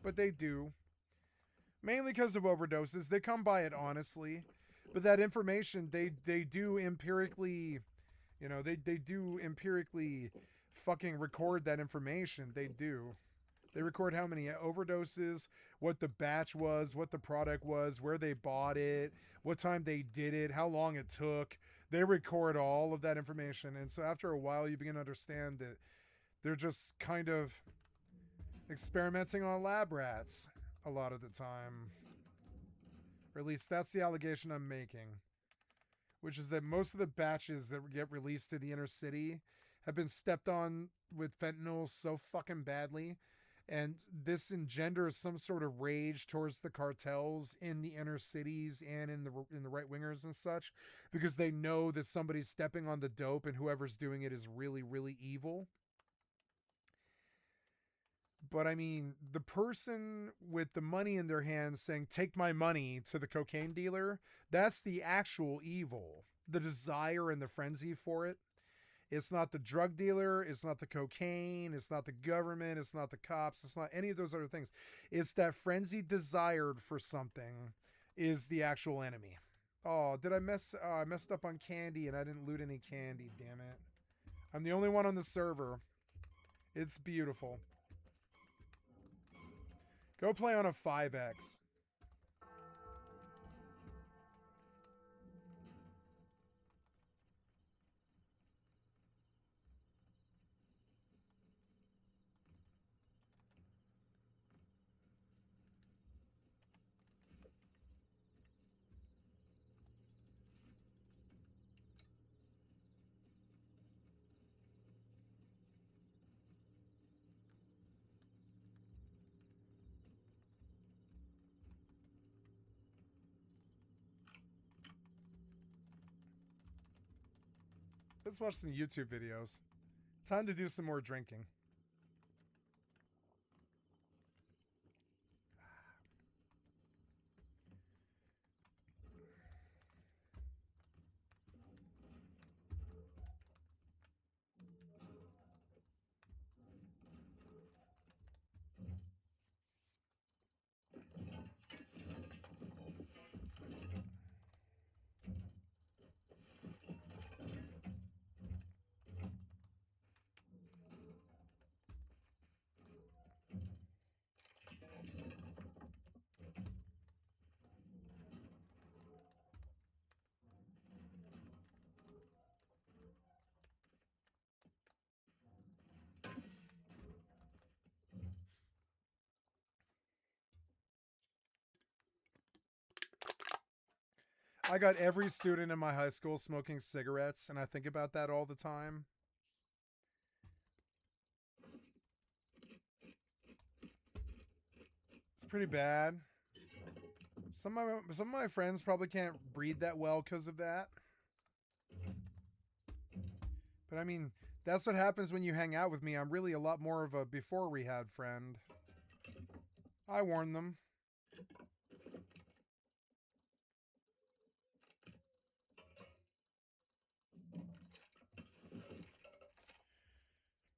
but they do. Mainly because of overdoses. They come by it honestly. But that information, they do empirically, they do empirically fucking record that information. They do. They record how many overdoses, what the batch was, what the product was, where they bought it, what time they did it, how long it took. They record all of that information. And so after a while, you begin to understand that they're just kind of experimenting on lab rats a lot of the time. Or at least that's the allegation I'm making. Which is that most of the batches that get released to the inner city have been stepped on with fentanyl so fucking badly. And this engenders some sort of rage towards the cartels in the inner cities and in the right wingers and such, because they know that somebody's stepping on the dope and whoever's doing it is really, really evil. But I mean, the person with the money in their hands saying, "Take my money," to the cocaine dealer, that's the actual evil. The desire and the frenzy for it. It's not the drug dealer. It's not the cocaine. It's not the government. It's not the cops. It's not any of those other things. It's that frenzied desire for something is the actual enemy. Oh, did I mess? I messed up on candy and I didn't loot any candy. Damn it! I'm the only one on the server. It's beautiful. Go play on a 5X. Let's watch some YouTube videos. Time to do some more drinking. I got every student in my high school smoking cigarettes, and I think about that all the time. It's pretty bad. Some of my friends probably can't breathe that well because of that. But I mean, that's what happens when you hang out with me. I'm really a lot more of a before rehab friend. I warn them.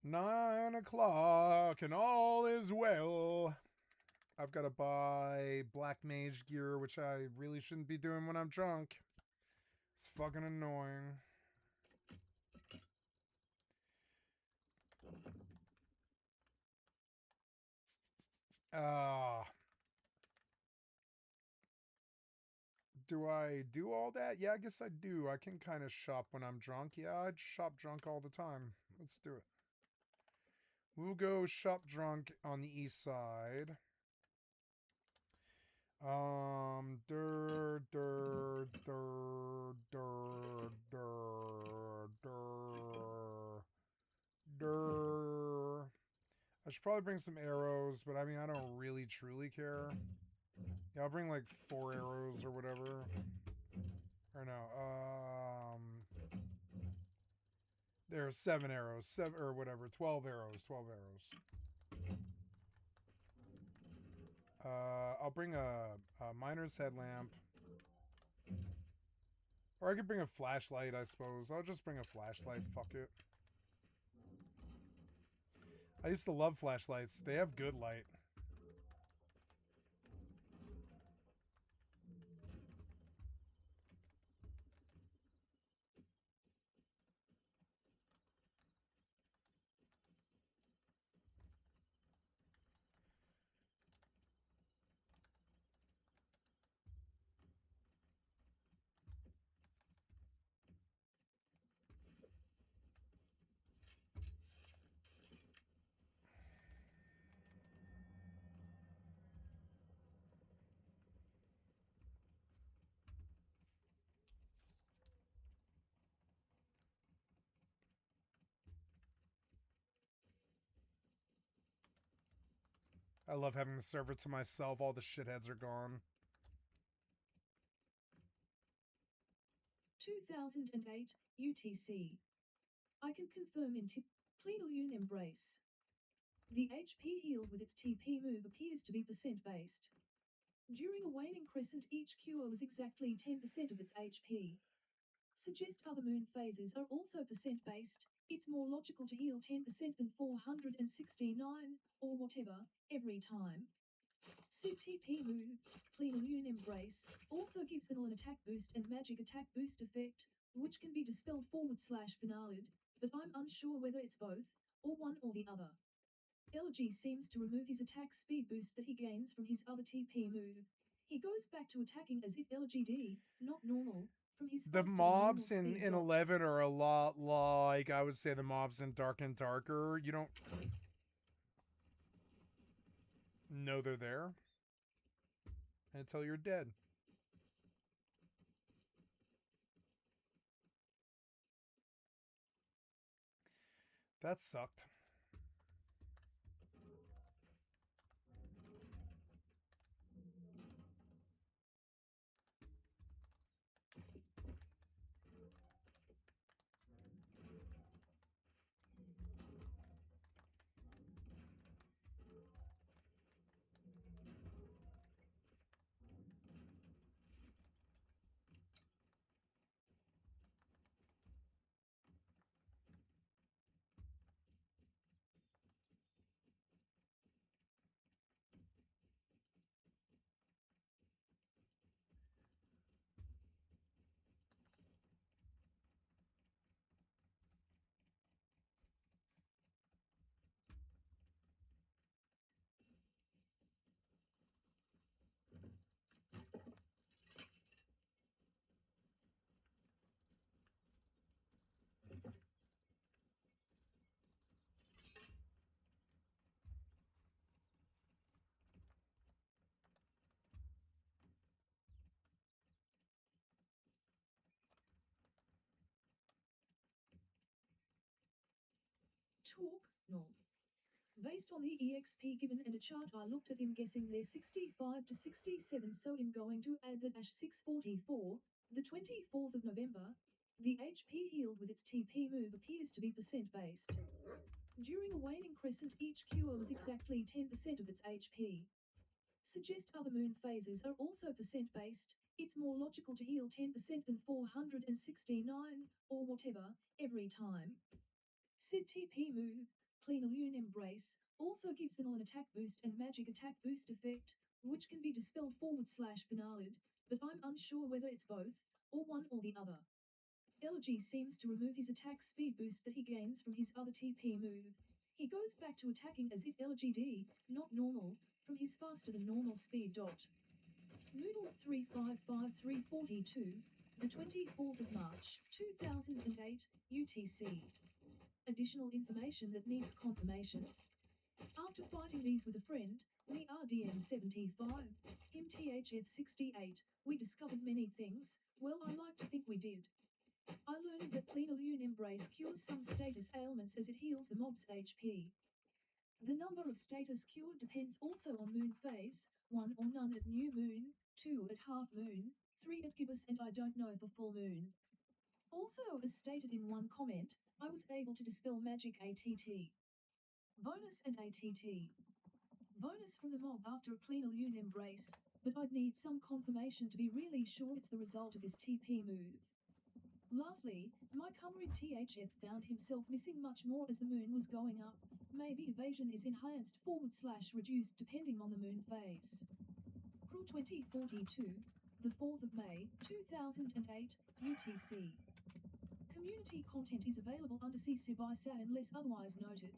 9 o'clock and all is well. I've got to buy black mage gear, which I really shouldn't be doing when I'm drunk. It's fucking annoying. Ah. Do I do all that? Yeah, I guess I do. I can kind of shop when I'm drunk. Yeah, I'd shop drunk all the time. Let's do it. We'll go shop drunk on the east side. Dur, dur, dur, dur, dur, dur, dur. I should probably bring some arrows, but I mean, I don't really truly care. Yeah, I'll bring like 4 arrows or whatever. Or no, there's 7 arrows, 7 or whatever, 12 arrows, 12 arrows. I'll bring a miner's headlamp. Or I could bring a flashlight, I suppose. I'll just bring a flashlight, fuck it. I used to love flashlights. They have good light. I love having the server to myself. All the shitheads are gone. 2008 UTC. I can confirm in Plenilune Embrace. The HP healed with its TP move appears to be percent-based. During a waning crescent, each cure was exactly 10% of its HP. Suggest other moon phases are also percent-based. It's more logical to heal 10% than 469, or whatever, every time. Said TP move, Plenilune Embrace, also gives an attack boost and magic attack boost effect, which can be dispelled /finaled, but I'm unsure whether it's both, or one or the other. LG seems to remove his attack speed boost that he gains from his other TP move. He goes back to attacking as if LGD, not normal, from his The faster than normal mobs in speed dot. 11 are a lot like, I would say, the mobs in Dark and Darker. You don't know they're there until you're dead. That sucked. Talk, no. Based on the EXP given and a chart I looked at, him guessing they're 65 to 67, so I'm going to add the -644, the 24th of November. The HP healed with its TP move appears to be percent-based. During a waning crescent, each cure was exactly 10% of its HP. Suggest other moon phases are also percent-based. It's more logical to heal 10% than 469, or whatever, every time. Said TP move, Plenilune Embrace, also gives an attack boost and magic attack boost effect, which can be dispelled /finaled, but I'm unsure whether it's both, or one or the other. LG seems to remove his attack speed boost that he gains from his other TP move. He goes back to attacking as if LGD, not normal, from his faster than normal speed dot. Noodles 355342, the 24th of March, 2008, UTC. Additional information that needs confirmation. After fighting these with a friend, me RDM 75, him THF 68, we discovered many things. Well, I like to think we did. I learned that Plenilune Embrace cures some status ailments as it heals the mob's HP. The number of status cured depends also on moon phase, 1 or none at new moon, 2 at half moon, 3 at gibbous, and I don't know for full moon. Also, as stated in one comment, I was able to dispel magic ATT. Bonus and ATT. Bonus from the mob after a Plenilune Embrace, but I'd need some confirmation to be really sure it's the result of his TP move. Lastly, my comrade THF found himself missing much more as the moon was going up. Maybe evasion is enhanced / reduced depending on the moon phase. Cruel 2042, the 4th of May, 2008, UTC. Community content is available under CC by SA unless otherwise noted.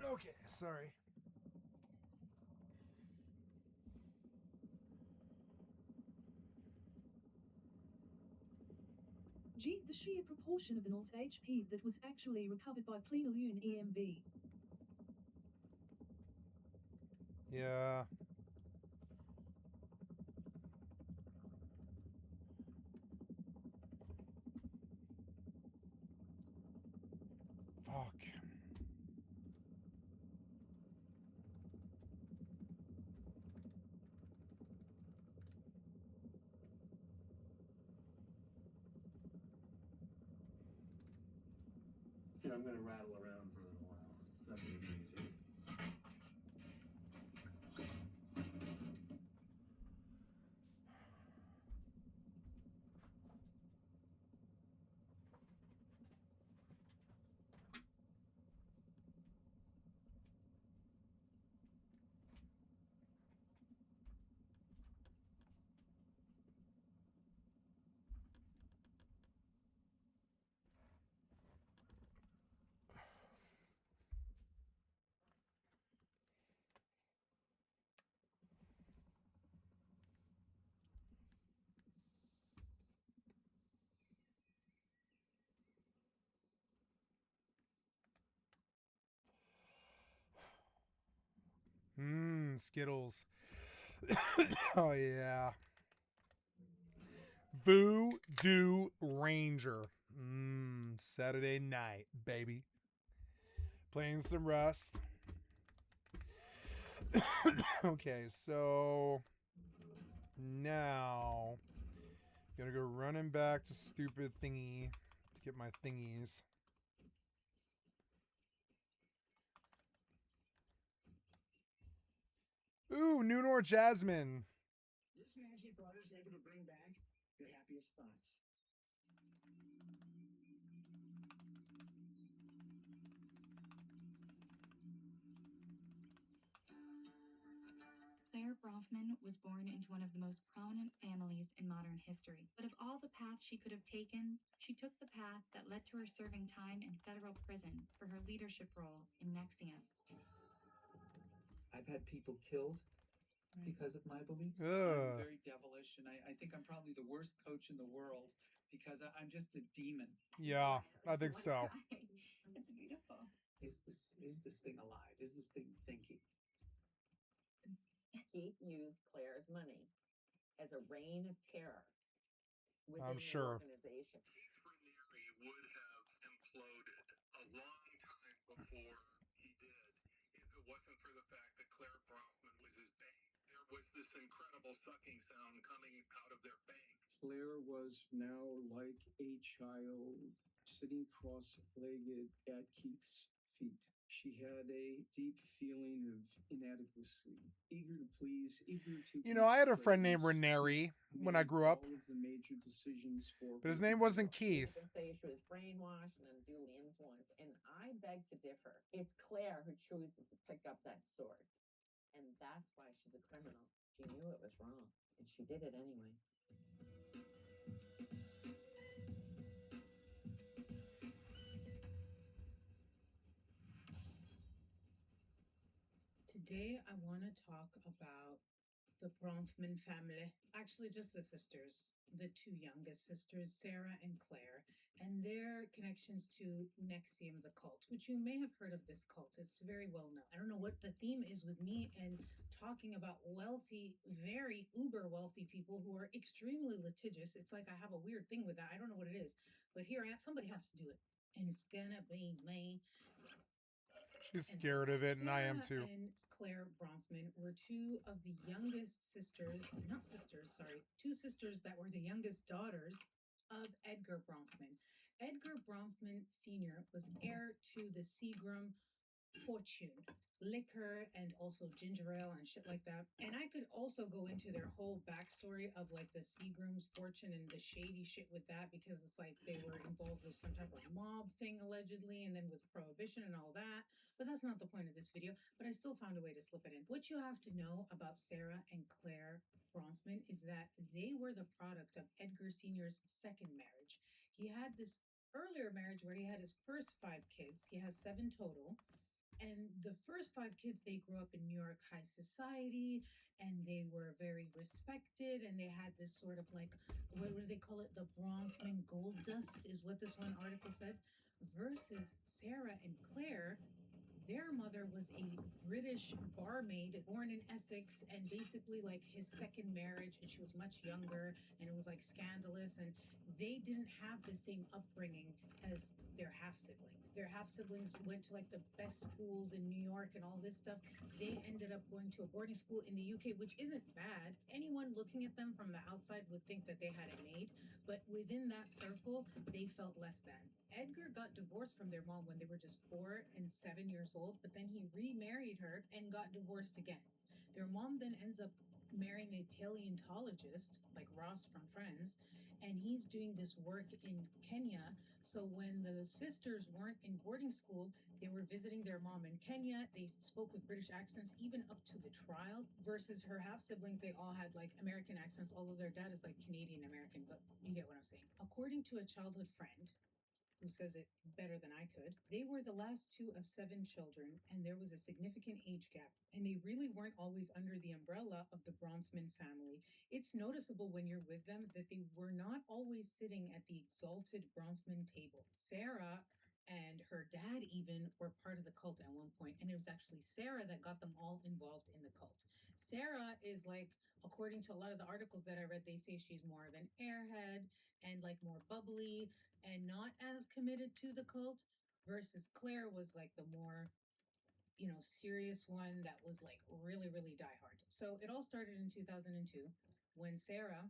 Okay, sorry. G. The sheer proportion of the Norse HP that was actually recovered by Plenilune EMB. Yeah. Okay, I'm gonna rattle around for a little while. It's not gonna be easy. Skittles. Oh yeah. Voodoo Ranger. Saturday night, baby. Playing some Rust. Okay, so now gonna go running back to stupid thingy to get my thingies. Ooh, Noonor Jasmine. This magic water is able to bring back your happiest thoughts. Claire Bronfman was born into one of the most prominent families in modern history. But of all the paths she could have taken, she took the path that led to her serving time in federal prison for her leadership role in Nexium. I've had people killed because of my beliefs. I'm very devilish, and I think I'm probably the worst coach in the world because I'm just a demon. Yeah, I think so. It's beautiful. Is this thing alive? Is this thing thinking? Keith used Claire's money as a reign of terror within I'm sure. the organization. Keith Raniere would have imploded a long time before he did if it wasn't for the fact that Claire Bronfman was his bank. There was this incredible sucking sound coming out of their bank. Claire was now like a child sitting cross-legged at Keith's feet. She had a deep feeling of inadequacy, eager to please, eager to. You know, I had a friend named Raniere when I grew up. All of the major decisions for But his her name wasn't life. Keith. You can say she was brainwashed and unduly influenced, and I beg to differ. It's Claire who chooses to pick up that sword, and that's why she's a criminal. She knew it was wrong, and she did it anyway. Today, I want to talk about the Bronfman family. Actually, just the sisters, the two youngest sisters, Sarah and Claire, and their connections to Nexium, the cult, which you may have heard of this cult. It's very well known. I don't know what the theme is with me and talking about wealthy, very uber wealthy people who are extremely litigious. It's like I have a weird thing with that. I don't know what it is, but here I am. Somebody has to do it, and it's gonna be me. She's scared of it, and I am too. Sarah and Claire Bronfman were two of the youngest sisters, not sisters, sorry, two sisters that were the youngest daughters of Edgar Bronfman. Edgar Bronfman Sr. was heir to the Seagram fortune, liquor and also ginger ale and shit like that. And I could also go into their whole backstory of like the Seagram's fortune and the shady shit with that, because it's like they were involved with some type of mob thing allegedly, and then with prohibition and all that. But that's not the point of this video. But I still found a way to slip it in. What you have to know about Sarah and Claire Bronfman is that they were the product of Edgar Sr.'s second marriage. He had this earlier marriage where he had his first 5 kids. He has 7 total. And the first 5 kids, they grew up in New York high society, and they were very respected, and they had this sort of like, what do they call it? The Bronfman gold dust is what this one article said. Versus Sarah and Claire, their mother was a British barmaid born in Essex, and basically like his second marriage, and she was much younger, and it was like scandalous, and they didn't have the same upbringing as their half siblings. Their half siblings went to like the best schools in New York and all this stuff. They ended up going to a boarding school in the UK, which isn't bad. Anyone looking at them from the outside would think that they had it made, but within that circle, they felt less than. Edgar got divorced from their mom when they were just 4 and 7 years old, but then he remarried her and got divorced again. Their mom then ends up marrying a paleontologist like Ross from Friends, and he's doing this work in Kenya. So when the sisters weren't in boarding school, they were visiting their mom in Kenya. They spoke with British accents even up to the trial, versus her half siblings, they all had like American accents, although their dad is like Canadian American, but you get what I'm saying. According to a childhood friend, who says it better than I could. They were the last two of 7 children, and there was a significant age gap, and they really weren't always under the umbrella of the Bronfman family. It's noticeable when you're with them that they were not always sitting at the exalted Bronfman table. Sarah and her dad even were part of the cult at one point, and it was actually Sarah that got them all involved in the cult. Sarah is like, according to a lot of the articles that I read, they say she's more of an airhead and like more bubbly and not as committed to the cult, versus Claire was like the more, serious one that was like really, really diehard. So it all started in 2002 when Sarah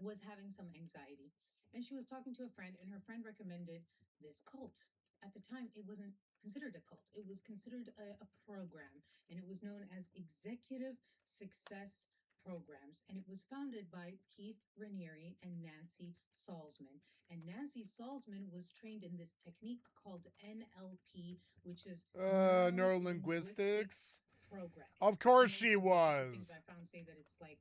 was having some anxiety, and she was talking to a friend, and her friend recommended this cult. At the time, it wasn't considered a cult, it was considered a program, and it was known as Executive Success Programs, and it was founded by Keith Raniere and Nancy Salzman. And Nancy Salzman was trained in this technique called NLP, which is neuro linguistic Neurolinguistics. programming. Of course Most she of the actual things was. I found say that it's like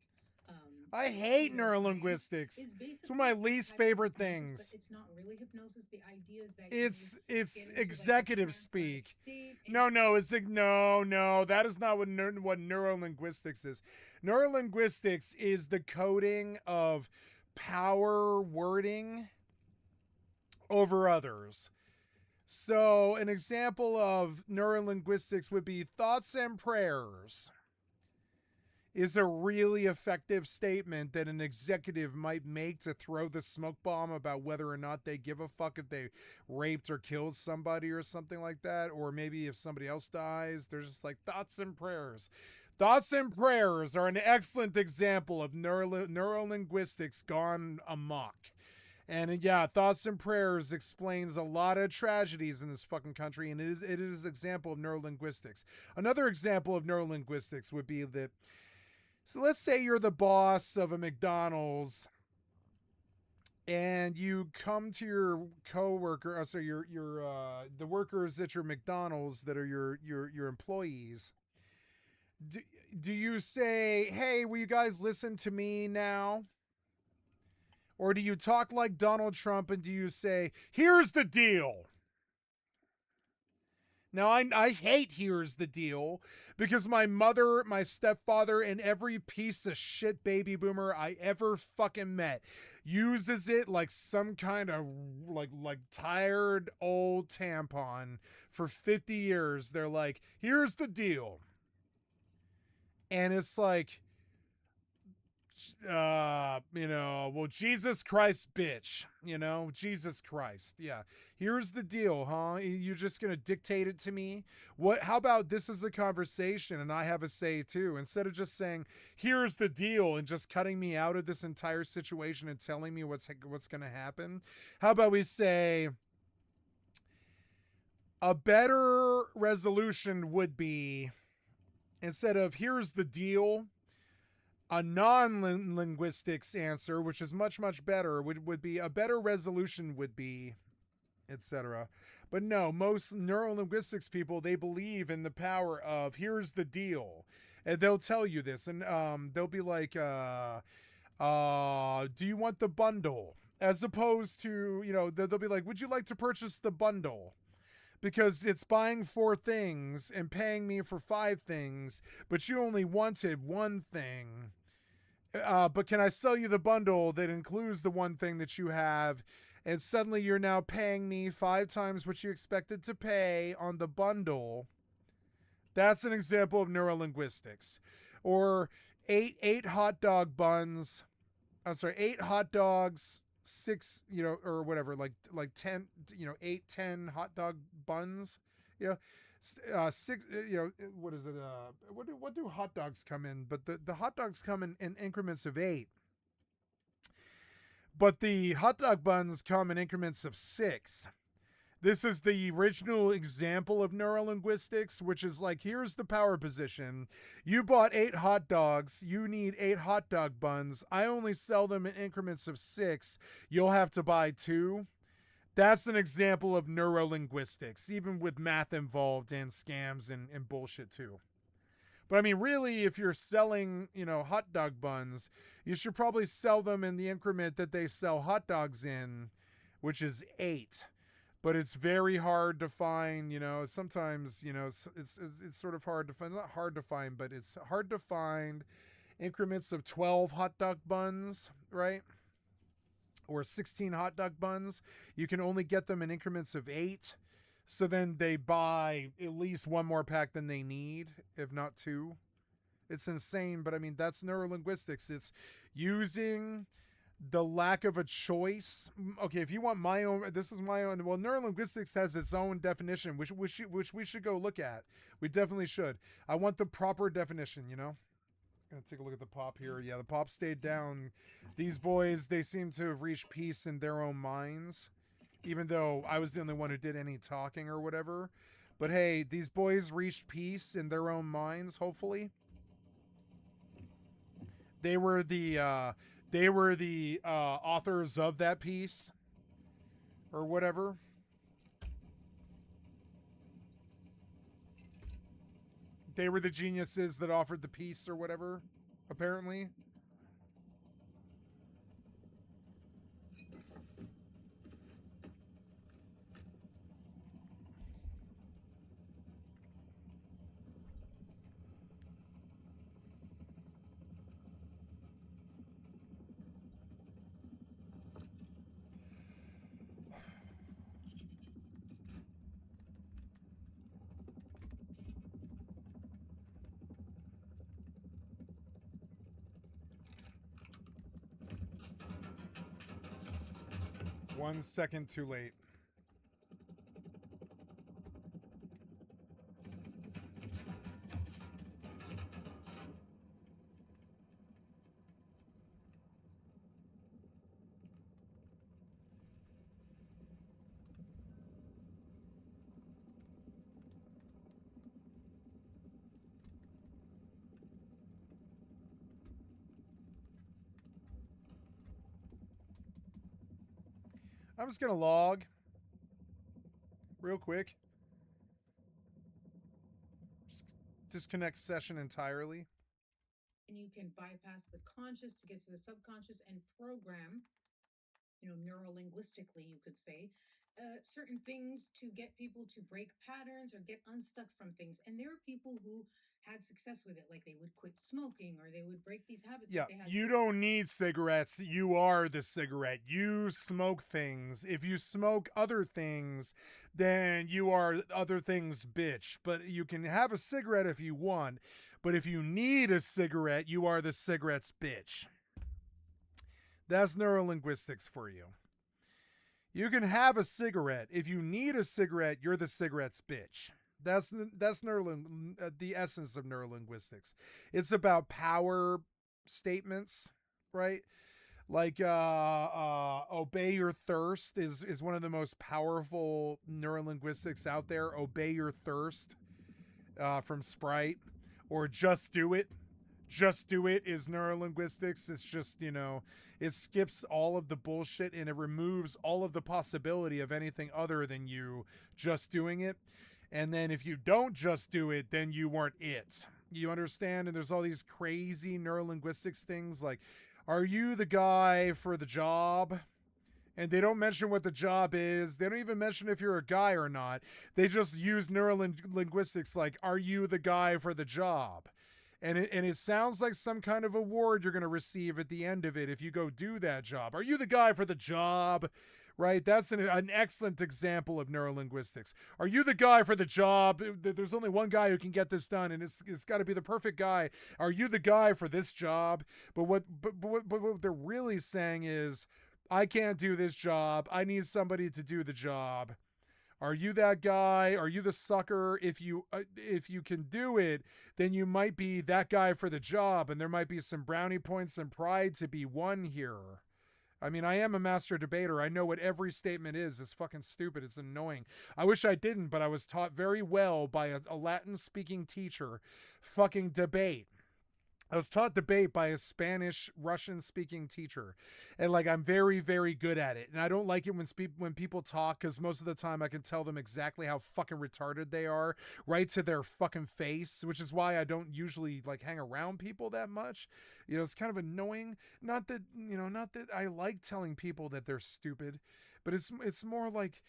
I hate pseudoscience. neurolinguistics. Is It's one of my basically a least type of favorite hypnosis, but things. it's not really hypnosis. The idea is that It's you get into like a executive trance-like speak. state. And No. That is not what neurolinguistics is. Neurolinguistics is the coding of power wording over others. So, an example of neurolinguistics would be thoughts and prayers is a really effective statement that an executive might make to throw the smoke bomb about whether or not they give a fuck if they raped or killed somebody or something like that, or maybe if somebody else dies. They're just like thoughts and prayers. Thoughts and prayers are an excellent example of neurolinguistics gone amok. And yeah, thoughts and prayers explains a lot of tragedies in this fucking country, and it is an example of neurolinguistics. Another example of neurolinguistics would be that, so let's say you're the boss of a McDonald's, and you come to your coworker, so your the workers at your McDonald's that are your employees. Do you say, "Hey, will you guys listen to me now?" Or do you talk like Donald Trump and do you say, "Here's the deal"? Now, I hate "here's the deal" because my mother, my stepfather, and every piece of shit baby boomer I ever fucking met uses it like some kind of like tired old tampon for 50 years. They're like, "Here's the deal." And it's like, well, Jesus Christ, bitch, Jesus Christ. Yeah. Here's the deal, huh? You're just going to dictate it to me? How about this is a conversation and I have a say too, instead of just saying, "Here's the deal," and just cutting me out of this entire situation and telling me what's going to happen? How about we say, a better resolution would be, instead of "here's the deal," a non-linguistics answer, which is much, much better, would be, a better resolution would be, etc. But no, most neurolinguistics people, they believe in the power of "here's the deal." And they'll tell you this, and they'll be like, "Do you want the bundle?" As opposed to, they'll be like, "Would you like to purchase the bundle? Because it's buying 4 things and paying me for 5 things, but you only wanted 1 thing. But can I sell you the bundle that includes the 1 thing that you have?" And suddenly you're now paying me 5 times what you expected to pay on the bundle. That's an example of neurolinguistics. Or 8 hot dog buns. I'm sorry, 8 hot dogs, 6, or whatever, like 10, 8, 10 hot dog buns. 6, what is it? What do hot dogs come in? But the hot dogs come in increments of 8. But the hot dog buns come in increments of 6. This is the original example of neurolinguistics, which is like, here's the power position. You bought 8 hot dogs. You need 8 hot dog buns. I only sell them in increments of 6. You'll have to buy 2. That's an example of neurolinguistics, even with math involved and scams and bullshit too. But I mean, really, if you're selling, hot dog buns, you should probably sell them in the increment that they sell hot dogs in, which is 8. But it's very hard to find, sometimes, it's sort of hard to find. It's not hard to find, but it's hard to find increments of 12 hot dog buns, right? Or 16 hot dog buns. You can only get them in increments of 8. So then they buy at least one more pack than they need, if not 2. It's insane, but I mean, that's neurolinguistics. It's using the lack of a choice. Okay, if you want my own, this is my own. Well, neurolinguistics has its own definition, which we should go look at. We definitely should. I want the proper definition, Gonna take a look at the pop here. Yeah, the pop stayed down. These boys, they seem to have reached peace in their own minds, even though I was the only one who did any talking or whatever. But hey, these boys reached peace in their own minds, hopefully. They were the authors of that piece or whatever. They were the geniuses that offered the piece or whatever, apparently. One second too late. I'm just going to log real quick. Just disconnect session entirely. And you can bypass the conscious to get to the subconscious and program, neurolinguistically, you could say, certain things to get people to break patterns or get unstuck from things. And there are people who had success with it, like they would quit smoking or they would break these habits. Yeah, that they had. you don't need cigarettes. You are the cigarette. You smoke things. If you smoke other things, then you are other things, bitch. But you can have a cigarette if you want. But if you need a cigarette, you are the cigarette's bitch. That's neurolinguistics for you. You can have a cigarette. If you need a cigarette, you're the cigarette's bitch. That's the essence of neurolinguistics. It's about power statements, right? Like obey your thirst is one of the most powerful neurolinguistics out there. Obey your thirst from Sprite, or just do it. Just do it is neurolinguistics. It's just, it skips all of the bullshit and it removes all of the possibility of anything other than you just doing it. And then if you don't just do it, then you weren't it. You understand? And there's all these crazy neurolinguistics things like, are you the guy for the job? And they don't mention what the job is. They don't even mention if you're a guy or not. They just use neurolinguistics like, are you the guy for the job? And it sounds like some kind of award you're going to receive at the end of it if you go do that job. Are you the guy for the job? Right? That's an excellent example of neurolinguistics. Are you the guy for the job? There's only one guy who can get this done, and it's got to be the perfect guy. Are you the guy for this job? But what they're really saying is, I can't do this job. I need somebody to do the job. Are you that guy? Are you the sucker? If you can do it, then you might be that guy for the job, and there might be some brownie points and pride to be won here. I mean, I am a master debater. I know what every statement is. It's fucking stupid. It's annoying. I wish I didn't, but I was taught very well by a Latin-speaking teacher. Fucking debate. I was taught debate by a Spanish, Russian-speaking teacher, and like I'm very, very good at it. And I don't like it when people talk, because most of the time I can tell them exactly how fucking retarded they are, right to their fucking face. Which is why I don't usually like hang around people that much. You know, it's kind of annoying. Not that I like telling people that they're stupid, but it's more like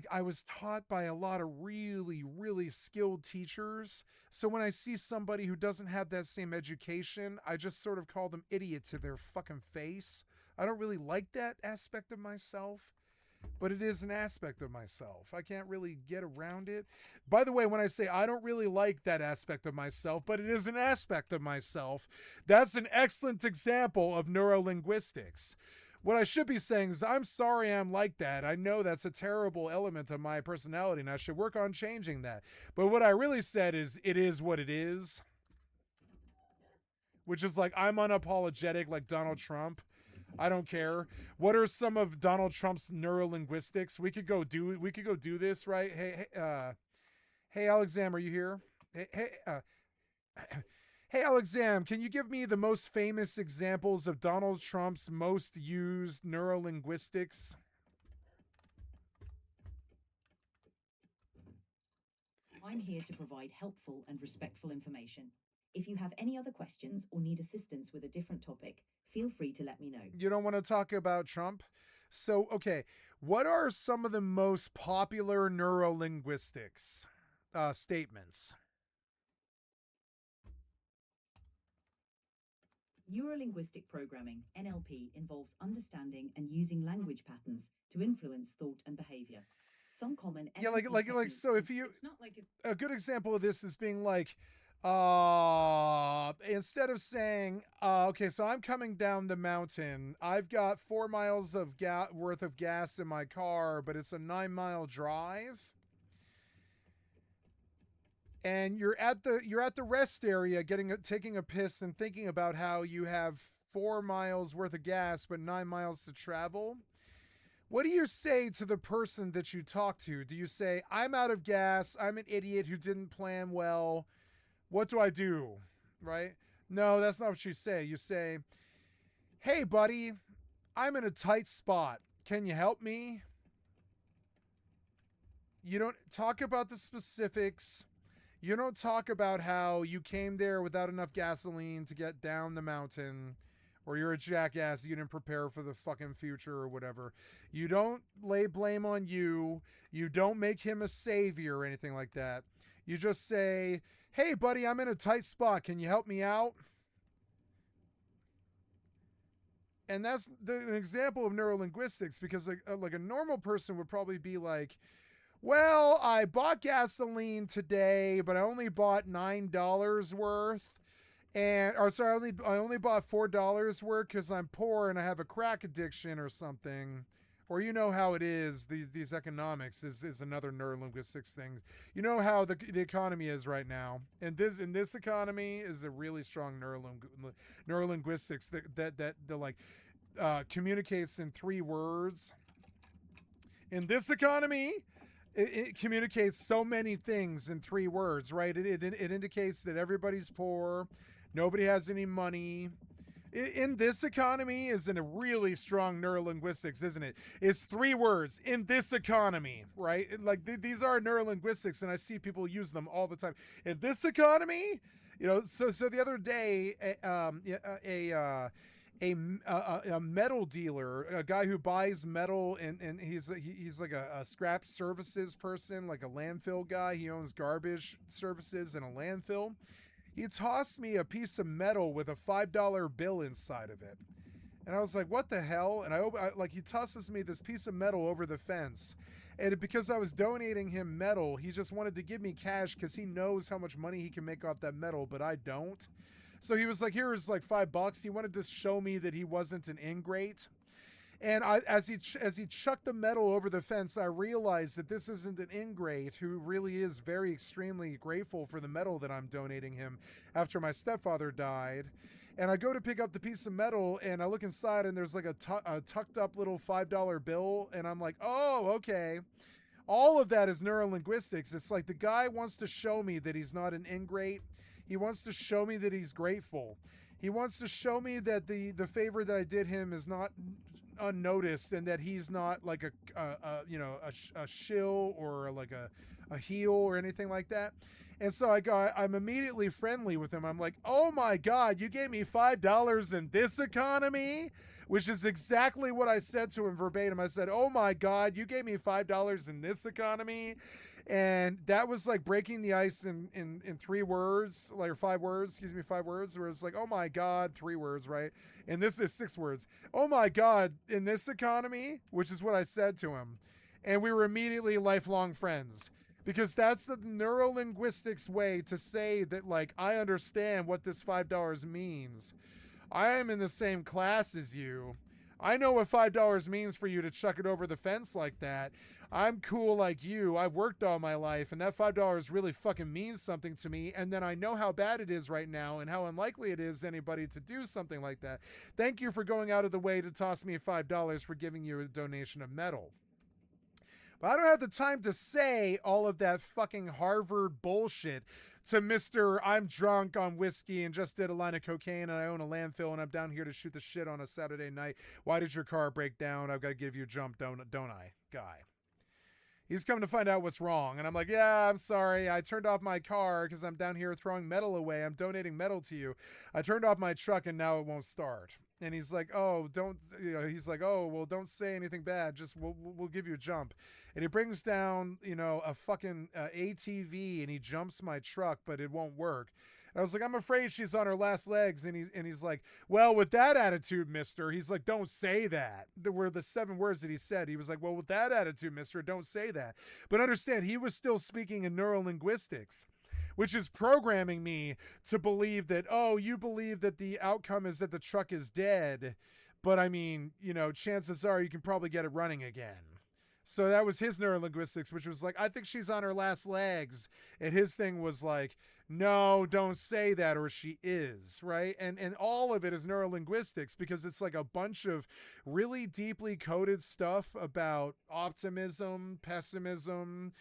I was taught by a lot of really, really skilled teachers. So when I see somebody who doesn't have that same education, I just sort of call them idiot to their fucking face. I don't really like that aspect of myself, but it is an aspect of myself. I can't really get around it. By the way, when I say I don't really like that aspect of myself, but it is an aspect of myself, that's an excellent example of neurolinguistics. What I should be saying is, I'm sorry I'm like that. I know that's a terrible element of my personality, and I should work on changing that. But what I really said is, it is what it is. Which is like, I'm unapologetic like Donald Trump. I don't care. What are some of Donald Trump's neurolinguistics? We could go do this, right? Hey, Alexander, are you here? Hey, Alexam, can you give me the most famous examples of Donald Trump's most used neurolinguistics? I'm here to provide helpful and respectful information. If you have any other questions or need assistance with a different topic, feel free to let me know. You don't want to talk about Trump? So, okay, what are some of the most popular neurolinguistics statements? Neurolinguistic programming, NLP, involves understanding and using language patterns to influence thought and behavior. Some common Yeah, NLP like so if you It's not like it's a good example of this is being like instead of saying okay, so I'm coming down the mountain, I've got 4 miles of worth of gas in my car, but it's a 9-mile drive, and you're at the rest area taking a piss and thinking about how you have 4 miles worth of gas but 9 miles to travel. What do you say to the person that you talk to? Do you say, I'm out of gas, I'm an idiot who didn't plan well, what do I do? Right? No, that's not what you say. You say, hey buddy, I'm in a tight spot, can you help me? You don't talk about the specifics. You don't talk about how you came there without enough gasoline to get down the mountain, or you're a jackass, you didn't prepare for the fucking future or whatever. You don't lay blame on you. You don't make him a savior or anything like that. You just say, hey buddy, I'm in a tight spot, can you help me out? And that's an example of neurolinguistics, because like a normal person would probably be like, well, I bought gasoline today, but I only bought $9 worth. I only bought $4 worth because I'm poor and I have a crack addiction or something. Or you know how it is, these economics is another neurolinguistics thing. You know how the economy is right now. And this economy is a really strong neurolinguistics that communicates in 3 words. In this economy, it communicates so many things in 3 words, right? It indicates that everybody's poor, nobody has any money. In this economy is in a really strong neurolinguistics, isn't it? It's 3 words, in this economy, right? Like these are neurolinguistics, and I see people use them all the time. In this economy, you know. So the other day, a metal dealer, a guy who buys metal, and he's like a scrap services person, like a landfill guy. He owns garbage services in a landfill. He tossed me a piece of metal with a $5 bill inside of it. And I was like, what the hell? And he tosses me this piece of metal over the fence. And because I was donating him metal, he just wanted to give me cash because he knows how much money he can make off that metal, but I don't. So he was like, here's like $5. He wanted to show me that he wasn't an ingrate. And as he chucked the metal over the fence, I realized that this isn't an ingrate who really is very extremely grateful for the metal that I'm donating him after my stepfather died. And I go to pick up the piece of metal, and I look inside, and there's like a tucked up little $5 bill, and I'm like, oh, okay. All of that is neurolinguistics. It's like the guy wants to show me that he's not an ingrate. He wants to show me that he's grateful. He wants to show me that the favor that I did him is not unnoticed, and that he's not like a shill or like a heel or anything like that. And so I'm immediately friendly with him. I'm like, oh my God, you gave me $5 in this economy? Which is exactly what I said to him verbatim. I said, oh my God, you gave me $5 in this economy? And that was like breaking the ice in 3 words, like 5 words, excuse me, 5 words, where it's like, oh my God, 3 words, right? And this is 6 words. Oh my God, in this economy, which is what I said to him. And we were immediately lifelong friends. Because that's the neurolinguistics way to say that, like, I understand what this $5 means. I am in the same class as you. I know what $5 means for you to chuck it over the fence like that. I'm cool like you. I've worked all my life, and that $5 really fucking means something to me. And then I know how bad it is right now and how unlikely it is anybody to do something like that. Thank you for going out of the way to toss me $5 for giving you a donation of metal. But I don't have the time to say all of that fucking Harvard bullshit to Mr. I'm drunk on whiskey and just did a line of cocaine and I own a landfill and I'm down here to shoot the shit on a Saturday night. Why did your car break down? I've got to give you a jump, don't I, guy? He's coming to find out what's wrong. And I'm like, yeah, I'm sorry. I turned off my car because I'm down here throwing metal away. I'm donating metal to you. I turned off my truck and now it won't start. And he's like, oh, don't, he's like, oh, well, don't say anything bad. Just, we'll give you a jump. And he brings down, a fucking ATV and he jumps my truck, but it won't work. And I was like, I'm afraid she's on her last legs. And he's like, well, with that attitude, mister, he's like, don't say that. There were the 7 words that he said. He was like, well, with that attitude, mister, don't say that. But understand, he was still speaking in neurolinguistics, which is programming me to believe that, oh, you believe that the outcome is that the truck is dead. But I mean, chances are you can probably get it running again. So that was his neurolinguistics, which was like, I think she's on her last legs. And his thing was like, no, don't say that, or she is, right? And all of it is neurolinguistics because it's like a bunch of really deeply coded stuff about optimism, pessimism,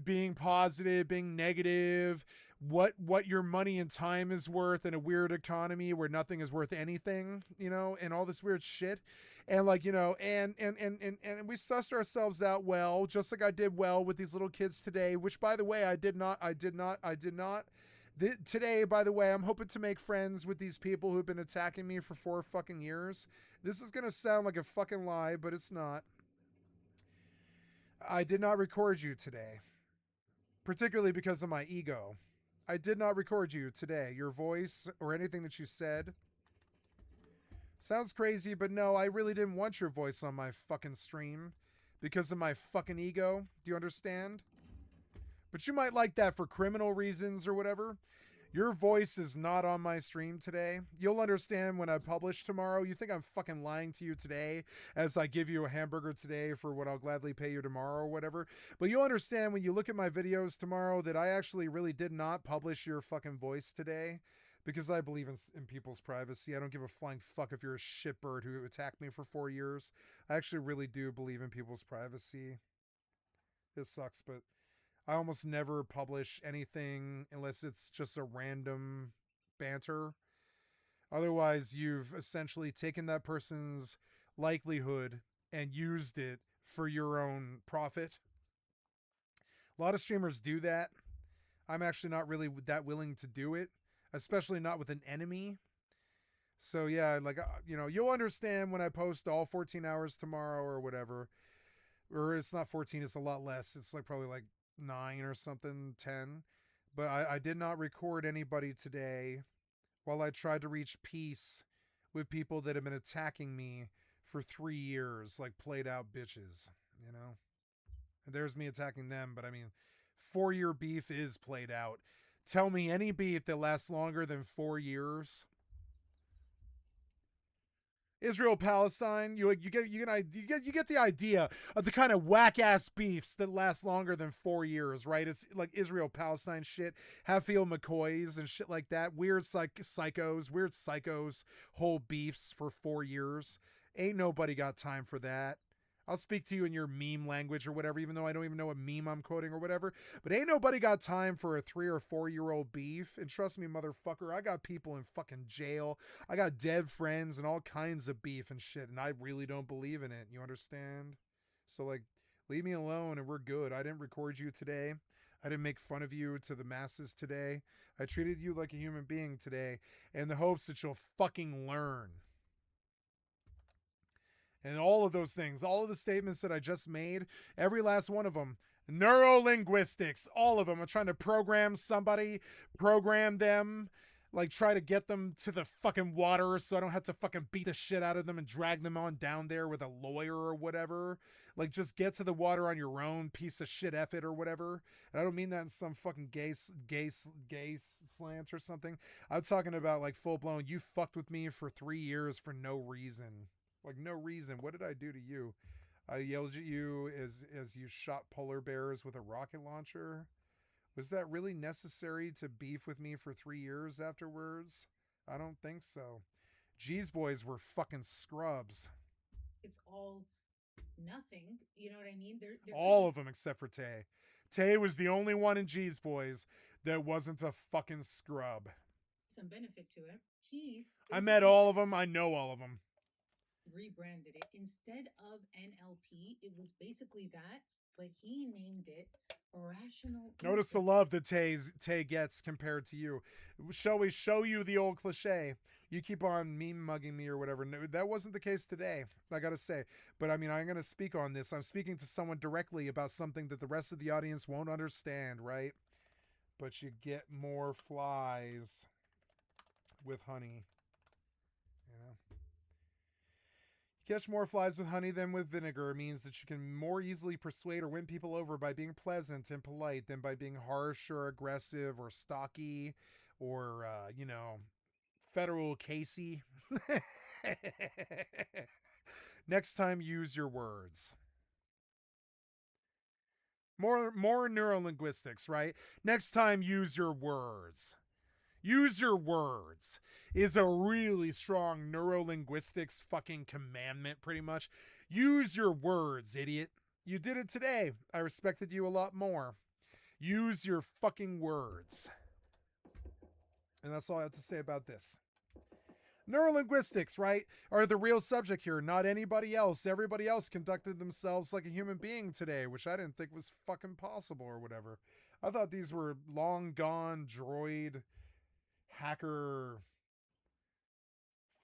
being positive, being negative, what your money and time is worth in a weird economy where nothing is worth anything, and all this weird shit. And like, and we sussed ourselves out well, just like I did well with these little kids today, which by the way, I did not. Today, by the way, I'm hoping to make friends with these people who've been attacking me for 4 fucking years. This is going to sound like a fucking lie, but it's not. I did not record you today, particularly because of my ego. I did not record you today, your voice or anything that you said. Sounds crazy, but no, I really didn't want your voice on my fucking stream because of my fucking ego. Do you understand? But you might like that for criminal reasons or whatever. Your voice is not on my stream today. You'll understand when I publish tomorrow. You think I'm fucking lying to you today as I give you a hamburger today for what I'll gladly pay you tomorrow or whatever. But you'll understand when you look at my videos tomorrow that I actually really did not publish your fucking voice today because I believe in people's privacy. I don't give a flying fuck if you're a shitbird who attacked me for 4 years. I actually really do believe in people's privacy. This sucks, but I almost never publish anything unless it's just a random banter. Otherwise, you've essentially taken that person's likelihood and used it for your own profit. A lot of streamers do that. I'm actually not really that willing to do it, especially not with an enemy. So yeah, like, you'll understand when I post all 14 hours tomorrow or whatever. Or it's not 14, it's a lot less. It's like probably like 9 or something, 10. But I did not record anybody today while I tried to reach peace with people that have been attacking me for 3 years, like played out bitches, And there's me attacking them, but I mean, 4-year beef is played out. Tell me any beef that lasts longer than 4 years. Israel Palestine, you get the idea of the kind of whack ass beefs that last longer than 4 years, right? It's like Israel Palestine shit, Hatfield McCoys and shit like that. Weird psychos hold beefs for 4 years. Ain't nobody got time for that. I'll speak to you in your meme language or whatever, even though I don't even know what meme I'm quoting or whatever. But ain't nobody got time for a 3 or 4 year old beef. And trust me, motherfucker, I got people in fucking jail. I got dead friends and all kinds of beef and shit. And I really don't believe in it. You understand? So, like, leave me alone and we're good. I didn't record you today. I didn't make fun of you to the masses today. I treated you like a human being today in the hopes that you'll fucking learn. And all of those things, all of the statements that I just made, every last one of them, neurolinguistics, all of them. I'm trying to program somebody, program them, like try to get them to the fucking water so I don't have to fucking beat the shit out of them and drag them on down there with a lawyer or whatever. Like, just get to the water on your own, piece of shit, F it or whatever. And I don't mean that in some fucking gay slant or something. I'm talking about like full blown, you fucked with me for 3 years for no reason. Like, no reason. What did I do to you? I yelled at you as you shot polar bears with a rocket launcher. Was that really necessary to beef with me for 3 years afterwards? I don't think so. G's boys were fucking scrubs. It's all nothing. You know what I mean? They're all of them except for Tay. Tay was the only one in G's boys that wasn't a fucking scrub. Some benefit to it. Keith. I met all of them. I know all of them. Rebranded it. Instead of NLP, it was basically that, but he named it Rational. Notice the love that Tay gets compared to you. Shall we show you the old cliche? You keep on meme mugging me or whatever. No, that wasn't the case today, I gotta say. But I mean, I'm gonna speak on this. I'm speaking to someone directly about something that the rest of the audience won't understand, right? But you get more flies with honey. You know? Catch more flies with honey than with vinegar means that you can more easily persuade or win people over by being pleasant and polite than by being harsh or aggressive or stocky or, federal Casey. Next time, use your words. More neurolinguistics, right? Next time, use your words. Use your words is a really strong neurolinguistics fucking commandment, pretty much. Use your words, idiot. You did it today. I respected you a lot more. Use your fucking words. And that's all I have to say about this. Neurolinguistics, right, are the real subject here, not anybody else. Everybody else conducted themselves like a human being today, which I didn't think was fucking possible or whatever. I thought these were long gone droid hacker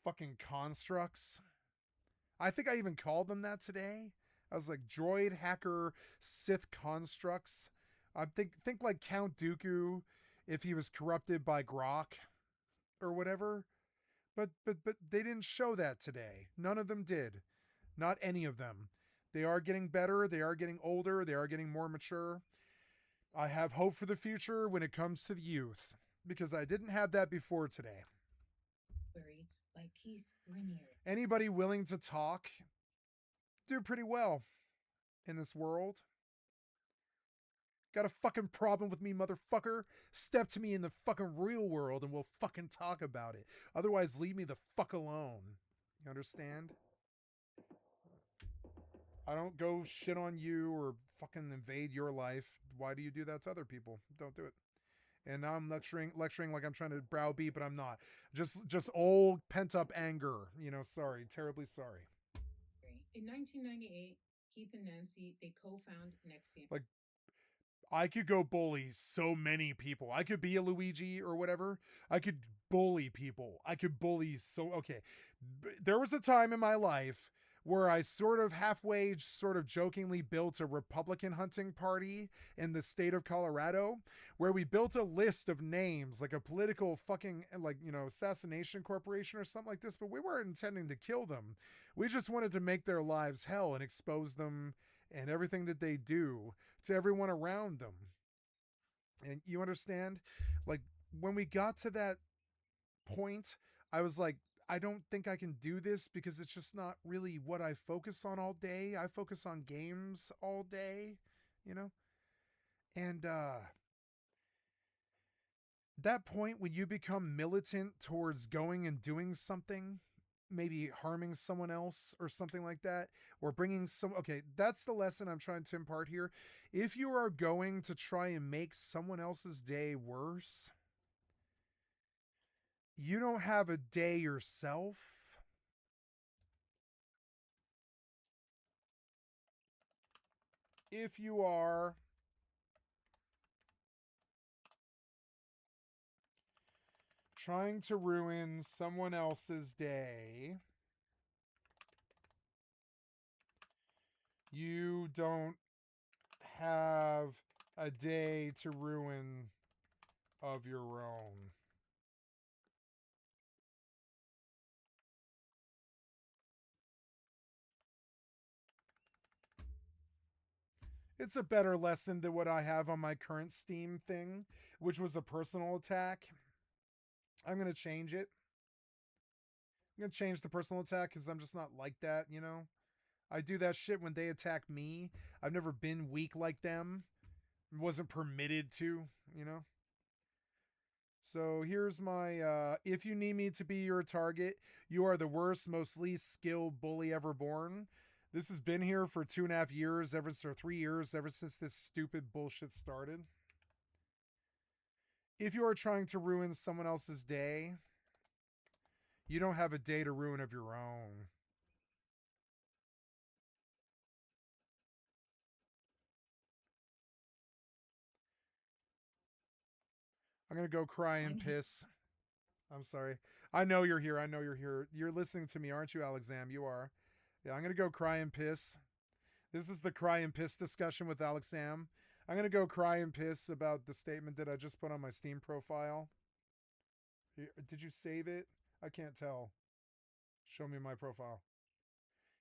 fucking constructs. I think I even called them that today. I was like, droid hacker Sith constructs. I think like Count Dooku if he was corrupted by Grok or whatever. But they didn't show that today. None of them did. Not any of them. They are getting better. They are getting older. They are getting more mature. I have hope for the future when it comes to the youth, because I didn't have that before today. By Keith Rainier. Anybody willing to talk do pretty well in this world. Got a fucking problem with me, motherfucker? Step to me in the fucking real world and we'll fucking talk about it. Otherwise, leave me the fuck alone. You understand? I don't go shit on you or fucking invade your life. Why do you do that to other people? Don't do it. And now I'm lecturing like I'm trying to browbeat, but I'm not. Just old pent-up anger. Sorry. Terribly sorry. In 1998, Keith and Nancy, they co-found Nexium. Like, I could go bully so many people. I could be a Luigi or whatever. I could bully people. Okay. There was a time in my life where I sort of halfway, sort of jokingly built a Republican hunting party in the state of Colorado, where we built a list of names, like a political fucking, assassination corporation or something like this, but we weren't intending to kill them. We just wanted to make their lives hell and expose them and everything that they do to everyone around them. And you understand? Like, when we got to that point, I was like, I don't think I can do this because it's just not really what I focus on all day. I focus on games all day, you know? And that point when you become militant towards going and doing something, maybe harming someone else or something like that, or bringing some, okay, that's the lesson I'm trying to impart here. If you are going to try and make someone else's day worse, you don't have a day yourself. If you are trying to ruin someone else's day, you don't have a day to ruin of your own. It's a better lesson than what I have on my current Steam thing, which was a personal attack. I'm going to change it. I'm going to change the personal attack because I'm just not like that, you know? I do that shit when they attack me. I've never been weak like them. Wasn't permitted to, you know? So here's my, if you need me to be your target, you are the worst, most least skilled bully ever born. This has been here for 2.5 years, or 3 years, ever since this stupid bullshit started. If you are trying to ruin someone else's day, you don't have a day to ruin of your own. I'm going to go cry and piss. I'm sorry. I know you're here. I know you're here. You're listening to me, aren't you, Alexam? You are. Yeah, I'm going to go cry and piss. This is the cry and piss discussion with Alexam. I'm going to go cry and piss about the statement that I just put on my Steam profile. Did you save it? I can't tell. Show me my profile.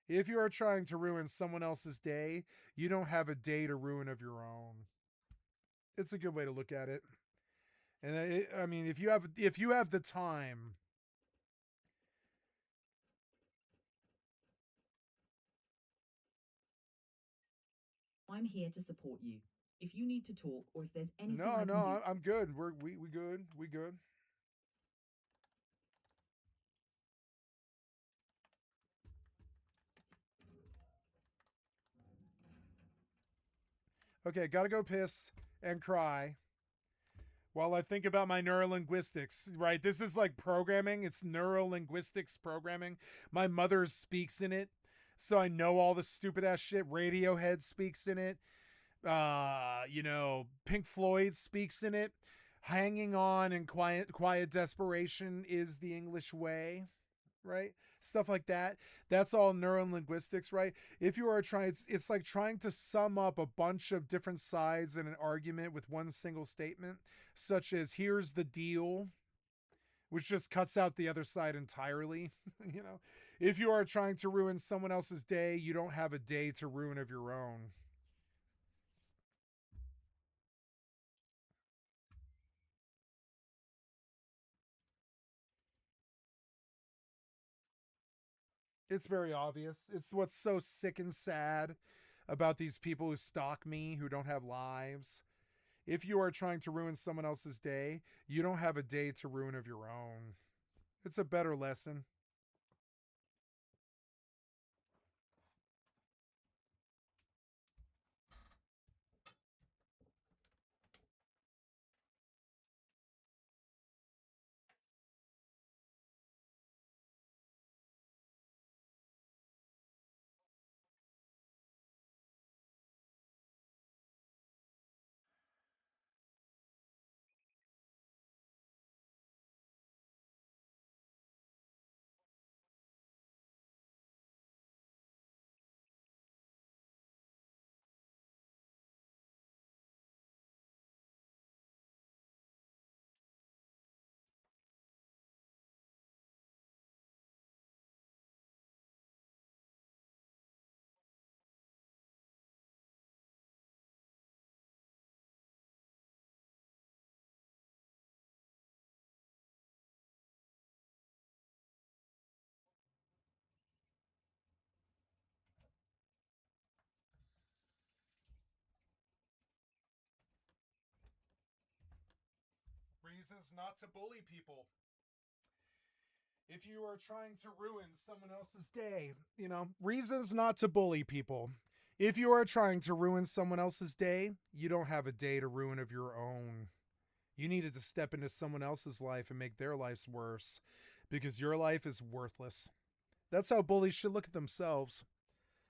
If you are trying to ruin someone else's day, you don't have a day to ruin of your own. It's a good way to look at it. And I mean, if you have the time, I'm here to support you. If you need to talk or if there's anything no, I can do. I'm good. We good. We good. Okay, gotta go piss and cry while I think about my neurolinguistics, right? This is like programming. It's neurolinguistics programming. My mother speaks in it, so I know all the stupid ass shit. Radiohead speaks in it. Pink Floyd speaks in it. Hanging on and quiet desperation is the English way, right? Stuff like that. That's all neurolinguistics, right? If you are trying, it's like trying to sum up a bunch of different sides in an argument with one single statement, such as "here's the deal," which just cuts out the other side entirely. You know, if you are trying to ruin someone else's day, you don't have a day to ruin of your own. It's very obvious. It's what's so sick and sad about these people who stalk me, who don't have lives. If you are trying to ruin someone else's day, you don't have a day to ruin of your own. It's a better lesson. reasons not to bully people. If you are trying to ruin someone else's day, reasons not to bully people. If you are trying to ruin someone else's day, you don't have a day to ruin of your own. You needed to step into someone else's life and make their lives worse because your life is worthless. That's how bullies should look at themselves.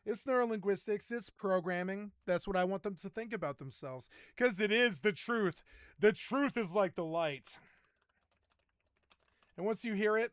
It's neurolinguistics, it's programming. That's what I want them to think about themselves because it is the truth. The truth is like the light. And once you hear it,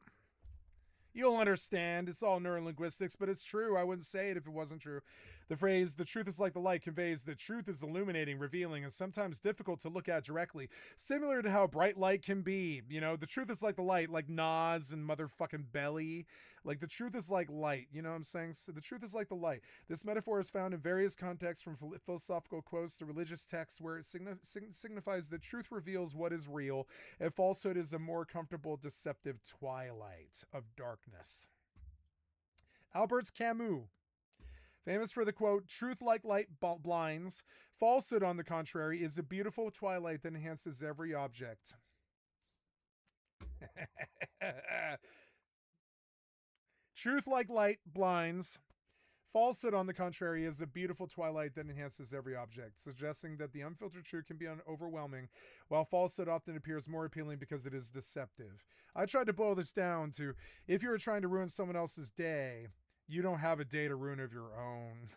you'll understand. It's all neurolinguistics, but it's true. I wouldn't say it if it wasn't true. The phrase, the truth is like the light, conveys the truth is illuminating, revealing, and sometimes difficult to look at directly. Similar to how bright light can be. The truth is like the light, like Nas and motherfucking Belly. Like the truth is like light. You know what I'm saying? So the truth is like the light. This metaphor is found in various contexts, from philosophical quotes to religious texts, where it signifies the truth reveals what is real, and falsehood is a more comfortable, deceptive twilight of darkness. Albert Camus, famous for the quote, "Truth like light blinds. Falsehood, on the contrary, is a beautiful twilight that enhances every object." Truth like light blinds. Falsehood, on the contrary, is a beautiful twilight that enhances every object, suggesting that the unfiltered truth can be overwhelming, while falsehood often appears more appealing because it is deceptive. I tried to boil this down to, if you were trying to ruin someone else's day, you don't have a day to ruin of your own.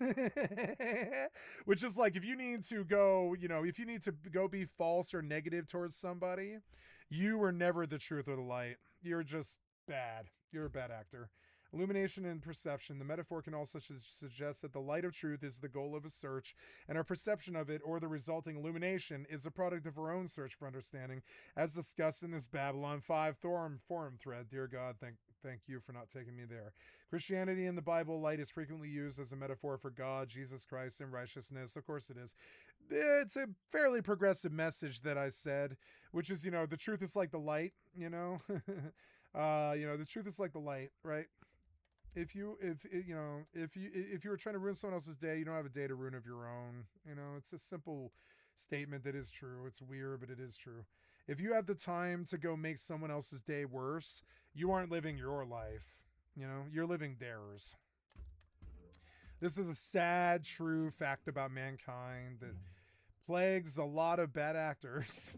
Which is like, if you need to go be false or negative towards somebody, you were never the truth or the light. You're just bad. You're a bad actor. Illumination and perception. The metaphor can also suggest that the light of truth is the goal of a search, and our perception of it, or the resulting illumination, is a product of our own search for understanding, as discussed in this Babylon 5 forum thread. Dear God, thank you for not taking me there. Christianity in the Bible, light is frequently used as a metaphor for God, Jesus Christ, and righteousness. Of course it is. It's a fairly progressive message that I said, which is, the truth is like the light, the truth is like the light, right? If you were trying to ruin someone else's day, you don't have a day to ruin of your own. It's a simple statement that is true. It's weird, but it is true. If you have the time to go make someone else's day worse, you aren't living your life. You're living theirs. This is a sad, true fact about mankind that plagues a lot of bad actors.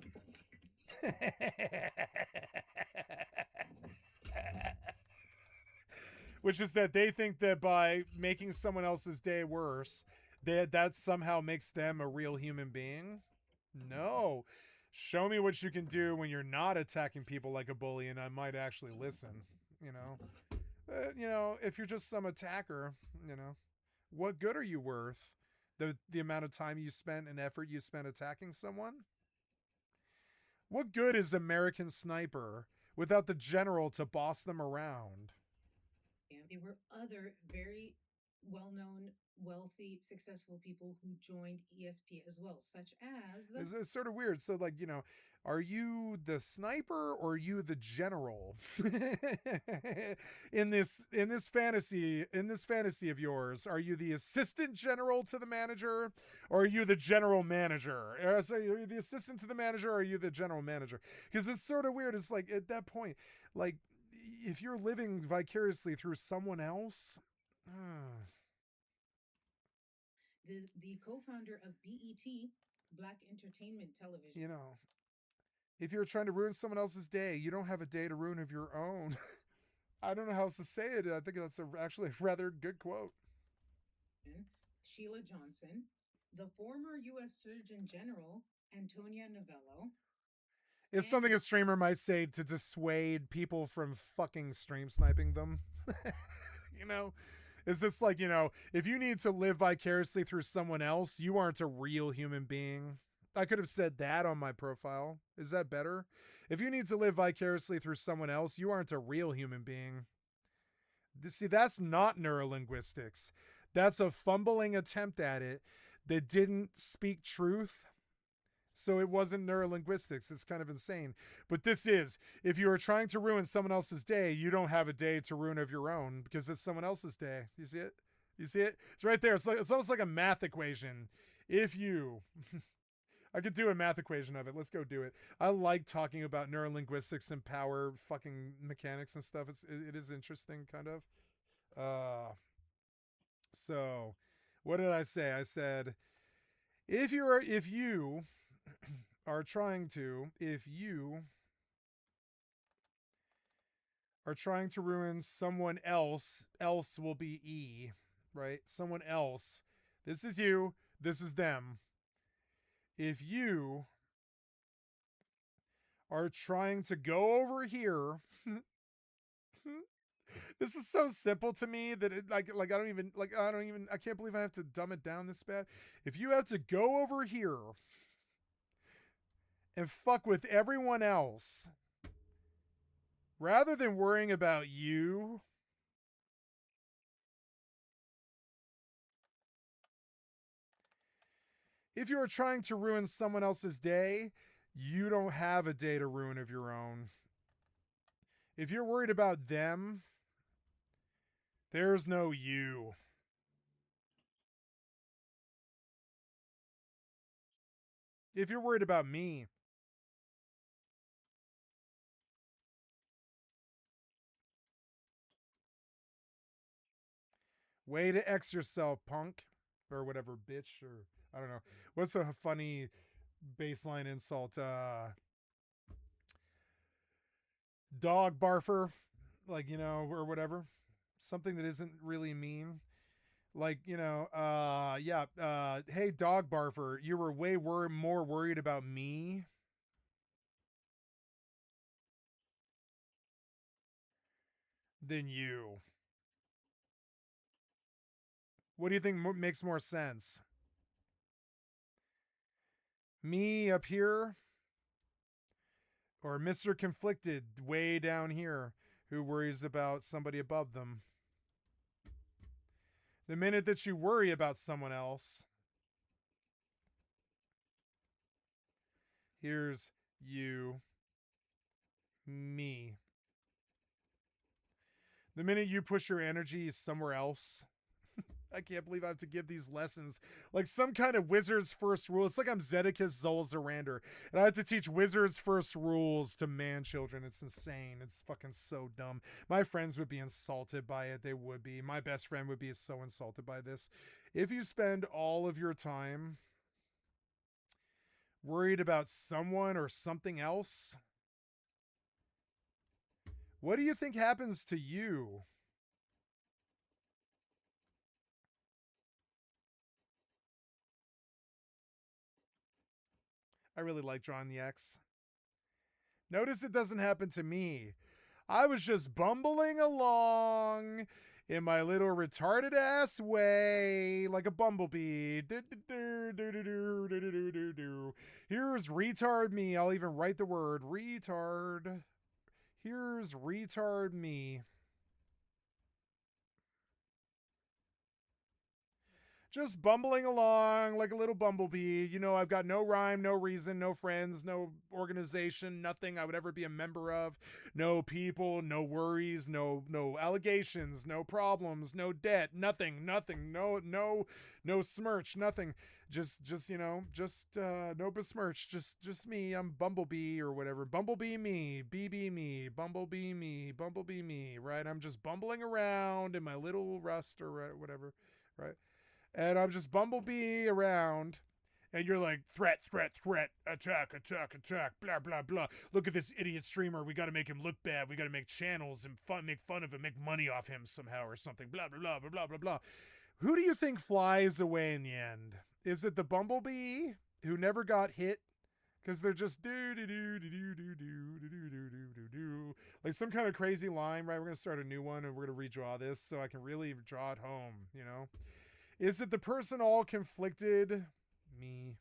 Which is that they think that by making someone else's day worse, that somehow makes them a real human being. No. Show me what you can do when you're not attacking people like a bully, and I might actually listen. If you're just some attacker, what good are you worth? The amount of time you spent and effort you spent attacking someone? What good is American Sniper without the general to boss them around? There were other very well-known, wealthy, successful people who joined ESP as well, such as... It's sort of weird. So, are you the sniper or are you the general? in this fantasy of yours, are you the assistant general to the manager, or are you the general manager? So, are you the assistant to the manager, or are you the general manager? Because it's sort of weird. It's like, at that point, if you're living vicariously through someone else, the co-founder of BET, Black Entertainment Television. If you're trying to ruin someone else's day, you don't have a day to ruin of your own. I don't know how else to say it. I think that's actually a rather good quote. Sheila Johnson, the former U.S. Surgeon General, Antonia Novello. It's something a streamer might say to dissuade people from fucking stream sniping them. It's just like, if you need to live vicariously through someone else, you aren't a real human being. I could have said that on my profile. Is that better? If you need to live vicariously through someone else, you aren't a real human being. See, that's not neurolinguistics. That's a fumbling attempt at it that didn't speak truth. So it wasn't neurolinguistics. It's kind of insane. But this is, if you are trying to ruin someone else's day, you don't have a day to ruin of your own because it's someone else's day. You see it? You see it? It's right there. It's almost like a math equation. If you I could do a math equation of it. Let's go do it. I like talking about neurolinguistics and power fucking mechanics and stuff. It is interesting, kind of. So what did I say? I said, if you are trying to ruin someone else will be E, right? Someone else. This is you. This is them. If you are trying to go over here, this is so simple to me that it I can't believe I have to dumb it down this bad. If you have to go over here and fuck with everyone else, rather than worrying about you, if you are trying to ruin someone else's day, you don't have a day to ruin of your own. If you're worried about them, there's no you. If you're worried about me, way to X yourself, punk. Or whatever, bitch. Or I don't know. What's a funny baseline insult? Dog barfer. Like, you know, or whatever. Something that isn't really mean. Like, you know, hey, dog barfer, you were way more worried about me than you. What do you think makes more sense? Me up here, or Mr. Conflicted way down here who worries about somebody above them? The minute that you worry about someone else, here's you, me. The minute you push your energy somewhere else, I can't believe I have to give these lessons like some kind of wizard's first rule. It's like I'm Zedekias Zolzarander, and I have to teach wizard's first rules to man children. It's insane. It's fucking so dumb. My friends would be insulted by it. They would be. My best friend would be so insulted by this. If you spend all of your time worried about someone or something else, what do you think happens to you? I really like drawing the X. Notice it doesn't happen to me. I was just bumbling along in my little retarded ass way like a bumblebee. Here's retard me. I'll even write the word retard. Here's retard me. Just bumbling along like a little bumblebee. You know, I've got no rhyme, no reason, no friends, no organization, nothing I would ever be a member of. No people, no worries, no allegations, no problems, no debt, nothing, no smirch, nothing. Just you know, no besmirch. Just me. I'm Bumblebee or whatever. Bumblebee me, BB me, Bumblebee me, right? I'm just bumbling around in my little rust or whatever, right? And I'm just Bumblebee around, and you're like, threat, attack, blah, blah, blah. Look at this idiot streamer. We got to make him look bad. We got to make channels and make fun of him, make money off him somehow or something, blah, blah, blah, blah, blah, blah. Who do you think flies away in the end? Is it the Bumblebee who never got hit? Because they're just do like some kind of crazy line, right? We're going to start a new one, and we're going to redraw this so I can really draw it home, you know? Is it the person all conflicted? Me.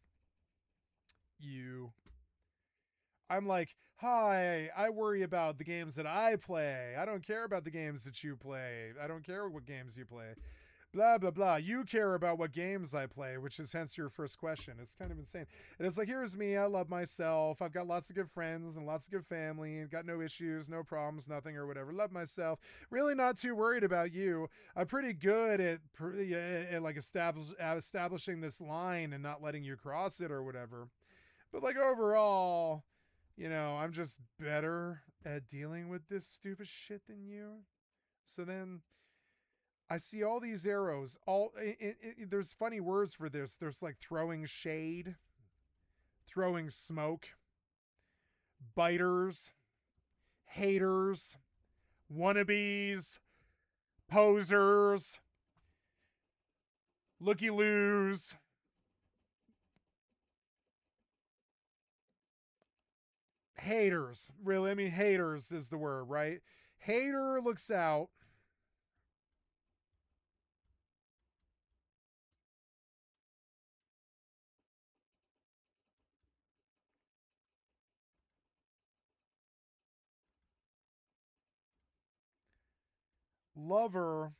You. I'm like, hi, I worry about the games that I play. I don't care about the games that you play. I don't care what games you play. Blah, blah, blah. You care about what games I play, which is hence your first question. It's kind of insane. And it's like, here's me. I love myself. I've got lots of good friends and lots of good family and got no issues, no problems, nothing or whatever. Love myself. Really not too worried about you. I'm pretty good at like establishing this line and not letting you cross it or whatever. But like overall, you know, I'm just better at dealing with this stupid shit than you. So then I see all these arrows. There's funny words for this. There's like throwing shade, throwing smoke, biters, haters, wannabes, posers, looky-loos. Haters. Really, I mean, haters is the word, right? Hater looks out. Lover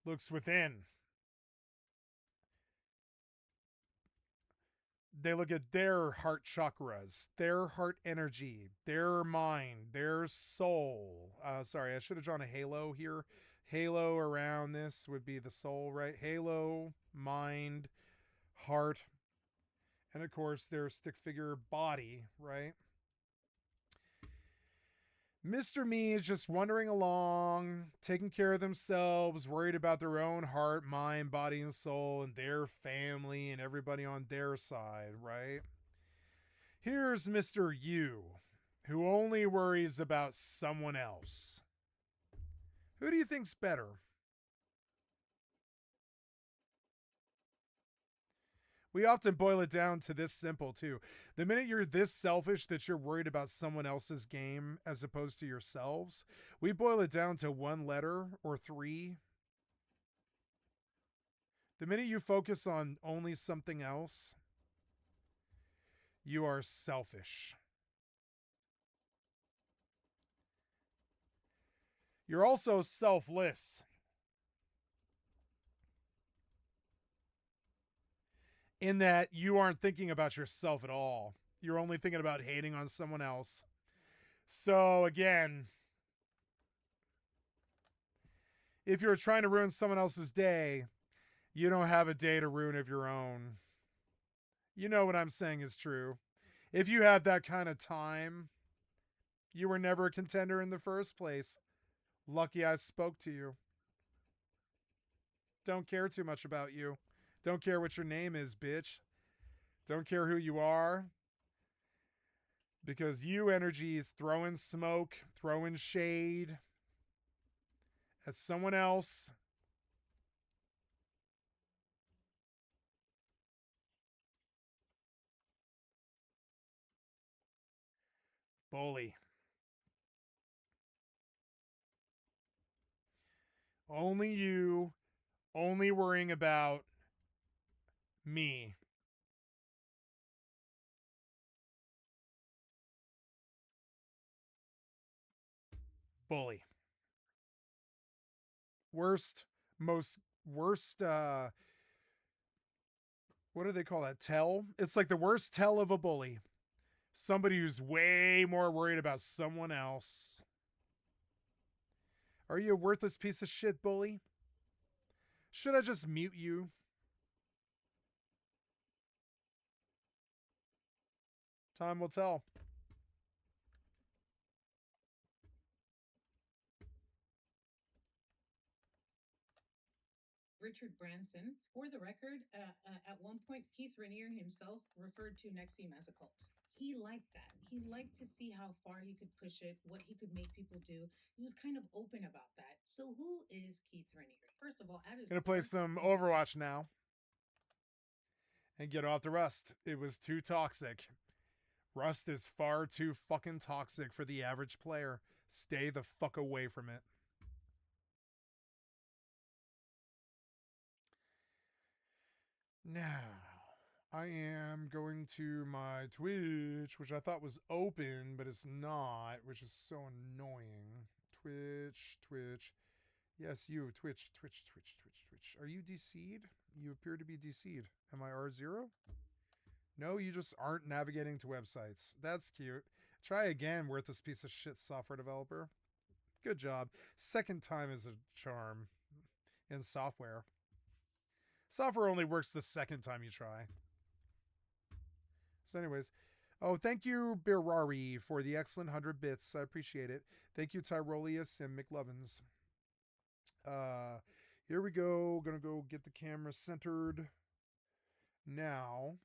looks within. They look at their heart chakras, their heart energy, their mind, their soul. Sorry, I should have drawn a halo here. Halo around this would be the soul, right? Halo, mind, heart, and of course their stick figure body, right? Mr. Me is just wandering along, taking care of themselves, worried about their own heart, mind, body, and soul, and their family and everybody on their side, right? Here's Mr. You, who only worries about someone else. Who do you think's better? We often boil it down to this simple, too. The minute you're this selfish that you're worried about someone else's game as opposed to yourselves, we boil it down to one letter or three. The minute you focus on only something else, you are selfish. You're also selfless. In that you aren't thinking about yourself at all. You're only thinking about hating on someone else. So again, if you're trying to ruin someone else's day, you don't have a day to ruin of your own. You know what I'm saying is true. If you have that kind of time, you were never a contender in the first place. Lucky I spoke to you. Don't care too much about you. Don't care what your name is, bitch. Don't care who you are. Because you energy is throwing smoke, throwing shade at someone else. Bully. Only you, only worrying about me. Bully. Worst, worst, what do they call that? Tell? It's like the worst tell of a bully. Somebody who's way more worried about someone else. Are you a worthless piece of shit, bully? Should I just mute you? Time will tell. Richard Branson. For the record, at one point, Keith Raniere himself referred to Nexium as a cult. He liked that. He liked to see how far he could push it, what he could make people do. He was kind of open about that. So who is Keith Raniere? First of all, at his Gonna play core, some he's a Overwatch now. And get off the Rust. It was too toxic. Rust is far too fucking toxic for the average player. Stay the fuck away from it. Now, I am going to my Twitch, which I thought was open, but it's not, which is so annoying. Twitch. Yes, you, Twitch. Are you DC'd? You appear to be DC'd. Am I R0? No, you just aren't navigating to websites. That's cute. Try again, worthless piece of shit software developer. Good job. Second time is a charm in software. Software only works the second time you try. So, anyways, oh, thank you, Birari, for the excellent 100 bits. I appreciate it. Thank you, Tyrolius and McLovins. Here we go. Gonna go get the camera centered now.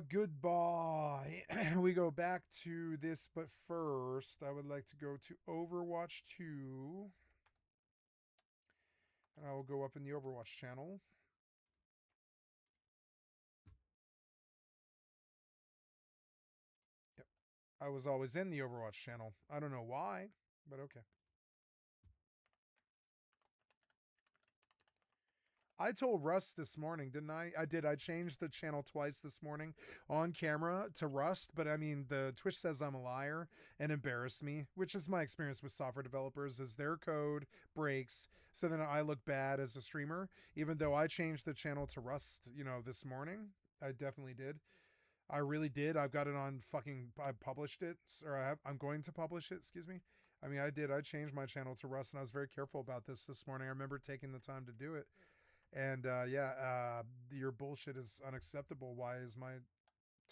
Goodbye. We go back to this, but first, I would like to go to Overwatch 2. And I will go up in the Overwatch channel. Yep. I was always in the Overwatch channel. I don't know why, but okay. I told Russ this morning, didn't I? I did. I changed the channel twice this morning on camera to Rust, but I mean, the Twitch says I'm a liar and embarrassed me, which is my experience with software developers, is their code breaks, so then I look bad as a streamer, even though I changed the channel to Rust, this morning. I definitely did. I really did. I've got it on I published it, or I'm going to publish it, excuse me. I mean, I did. I changed my channel to Rust, and I was very careful about this morning. I remember taking the time to do it. And your bullshit is unacceptable. Why is my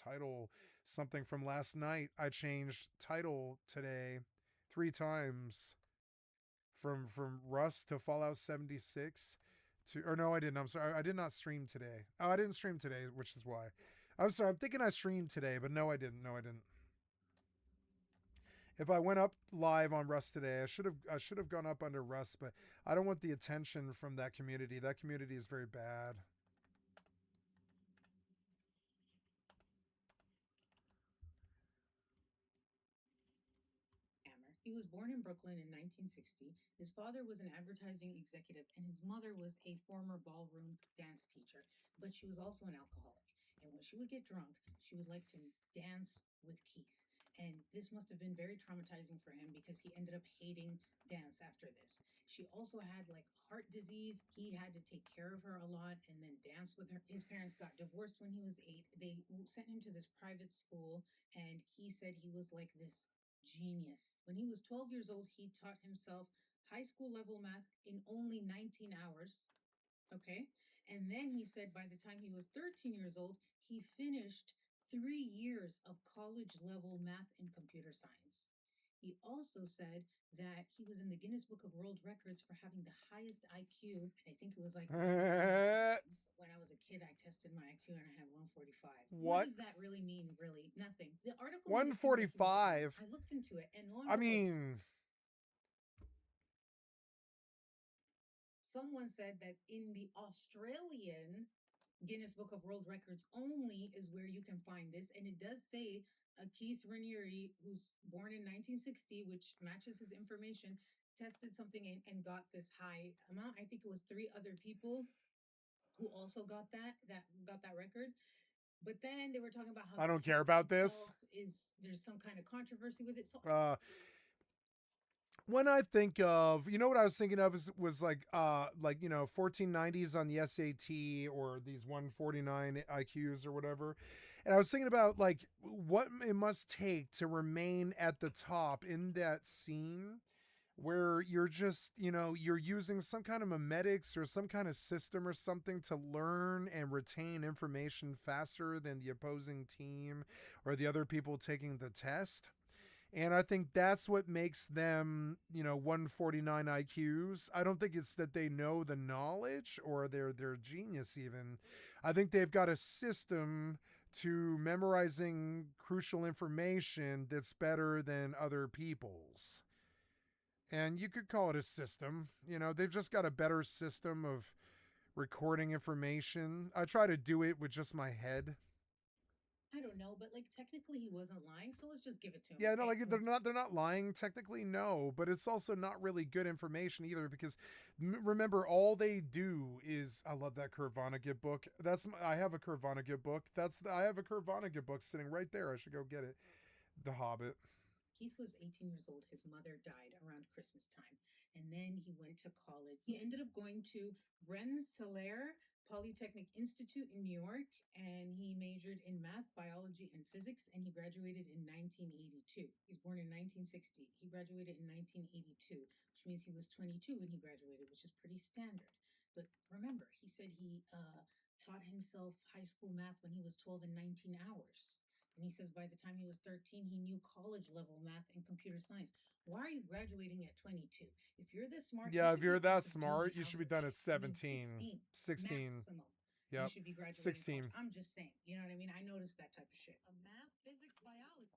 title something from last night? I changed title today 3 times from Rust to Fallout 76 or no, I didn't. I'm sorry. I did not stream today. Oh, I didn't stream today, which is why. I'm sorry. I'm thinking I streamed today, but no, I didn't. No, I didn't. If I went up live on Rust today, I should have gone up under Rust, but I don't want the attention from that community. That community is very bad. He was born in Brooklyn in 1960. His father was an advertising executive, and his mother was a former ballroom dance teacher, but she was also an alcoholic. And when she would get drunk, she would like to dance with Keith. And this must have been very traumatizing for him because he ended up hating dance after this. She also had like heart disease. He had to take care of her a lot and then dance with her. His parents got divorced when he was 8. They sent him to this private school, and he said he was like this genius. When he was 12 years old, he taught himself high school level math in only 19 hours. Okay. And then he said by the time he was 13 years old, he finished 3 years of college level math and computer science. He also said that he was in the Guinness Book of World Records for having the highest IQ. And I think it was like when I was a kid, I tested my IQ and I had 145. What does that really mean? Really, nothing. The article 145. I looked into it, and I mean, someone said that in the Australian Guinness Book of World Records only is where you can find this, and it does say Keith Raniere, who's born in 1960, which matches his information, tested something and got this high amount. I think it was 3 other people who also got that record. But then they were talking about how I don't care about this. There's some kind of controversy with it. So when I think of, what I was thinking of was like 1490s on the SAT or these 149 IQs or whatever. And I was thinking about like what it must take to remain at the top in that scene where you're just, you're using some kind of memetics or some kind of system or something to learn and retain information faster than the opposing team or the other people taking the test. And I think that's what makes them, 149 IQs. I don't think it's that they know the knowledge or they're genius even. I think they've got a system to memorizing crucial information that's better than other people's. And you could call it a system. They've just got a better system of recording information. I try to do it with just my head. I don't know, but like technically he wasn't lying, so let's just give it to him. Yeah, no, like they're not lying technically, no, but it's also not really good information either because remember all they do is I love that Kurt Vonnegut book. I have a Kurt Vonnegut book. I have a Kurt Vonnegut book sitting right there. I should go get it. The Hobbit. Keith was 18 years old. His mother died around Christmas time, and then he went to college. He ended up going to Rensselaer Polytechnic Institute in New York, and he majored in math, biology, and physics, and he graduated in 1982. He's born in 1960. He graduated in 1982, which means he was 22 when he graduated, which is pretty standard. But remember, he said he taught himself high school math when he was 12 in 19 hours. And he says by the time he was 13, he knew college level math and computer science. Why are you graduating at 22? If you're this smart, Yeah, you if should you're be that also doing smart, you should be household done at shit. I mean, 17. 16 16. maximum. You Yep. should be graduating 16. college. I'm just saying. You know what I mean? I noticed that type of shit. A math, physics, biology.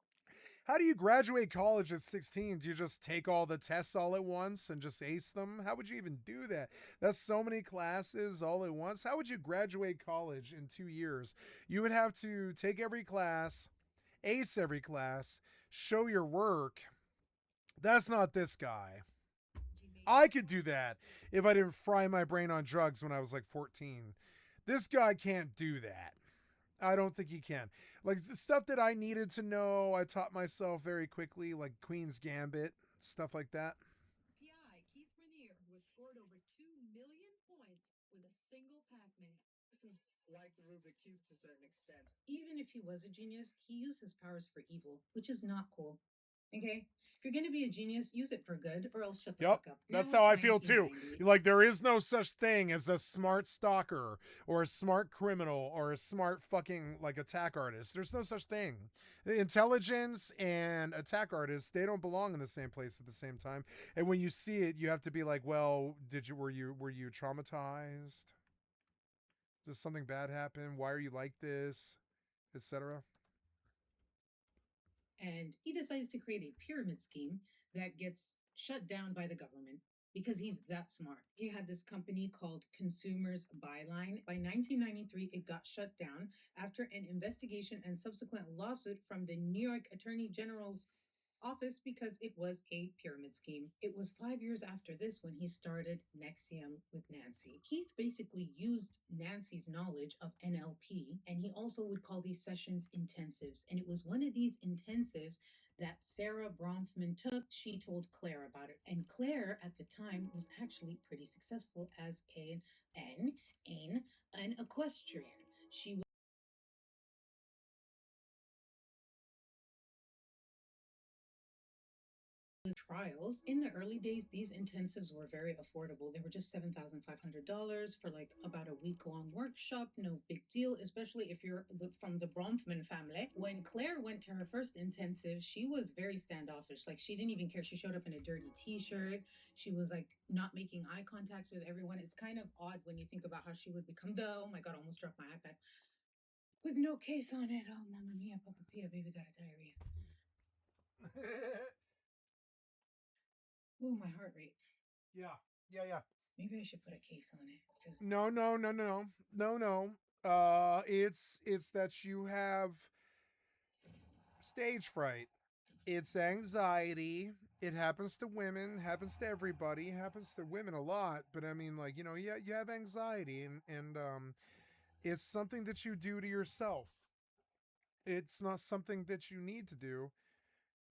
How do you graduate college at 16? Do you just take all the tests all at once and just ace them? How would you even do that? That's so many classes all at once. How would you graduate college in 2 years? You would have to take every class, ace every class, show your work. That's not this guy. I could do that if I didn't fry my brain on drugs when I was like 14. This guy can't do that. I don't think he can. Like the stuff that I needed to know, I taught myself very quickly, like Queen's Gambit, stuff like that. PI Keith Rainier, who has scored over 2 million points with a single Pac-Man. This is like the Rubik Cube to a certain extent. Even if he was a genius, he used his powers for evil, which is not cool. Okay? If you're going to be a genius, use it for good or else shut the fuck up. That's Now how I it's feel too. 1990. Like there is no such thing as a smart stalker or a smart criminal or a smart fucking like attack artist. There's no such thing. Intelligence and attack artists, they don't belong in the same place at the same time. And when you see it, you have to be like, well, were you traumatized? Did something bad happen? Why are you like this? Etc. And he decides to create a pyramid scheme that gets shut down by the government because he's that smart. He had this company called Consumers Byline. By 1993, it got shut down after an investigation and subsequent lawsuit from the New York Attorney General's office because it was a pyramid scheme. It was 5 years after this when he started Nexium with Nancy. Keith basically used Nancy's knowledge of NLP, and he also would call these sessions intensives. And it was one of these intensives that Sarah Bronfman took. She told Claire about it. And Claire at the time was actually pretty successful as an equestrian. She trials. In the early days, these intensives were very affordable. They were just $7,500 for like about a week-long workshop. No big deal, especially if you're from the Bronfman family. When Claire went to her first intensive, she was very standoffish. Like she didn't even care. She showed up in a dirty t-shirt. She was like not making eye contact with everyone. It's kind of odd when you think about how she would become the, oh my God, almost dropped my iPad. With no case on it. Oh, Mamma Mia, Papa Pia, baby got a diarrhea. Oh, my heart rate. Yeah. Maybe I should put a case on it. No. It's that you have stage fright. It's anxiety. It happens to women, happens to everybody, happens to women a lot, but I mean like, you have anxiety and it's something that you do to yourself. It's not something that you need to do.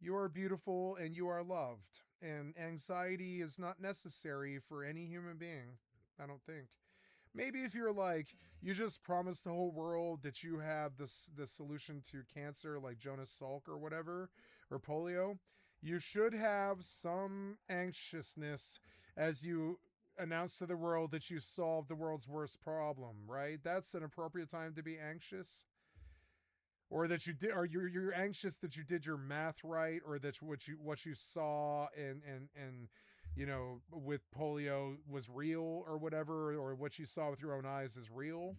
You are beautiful and you are loved. And anxiety is not necessary for any human being, I don't think. Maybe if you're like, you just promised the whole world that you have the solution to cancer, like Jonas Salk or whatever, or polio, you should have some anxiousness as you announce to the world that you solved the world's worst problem, right? That's an appropriate time to be anxious. Or that you did, or you're anxious that you did your math right, or that what you saw and with polio was real or whatever, or what you saw with your own eyes is real.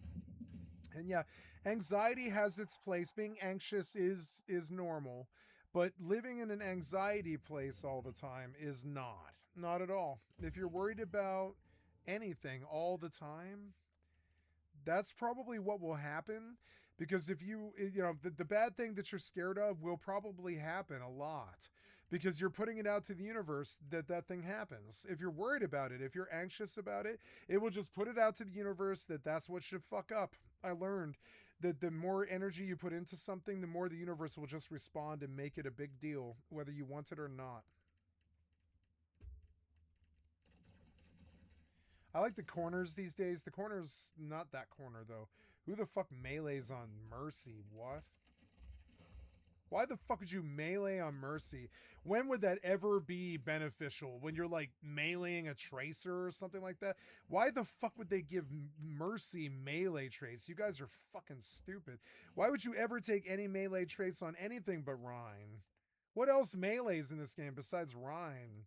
And yeah, anxiety has its place. Being anxious is normal, but living in an anxiety place all the time is not at all. If you're worried about anything all the time, that's probably what will happen, because if the bad thing that you're scared of will probably happen a lot, because you're putting it out to the universe that thing happens. If you're worried about it, if you're anxious about it, it will just put it out to the universe that's what should fuck up. I learned that the more energy you put into something, the more the universe will just respond and make it a big deal, whether you want it or not. I like the corners these days. The corner's not that corner, though. Who the fuck melees on Mercy? What? Why the fuck would you melee on Mercy? When would that ever be beneficial? When you're like meleeing a tracer or something like that? Why the fuck would they give Mercy melee traits? You guys are fucking stupid. Why would you ever take any melee traits on anything but Rhine? What else melees in this game besides Rhine?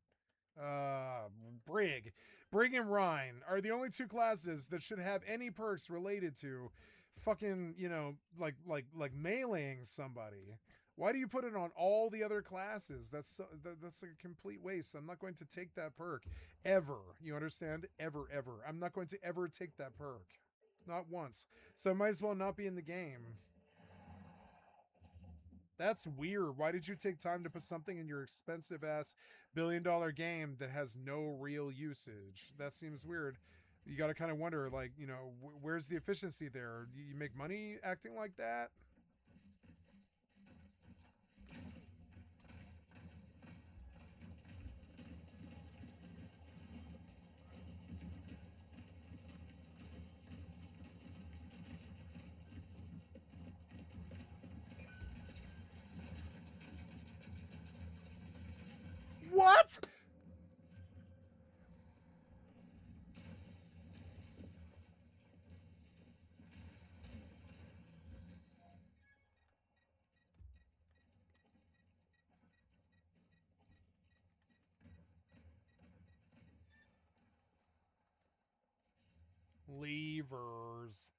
Brig. Brig and Rhine are the only two classes that should have any perks related to fucking, you know, like meleeing somebody. Why do you put it on all the other classes? That's that's a complete waste. I'm not going to take that perk ever. You understand? Ever. I'm not going to ever take that perk. Not once. So it might as well not be in the game. That's weird. Why did you take time to put something in your expensive ass $1 billion game that has no real usage? That seems weird. You got to kind of wonder, like, you know, where's the efficiency there? You make money acting like that? What? Levers.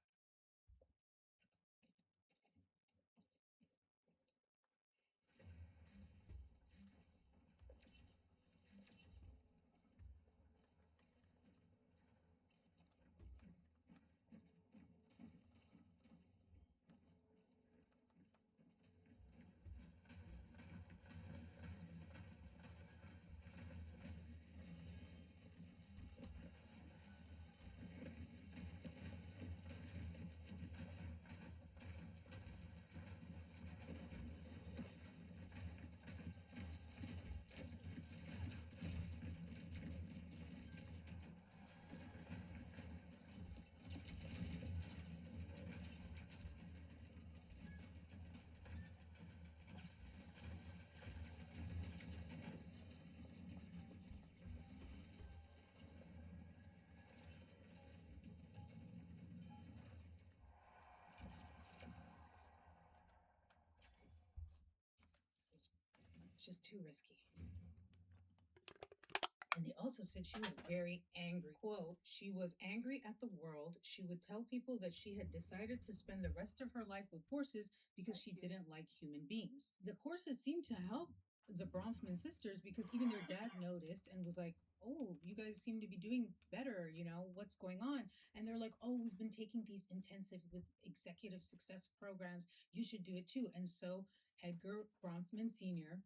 It's just too risky. And they also said she was very angry. Quote, she was angry at the world. She would tell people that she had decided to spend the rest of her life with horses because she didn't like human beings. The courses seemed to help the Bronfman sisters because even their dad noticed and was like, oh, you guys seem to be doing better. You know, what's going on? And they're like, oh, we've been taking these intensive with executive success programs. You should do it too. And so Edgar Bronfman Sr.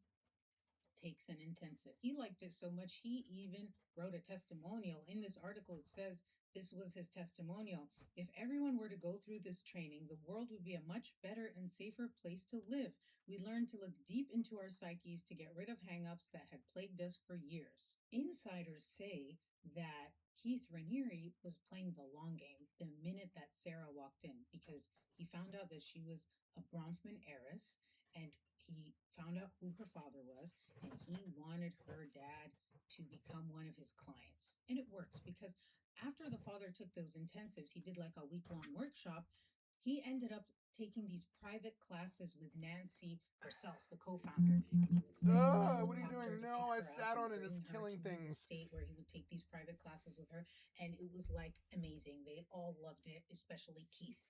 takes an intensive. He liked it so much, he even wrote a testimonial. In this article, it says this was his testimonial. If everyone were to go through this training, the world would be a much better and safer place to live. We learned to look deep into our psyches to get rid of hangups that had plagued us for years. Insiders say that Keith Raniere was playing the long game the minute that Sarah walked in because he found out that she was a Bronfman heiress and he found out who her father was and he wanted her dad to become one of his clients. And it worked because after the father took those intensives, he did like a week-long workshop. He ended up taking these private classes with Nancy herself, the co-founder. And he would send his What are you helicopter doing? to No, pick I her sat up on and it. It's bring her killing to his things. estate where he would take these private classes with her. And it was like amazing. They all loved it, especially Keith.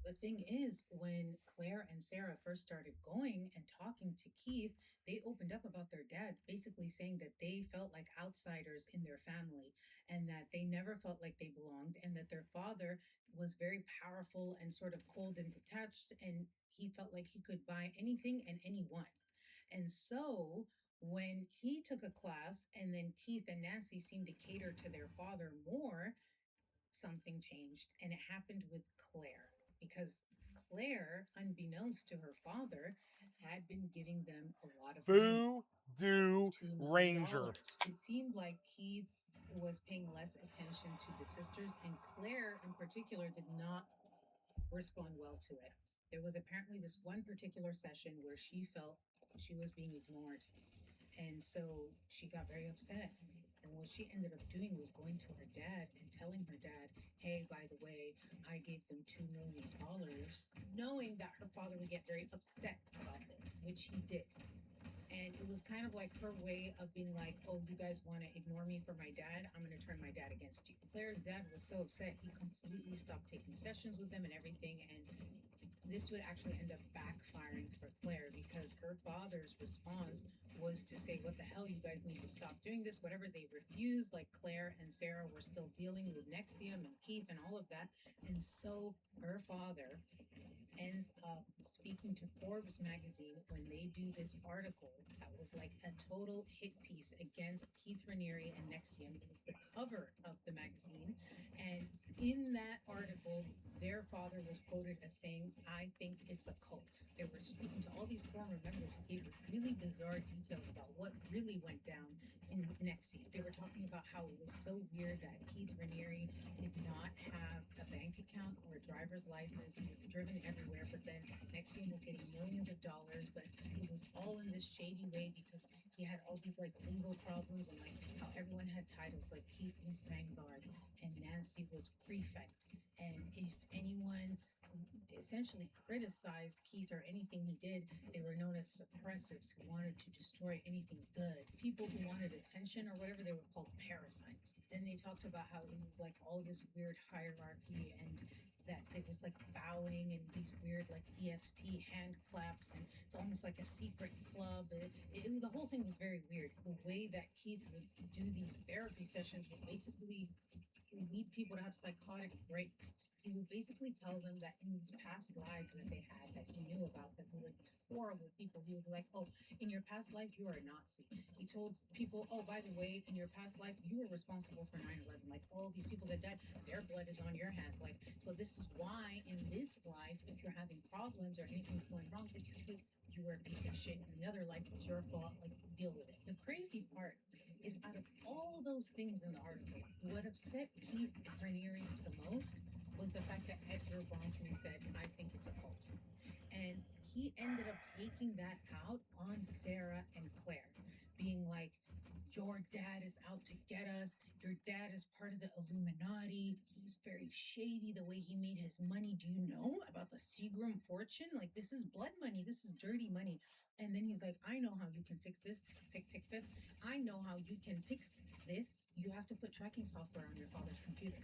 The thing is, when Claire and Sarah first started going and talking to Keith, they opened up about their dad, basically saying that they felt like outsiders in their family and that they never felt like they belonged, and that their father was very powerful and sort of cold and detached, and he felt like he could buy anything and anyone. And so when he took a class and then Keith and Nancy seemed to cater to their father more, something changed. And it happened with Claire because Claire, unbeknownst to her father, had been giving them a lot of money. Voodoo $2 million. Ranger. It seemed like Keith was paying less attention to the sisters, and Claire in particular did not respond well to it. There was apparently this one particular session where she felt she was being ignored. And so she got very upset. And what she ended up doing was going to her dad and telling her dad, hey, by the way, I gave them $2 million, knowing that her father would get very upset about this, which he did. And it was kind of like her way of being like, oh, you guys want to ignore me for my dad? I'm going to turn my dad against you. Claire's dad was so upset, he completely stopped taking sessions with them and everything. And this would actually end up backfiring for Claire because her father's response was to say, what the hell, you guys need to stop doing this. Whatever they refused, like Claire and Sarah were still dealing with Nexium and Keith and all of that. And so her father ends up speaking to Forbes magazine when they do this article that was like a total hit piece against Keith Raniere and Nexium. It was the cover of the magazine. And in that article, their father was quoted as saying, I think it's a cult. They were speaking to all these former members who gave really bizarre details about what really went down in Nexium. They were talking about how it was so weird that Keith Raniere did not have a bank account or a driver's license. He was driven everywhere, but then Nexium was getting millions of dollars, but it was all in this shady way because he had all these like legal problems and like how everyone had titles like Keith was Vanguard and Nancy was Prefect. And if anyone essentially criticized Keith or anything he did, they were known as suppressives who wanted to destroy anything good. People who wanted attention or whatever, they were called parasites. Then they talked about how it was like all this weird hierarchy and that it was like bowing and these weird like ESP hand claps and it's almost like a secret club. The whole thing was very weird. The way that Keith would do these therapy sessions would basically lead people to have psychotic breaks. He would basically tell them that in these past lives that they had that he knew about, that they were these horrible people. He would be like, oh, in your past life, you were a Nazi. He told people, oh, by the way, in your past life, you were responsible for 9/11. Like all these people that died, their blood is on your hands. Like, so this is why in this life, if you're having problems or anything's going wrong, it's because you were a piece of shit. In the other life, it's your fault. Like, deal with it. The crazy part is out of all those things in the article, what upset Keith Raniere the most was the fact that Edgar Bronfman said, I think it's a cult. And he ended up taking that out on Sarah and Claire, being like, your dad is out to get us. Your dad is part of the Illuminati. He's very shady the way he made his money. Do you know about the Seagram fortune? Like, this is blood money. This is dirty money. And then he's like, I know how you can fix this. Fix this. I know how you can fix this. You have to put tracking software on your father's computer.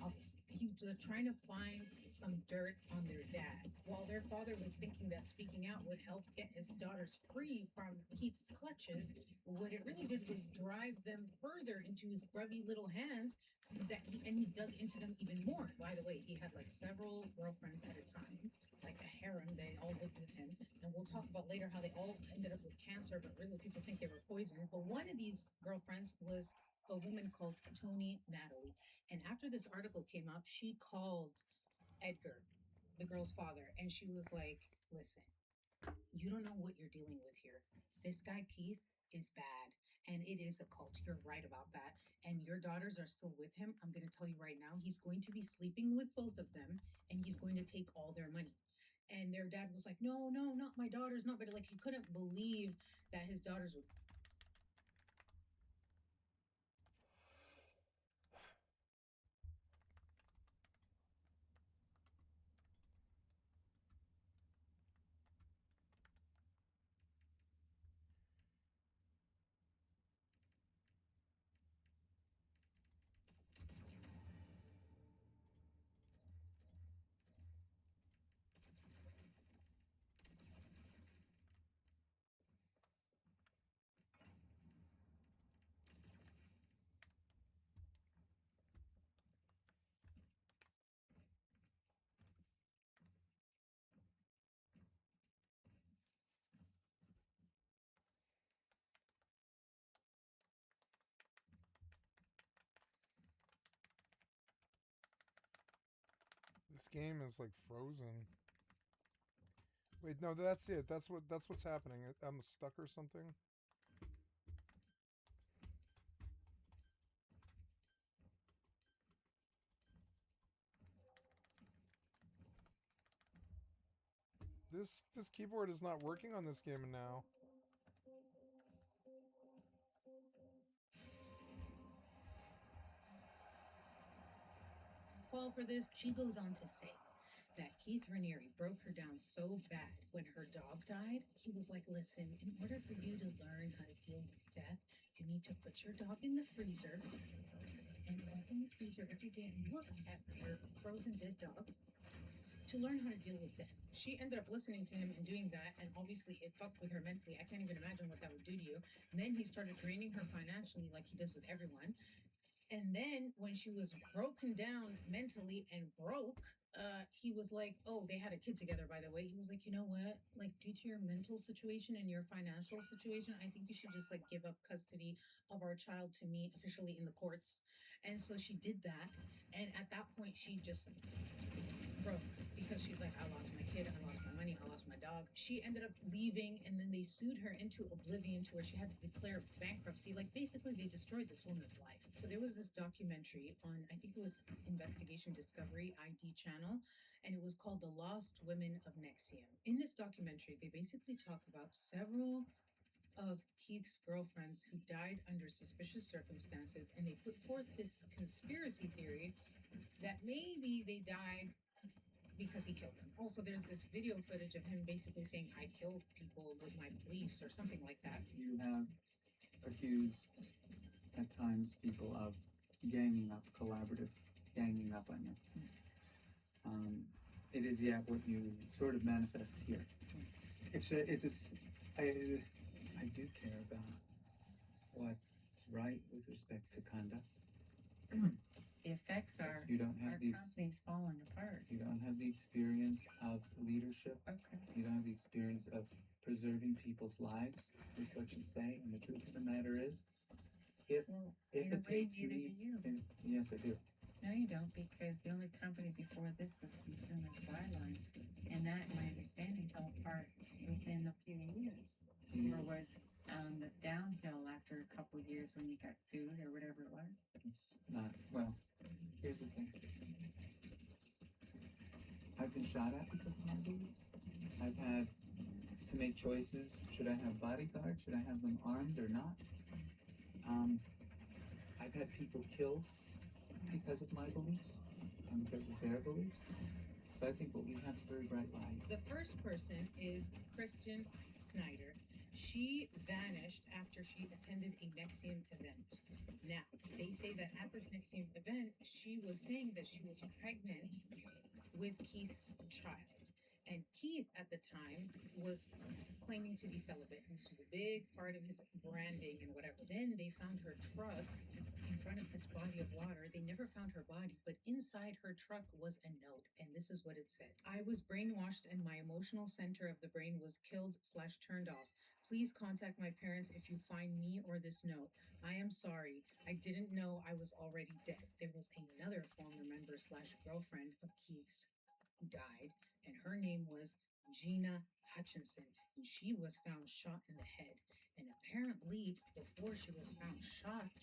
Obviously, he was trying to find some dirt on their dad, while their father was thinking that speaking out would help get his daughters free from Keith's clutches. What it really did was drive them further into his grubby little hands. He dug into them even more. By the way, he had like several girlfriends at a time, like a harem. They all lived with him, and we'll talk about later how they all ended up with cancer, but really people think they were poisoned. But one of these girlfriends was a woman called Tony Natalie. And after this article came up, she called Edgar, the girl's father, and she was like, listen, you don't know what you're dealing with here. This guy, Keith, is bad, and it is a cult. You're right about that. And your daughters are still with him. I'm going to tell you right now, he's going to be sleeping with both of them, and he's going to take all their money. And their dad was like, no, not my daughters, not, but like he couldn't believe that his daughters would. This game is like frozen. Wait, no, that's it. That's what's happening. I'm stuck or something. This keyboard is not working on this game now. Well, for this, she goes on to say that Keith Raniere broke her down so bad when her dog died. He was like, listen, in order for you to learn how to deal with death, you need to put your dog in the freezer and open the freezer every day and look at your frozen dead dog to learn how to deal with death. She ended up listening to him and doing that, and obviously it fucked with her mentally. I can't even imagine what that would do to you. And then he started draining her financially like he does with everyone. And then when she was broken down mentally and broke, he was like, oh, they had a kid together, by the way. He was like, you know what? Like, due to your mental situation and your financial situation, I think you should just like give up custody of our child to me officially in the courts. And so she did that. And at that point, she just broke because she's like, I lost my kid, I lost my money, I lost my dog. She ended up leaving, and then they sued her into oblivion to where she had to declare bankruptcy. Like, basically, they destroyed this woman's life. So there was this documentary on, I think it was Investigation Discovery ID channel, and it was called The Lost Women of Nexium. In this documentary, they basically talk about several of Keith's girlfriends who died under suspicious circumstances, and they put forth this conspiracy theory that maybe they died because he killed them. Also, there's this video footage of him basically saying, I kill people with my beliefs or something like that. You have accused at times people of ganging up, collaborative ganging up on you. It is yet what you sort of manifest here. I do care about what's right with respect to conduct. The effects are You don't have our the company's falling apart. you don't have the experience of leadership. Okay. You don't have the experience of preserving people's lives with what you say. And the truth of the matter is, if Well, if in a it way, takes neither me, do you. yes, I do. No, you don't, because the only company before this was Consumers Byline, and that, my understanding, fell apart within a few years. Or was on the downhill after a couple of years when you got sued or whatever it was. It's not, well, here's the thing. I've been shot at because of my beliefs. I've had to make choices. Should I have bodyguards? Should I have them armed or not? I've had people killed because of my beliefs and because of their beliefs. So I think what we have is a very bright light. The first person is Kristen Snyder. She vanished after she attended a Nexium event. Now, they say that at this Nexium event, she was saying that she was pregnant with Keith's child. And Keith, at the time, was claiming to be celibate. This was a big part of his branding and whatever. Then they found her truck in front of this body of water. They never found her body, but inside her truck was a note. And this is what it said. I was brainwashed and my emotional center of the brain was killed/turned off. Please contact my parents if you find me or this note. I am sorry. I didn't know I was already dead. There was another former member/girlfriend of Keith's who died, and her name was Gina Hutchinson, and she was found shot in the head. And apparently, before she was found shot,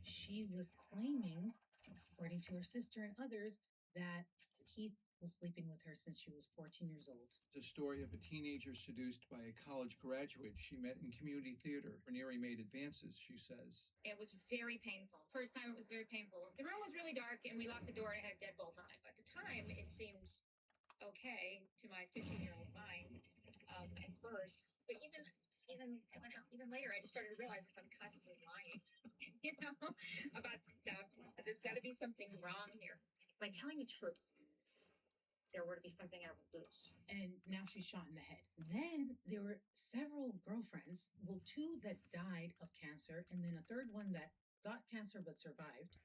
she was claiming, according to her sister and others, that Keith was sleeping with her since she was 14 years old. It's a story of a teenager seduced by a college graduate she met in community theater. Raniere made advances, she says. It was very painful. First time it was very painful. The room was really dark and we locked the door and it had a deadbolt on it. At the time, it seemed okay to my 15-year-old mind at first. But even later, I just started to realize if I'm constantly lying, about stuff, there's got to be something wrong here. By telling the truth, there were to be something I would lose. And now she's shot in the head. Then there were several girlfriends, well, two that died of cancer, and then a third one that got cancer but survived.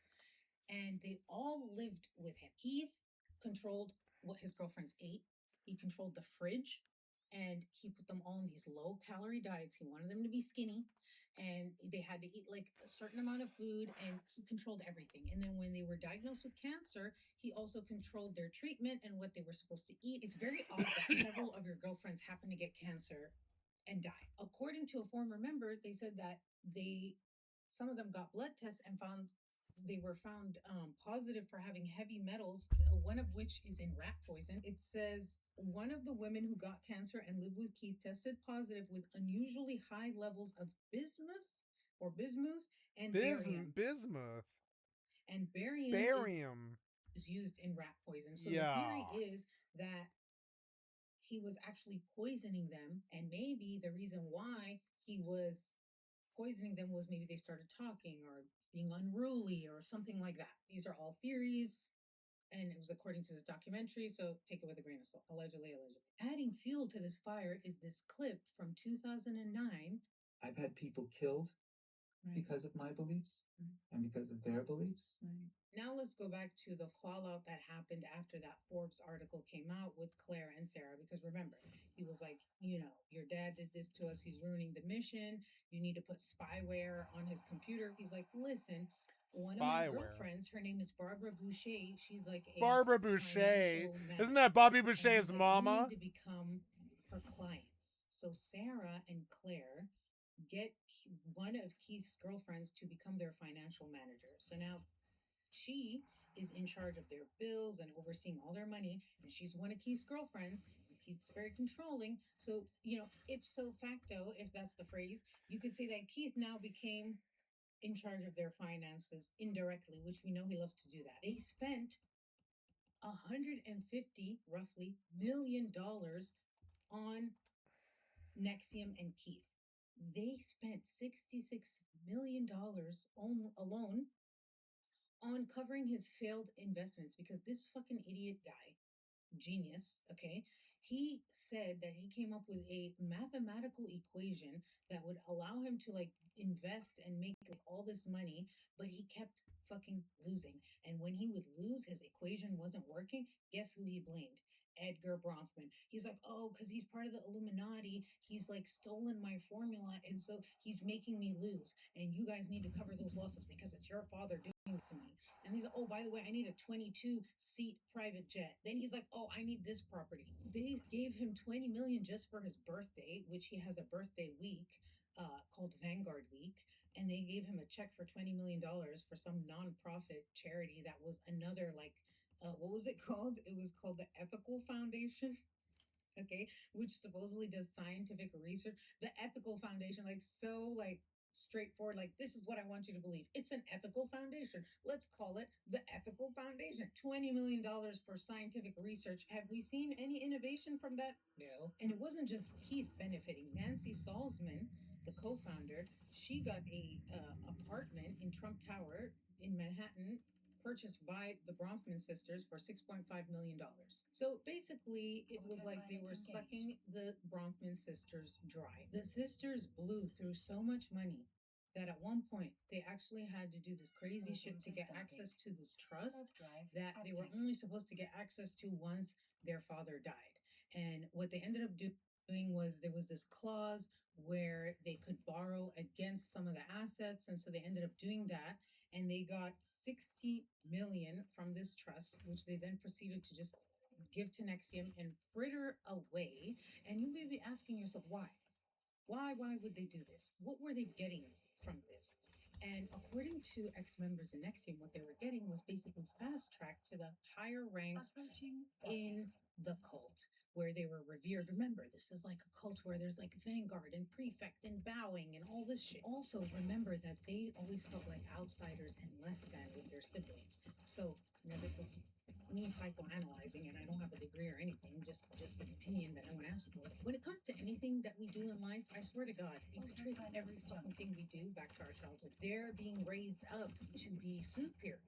And they all lived with him. Keith controlled what his girlfriends ate. He controlled the fridge, and he put them all on these low-calorie diets. He wanted them to be skinny, and they had to eat like a certain amount of food, and he controlled everything. And then when they were diagnosed with cancer, he also controlled their treatment and what they were supposed to eat. It's very odd that several of your girlfriends happen to get cancer and die. According to a former member, they said that some of them got blood tests and found they were found positive for having heavy metals, one of which is in rat poison. It says one of the women who got cancer and lived with Keith tested positive with unusually high levels of bismuth and barium. Bismuth. And Barium is used in rat poison. So yeah. the theory is that he was actually poisoning them, and maybe the reason why he was poisoning them was maybe they started talking or being unruly or something like that. These are all theories, and it was according to this documentary, so take it with a grain of salt. Allegedly. Adding fuel to this fire is this clip from 2009. I've had people killed because of my beliefs and because of their beliefs. Now let's go back to the fallout that happened after that Forbes article came out with Claire and Sarah. Because remember, he was like, your dad did this to us. He's ruining the mission. You need to put spyware on his computer. He's like, listen, one of my girlfriends, her name is Barbara Boucher. She's like a Barbara Boucher. Isn't that Bobby Boucher's mama? You need to become her clients. So Sarah and Claire get one of Keith's girlfriends to become their financial manager. So now she is in charge of their bills and overseeing all their money, and she's one of Keith's girlfriends. And Keith's very controlling. So, ipso facto, if that's the phrase, you could say that Keith now became in charge of their finances indirectly, which we know he loves to do that. They spent $150 roughly million on Nexium and Keith. They spent $66 million alone on covering his failed investments, because this fucking idiot guy, genius, okay, he said that he came up with a mathematical equation that would allow him to invest and make all this money, but he kept fucking losing. And when he would lose, his equation wasn't working. Guess who he blamed? Edgar Bronfman. He's like, oh, because he's part of the Illuminati, he's stolen my formula, and so he's making me lose. And you guys need to cover those losses because it's your father doing this to me. And he's like, oh, by the way, I need a 22-seat private jet. Then he's like, oh, I need this property. They gave him $20 million just for his birthday, which he has a birthday week called Vanguard Week. And they gave him a check for $20 million for some nonprofit charity that was another what was it called? It was called the Ethical Foundation. Okay, which supposedly does scientific research. The Ethical Foundation, straightforward, this is what I want you to believe. It's an ethical foundation. Let's call it the Ethical Foundation. $20 million for scientific research. Have we seen any innovation from that? No. And it wasn't just Keith benefiting. Nancy Salzman, the co-founder, she got a apartment in Trump Tower in Manhattan, purchased by the Bronfman sisters for $6.5 million. So basically, it was like they were sucking the Bronfman sisters dry. The sisters blew through so much money that at one point they actually had to do this crazy shit to get access to this trust that they were only supposed to get access to once their father died. And what they ended up doing was there was this clause where they could borrow against some of the assets, and so they ended up doing that, and they got 60 million from this trust, which they then proceeded to just give to Nexium and fritter away. And you may be asking yourself, why? Why would they do this? What were they getting from this? And according to ex-members in Nexium, what they were getting was basically fast-tracked to the higher ranks in the cult, where they were revered. Remember, this is like a cult where there's Vanguard and Prefect and bowing and all this shit. Also, remember that they always felt like outsiders and less than with their siblings. So, this is me psychoanalyzing, and I don't have a degree or anything, just an opinion that no one asked for. When it comes to anything that we do in life, I swear to God, you can trace every fucking thing we do back to our childhood. They're being raised up to be superior,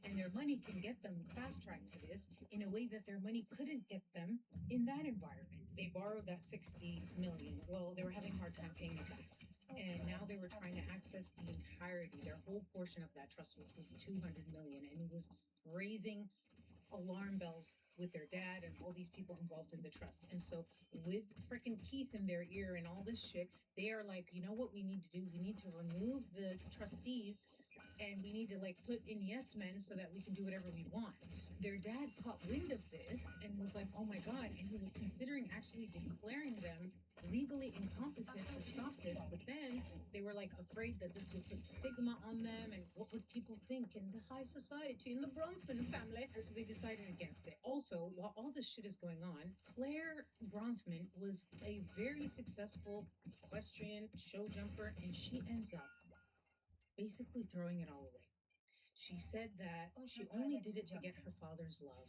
and their money can get them fast-tracked to this in a way that their money couldn't get them in that environment. They borrowed that 60 million. Well, they were having a hard time paying it back. And now they were trying to access the entirety, their whole portion of that trust, which was 200 million. And it was raising alarm bells with their dad and all these people involved in the trust. And so with freaking Keith in their ear and all this shit, they are like, you know what we need to do? We need to remove the trustees and we need to like put in yes men so that we can do whatever we want. Their dad caught wind of this and was like, oh my God. And he was considering actually declaring them legally incompetent to stop this. But then they were like afraid that this would put stigma on them and what would people think in the high society, in the Bronfman family. And so they decided against it. Also, while all this shit is going on, Claire Bronfman was a very successful equestrian show jumper, and she ends up basically throwing it all away. She said that she only did it to get her father's love.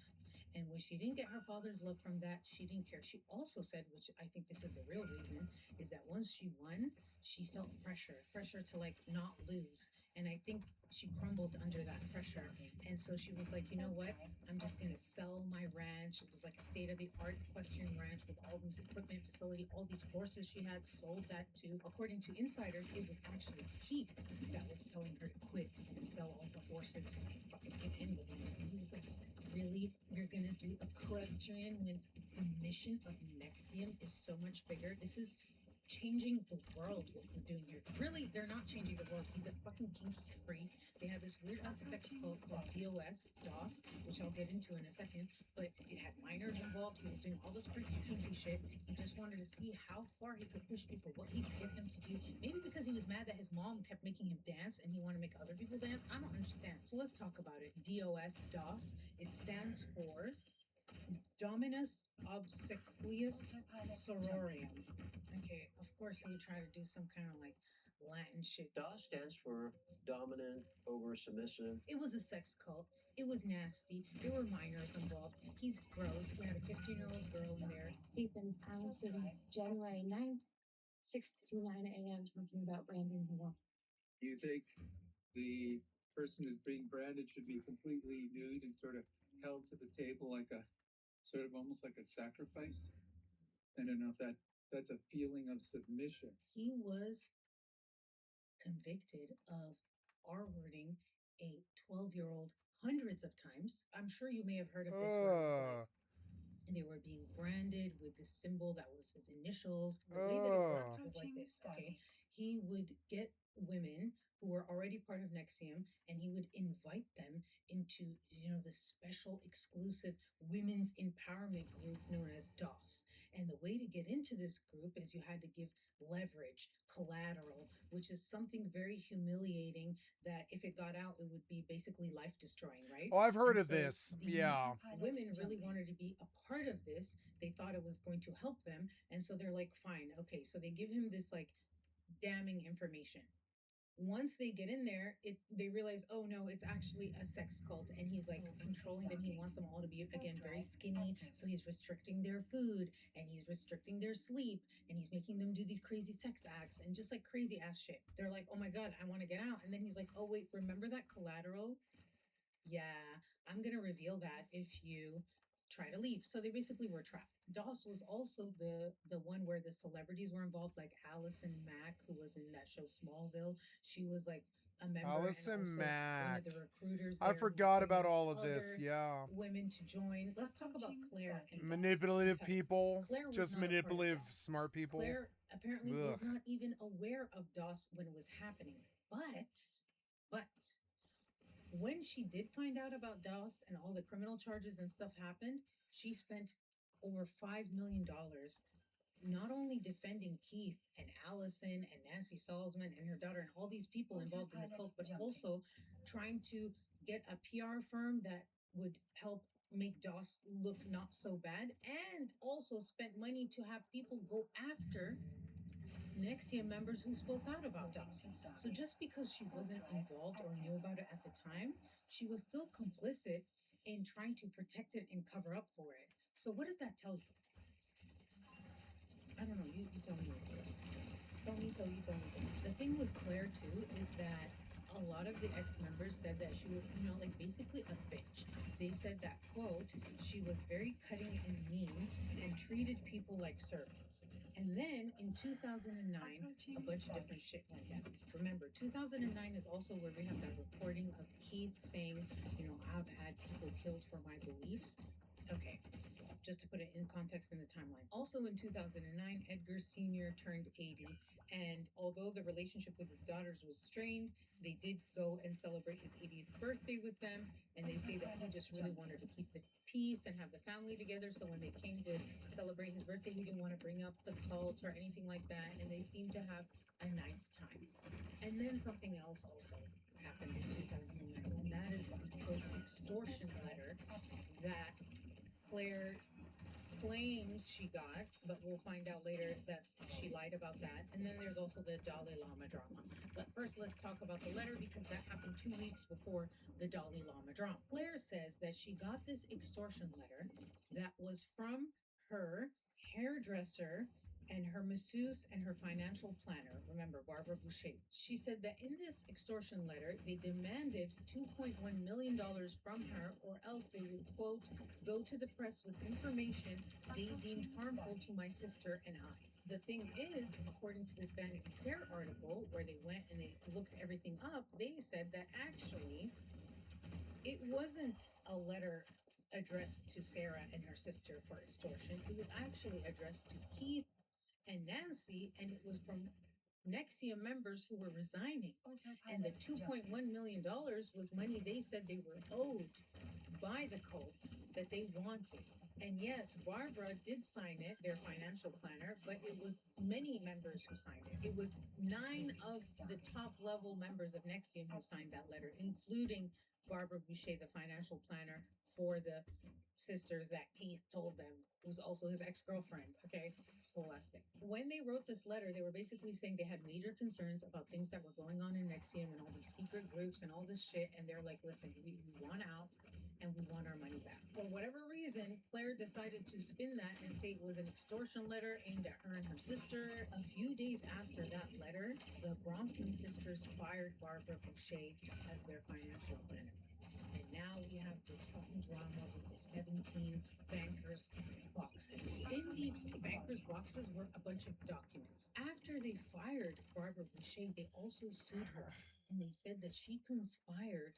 And when she didn't get her father's love from that, she didn't care. She also said, which I think this is the real reason, is that once she won, she felt pressure to like not lose. And I think she crumbled under that pressure. And so she was like, you know what? I'm just going to sell my ranch. It was like state of the art equestrian ranch with all these equipment facility, all these horses she had, sold that too. According to insiders, it was actually Keith that was telling her to quit and sell all the horses and fucking get in with it. And he was like, really? You're going to do equestrian when the mission of Nexium is so much bigger? This is changing the world, what we're doing here. Really, they're not changing the world. He's a fucking kinky freak. They had this weird ass sex cult called DOS, which I'll get into in a second, but it had minors involved. He was doing all this freaky kinky shit. He just wanted to see how far he could push people, what he could get them to do. Maybe because he was mad that his mom kept making him dance and he wanted to make other people dance. I don't understand. So let's talk about it. DOS, it stands for Dominus Obsequious Sororium. Okay, of course he would try to do some kind of like Latin shit. DOS stands for dominant over submissive. It was a sex cult. It was nasty. There were minors involved. He's gross. He had a 15-year-old girl in there. Ethan Allison, January 9th, 6:59 a.m. talking about branding the wall. Do you think the person who's being branded should be completely nude and sort of held to the table like a sort of almost like a sacrifice? I don't know if that's a feeling of submission. He was convicted of R-wording a 12-year-old hundreds of times. I'm sure you may have heard of this where it was like, and they were being branded with this symbol that was his initials. The way that it worked was like this, okay? He would get women who were already part of Nexium, and he would invite them into, this special exclusive women's empowerment group known as DOS. And the way to get into this group is you had to give leverage, collateral, which is something very humiliating that if it got out, it would be basically life destroying, right? Oh, I've heard of this. Yeah. Women really wanted to be a part of this. They thought it was going to help them. And so they're like, fine, okay. So they give him this like damning information. Once they get in there, they realize, oh no, it's actually a sex cult, and he's like controlling them. He wants them all to be, again, very skinny, so he's restricting their food, and he's restricting their sleep, and he's making them do these crazy sex acts, and just like crazy ass shit. They're like, oh my God, I want to get out. And then he's like, oh wait, remember that collateral? Yeah, I'm gonna reveal that if you try to leave. So they basically were trapped. DOS was also the one where the celebrities were involved, like Allison Mack, who was in that show Smallville. She was like a member. Allison and also Mack. one of the recruiters. I forgot about all of this. Yeah. Women to join. Let's talk about Claire. And Manipulative people. Claire Just manipulative, smart people. Claire apparently was not even aware of DOS when it was happening. But when she did find out about DOS and all the criminal charges and stuff happened, she spent over $5 million not only defending Keith and Allison and Nancy Salzman and her daughter and all these people involved in the cult, but also trying to get a PR firm that would help make DOS look not so bad, and also spent money to have people go after Nexium members who spoke out about DOS. So just because she wasn't involved or knew about it at the time, she was still complicit in trying to protect it and cover up for it. So what does that tell you? I don't know. You tell me. Tell me. The thing with Claire too is that a lot of the ex-members said that she was, like basically a bitch. They said that, quote, she was very cutting and mean and treated people like servants. And then in 2009, a bunch of different shit went down. Remember, 2009 is also where we have that recording of Keith saying, I've had people killed for my beliefs. Okay, just to put it in context in the timeline. Also in 2009, Edgar Sr. turned 80, and although the relationship with his daughters was strained, they did go and celebrate his 80th birthday with them, and they say that he just really wanted to keep the peace and have the family together. So when they came to celebrate his birthday, he didn't want to bring up the cult or anything like that, and they seemed to have a nice time. And then something else also happened in 2009, and that is the quote extortion letter that Claire claims she got, but we'll find out later that she lied about that. And then there's also the Dalai Lama drama. But first, let's talk about the letter because that happened 2 weeks before the Dalai Lama drama. Claire says that she got this extortion letter that was from her hairdresser and her masseuse and her financial planner. Remember, Barbara Boucher. She said that in this extortion letter, they demanded $2.1 million from her, or else they would, quote, go to the press with information they deemed harmful to my sister and I. The thing is, according to this Vanity Fair article, where they went and they looked everything up, they said that actually it wasn't a letter addressed to Sarah and her sister for extortion. It was actually addressed to Keith and Nancy, and it was from Nexium members who were resigning. And the $2.1 million was money they said they were owed by the cult that they wanted. And yes, Barbara did sign it, their financial planner, but it was many members who signed it. It was 9 of the top level members of Nexium who signed that letter, including Barbara Boucher, the financial planner for the sisters that Keith told them, who's also his ex-girlfriend. Okay, whole last thing. When they wrote this letter, they were basically saying they had major concerns about things that were going on in Nexium and all these secret groups and all this shit. And they're like, listen, we want out and we want our money back. For whatever reason, Claire decided to spin that and say it was an extortion letter aimed at her and her sister. A few days after that letter, the Bronfman sisters fired Barbara Boucher as their financial planner. And now we have this fucking drama with the 17 bankers' boxes. In these bankers' boxes were a bunch of documents. After they fired Barbara Boucher, they also sued her. And they said that she conspired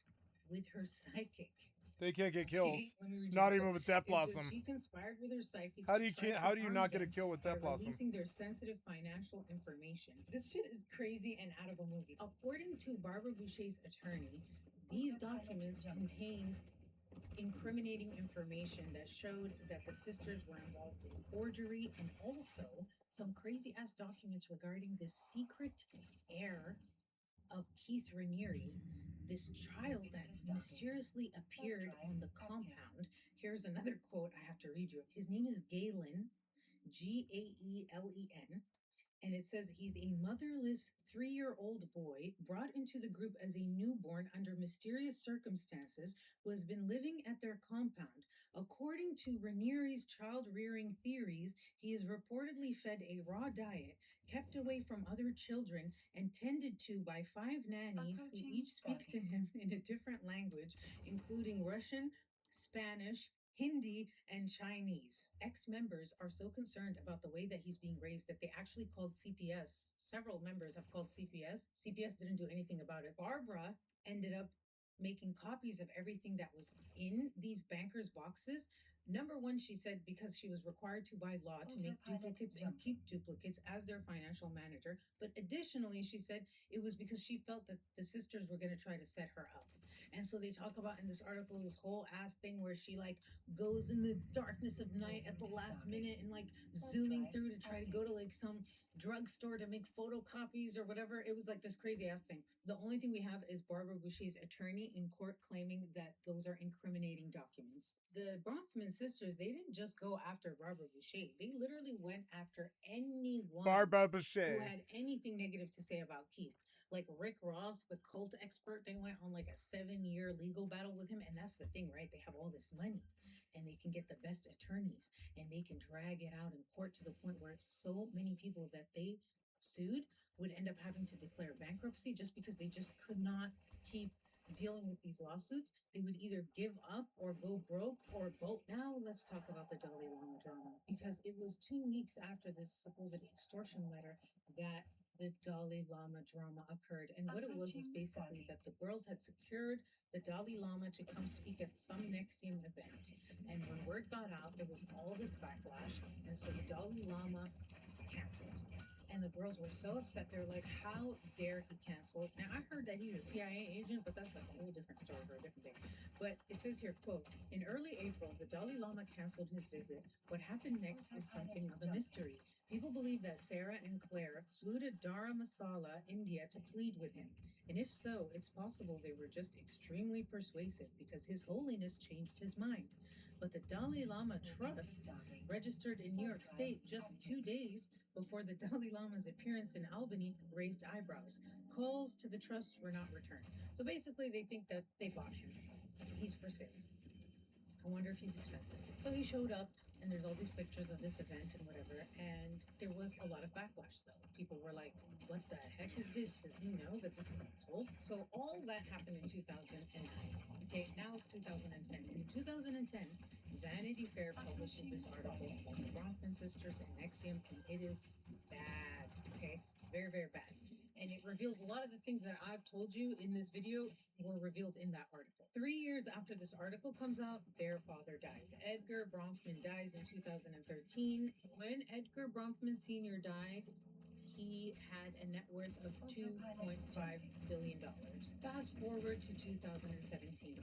with her psychic. They can't get Okay, kills. let me read you Not the even quote. with Death It says Blossom. she conspired with her psychic How to do you try to how do you harm not get a them kill with by Death Blossom? releasing their sensitive financial information. This shit is crazy and out of a movie. According to Barbara Boucher's attorney, these documents contained incriminating information that showed that the sisters were involved in forgery and also some crazy ass documents regarding this secret heir of Keith Raniere, this child that mysteriously appeared on the compound. Here's another quote I have to read you. His name is Galen, Gaelen, and it says he's a motherless 3-year-old boy brought into the group as a newborn under mysterious circumstances who has been living at their compound. According to Raniere's child rearing theories, he is reportedly fed a raw diet, kept away from other children, and tended to by 5 nannies who each speak to him in a different language, including Russian, Spanish, Hindi, and Chinese. Ex-members are so concerned about the way that he's being raised that they actually called CPS. Several members have called CPS. CPS didn't do anything about it. Barbara ended up making copies of everything that was in these bankers' boxes. Number one, she said because she was required to by law to make duplicates and keep duplicates as their financial manager. But additionally, she said it was because she felt that the sisters were going to try to set her up. And so they talk about in this article this whole ass thing where she like goes in the darkness of night at the last minute and like zooming through to try to go to like some drugstore to make photocopies or whatever. It was like this crazy ass thing. The only thing we have is Barbara Boucher's attorney in court claiming that those are incriminating documents. The Bronfman sisters, they didn't just go after Barbara Boucher. They literally went after anyone Barbara who Boucher. had anything negative to say about Keith. Like Rick Ross, the cult expert, they went on like a 7-year legal battle with him. And that's the thing, right? They have all this money and they can get the best attorneys and they can drag it out in court to the point where so many people that they sued would end up having to declare bankruptcy just because they just could not keep dealing with these lawsuits. They would either give up or go broke or both. Now let's talk about the Dalai Lama drama because it was 2 weeks after this supposed extortion letter that the Dalai Lama drama occurred. And what it was is basically that the girls had secured the Dalai Lama to come speak at some Nexium event. And when word got out, there was all this backlash. And so the Dalai Lama canceled. And the girls were so upset. They're like, how dare he cancel it? Now, I heard that he's a CIA agent, but that's like a whole different story for a different day. But it says here, quote, in early April, the Dalai Lama canceled his visit. What happened next is something of a mystery. People believe that Sarah and Claire flew to Dharamsala, India to plead with him. And if so, it's possible they were just extremely persuasive because His Holiness changed his mind. But the Dalai Lama Trust, registered in New York State just 2 days before the Dalai Lama's appearance in Albany, raised eyebrows. Calls to the trust were not returned. So basically, they think that they bought him. He's for sale. I wonder if he's expensive. So he showed up, and there's all these pictures of this event and whatever. And there was a lot of backlash, though. People were like, what the heck is this? Does he know that this is a cult? So all that happened in 2009. Okay, now it's 2010. And in 2010, Vanity Fair publishes this article called The Bronfman Sisters and Nexium, and it is bad. Okay, very, very bad. And it reveals a lot of the things that I've told you in this video were revealed in that article. 3 years after this article comes out, their father dies. Edgar Bronfman dies in 2013. When Edgar Bronfman Sr. died, he had a net worth of $2.5 billion. Fast forward to 2017.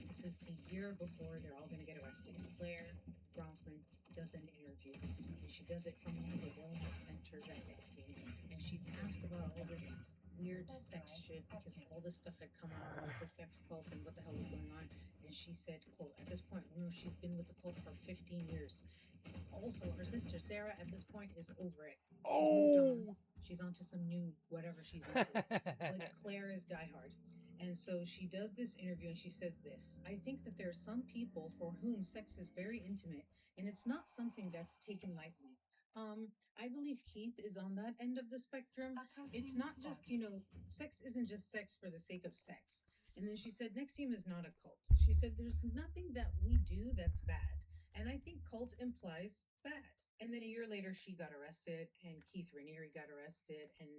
This is a year before they're all going to get arrested. Claire Bronfman does an interview, and she does it from one of the wellness centers at Nexium. And she's asked about all this weird sex shit because all this stuff had come out about the sex cult and what the hell was going on. And she said, quote, at this point, she's been with the cult for 15 years. Also, her sister Sarah at this point is over it. She's onto some new whatever she's into. But Claire is diehard. And so she does this interview and she says this: I think that there are some people for whom sex is very intimate and it's not something that's taken lightly. I believe Keith is on that end of the spectrum. It's not just, sex isn't just sex for the sake of sex. And then she said, Nexium is not a cult. She said, there's nothing that we do that's bad. And I think cult implies bad. And then a year later, she got arrested, and Keith Raniere got arrested, and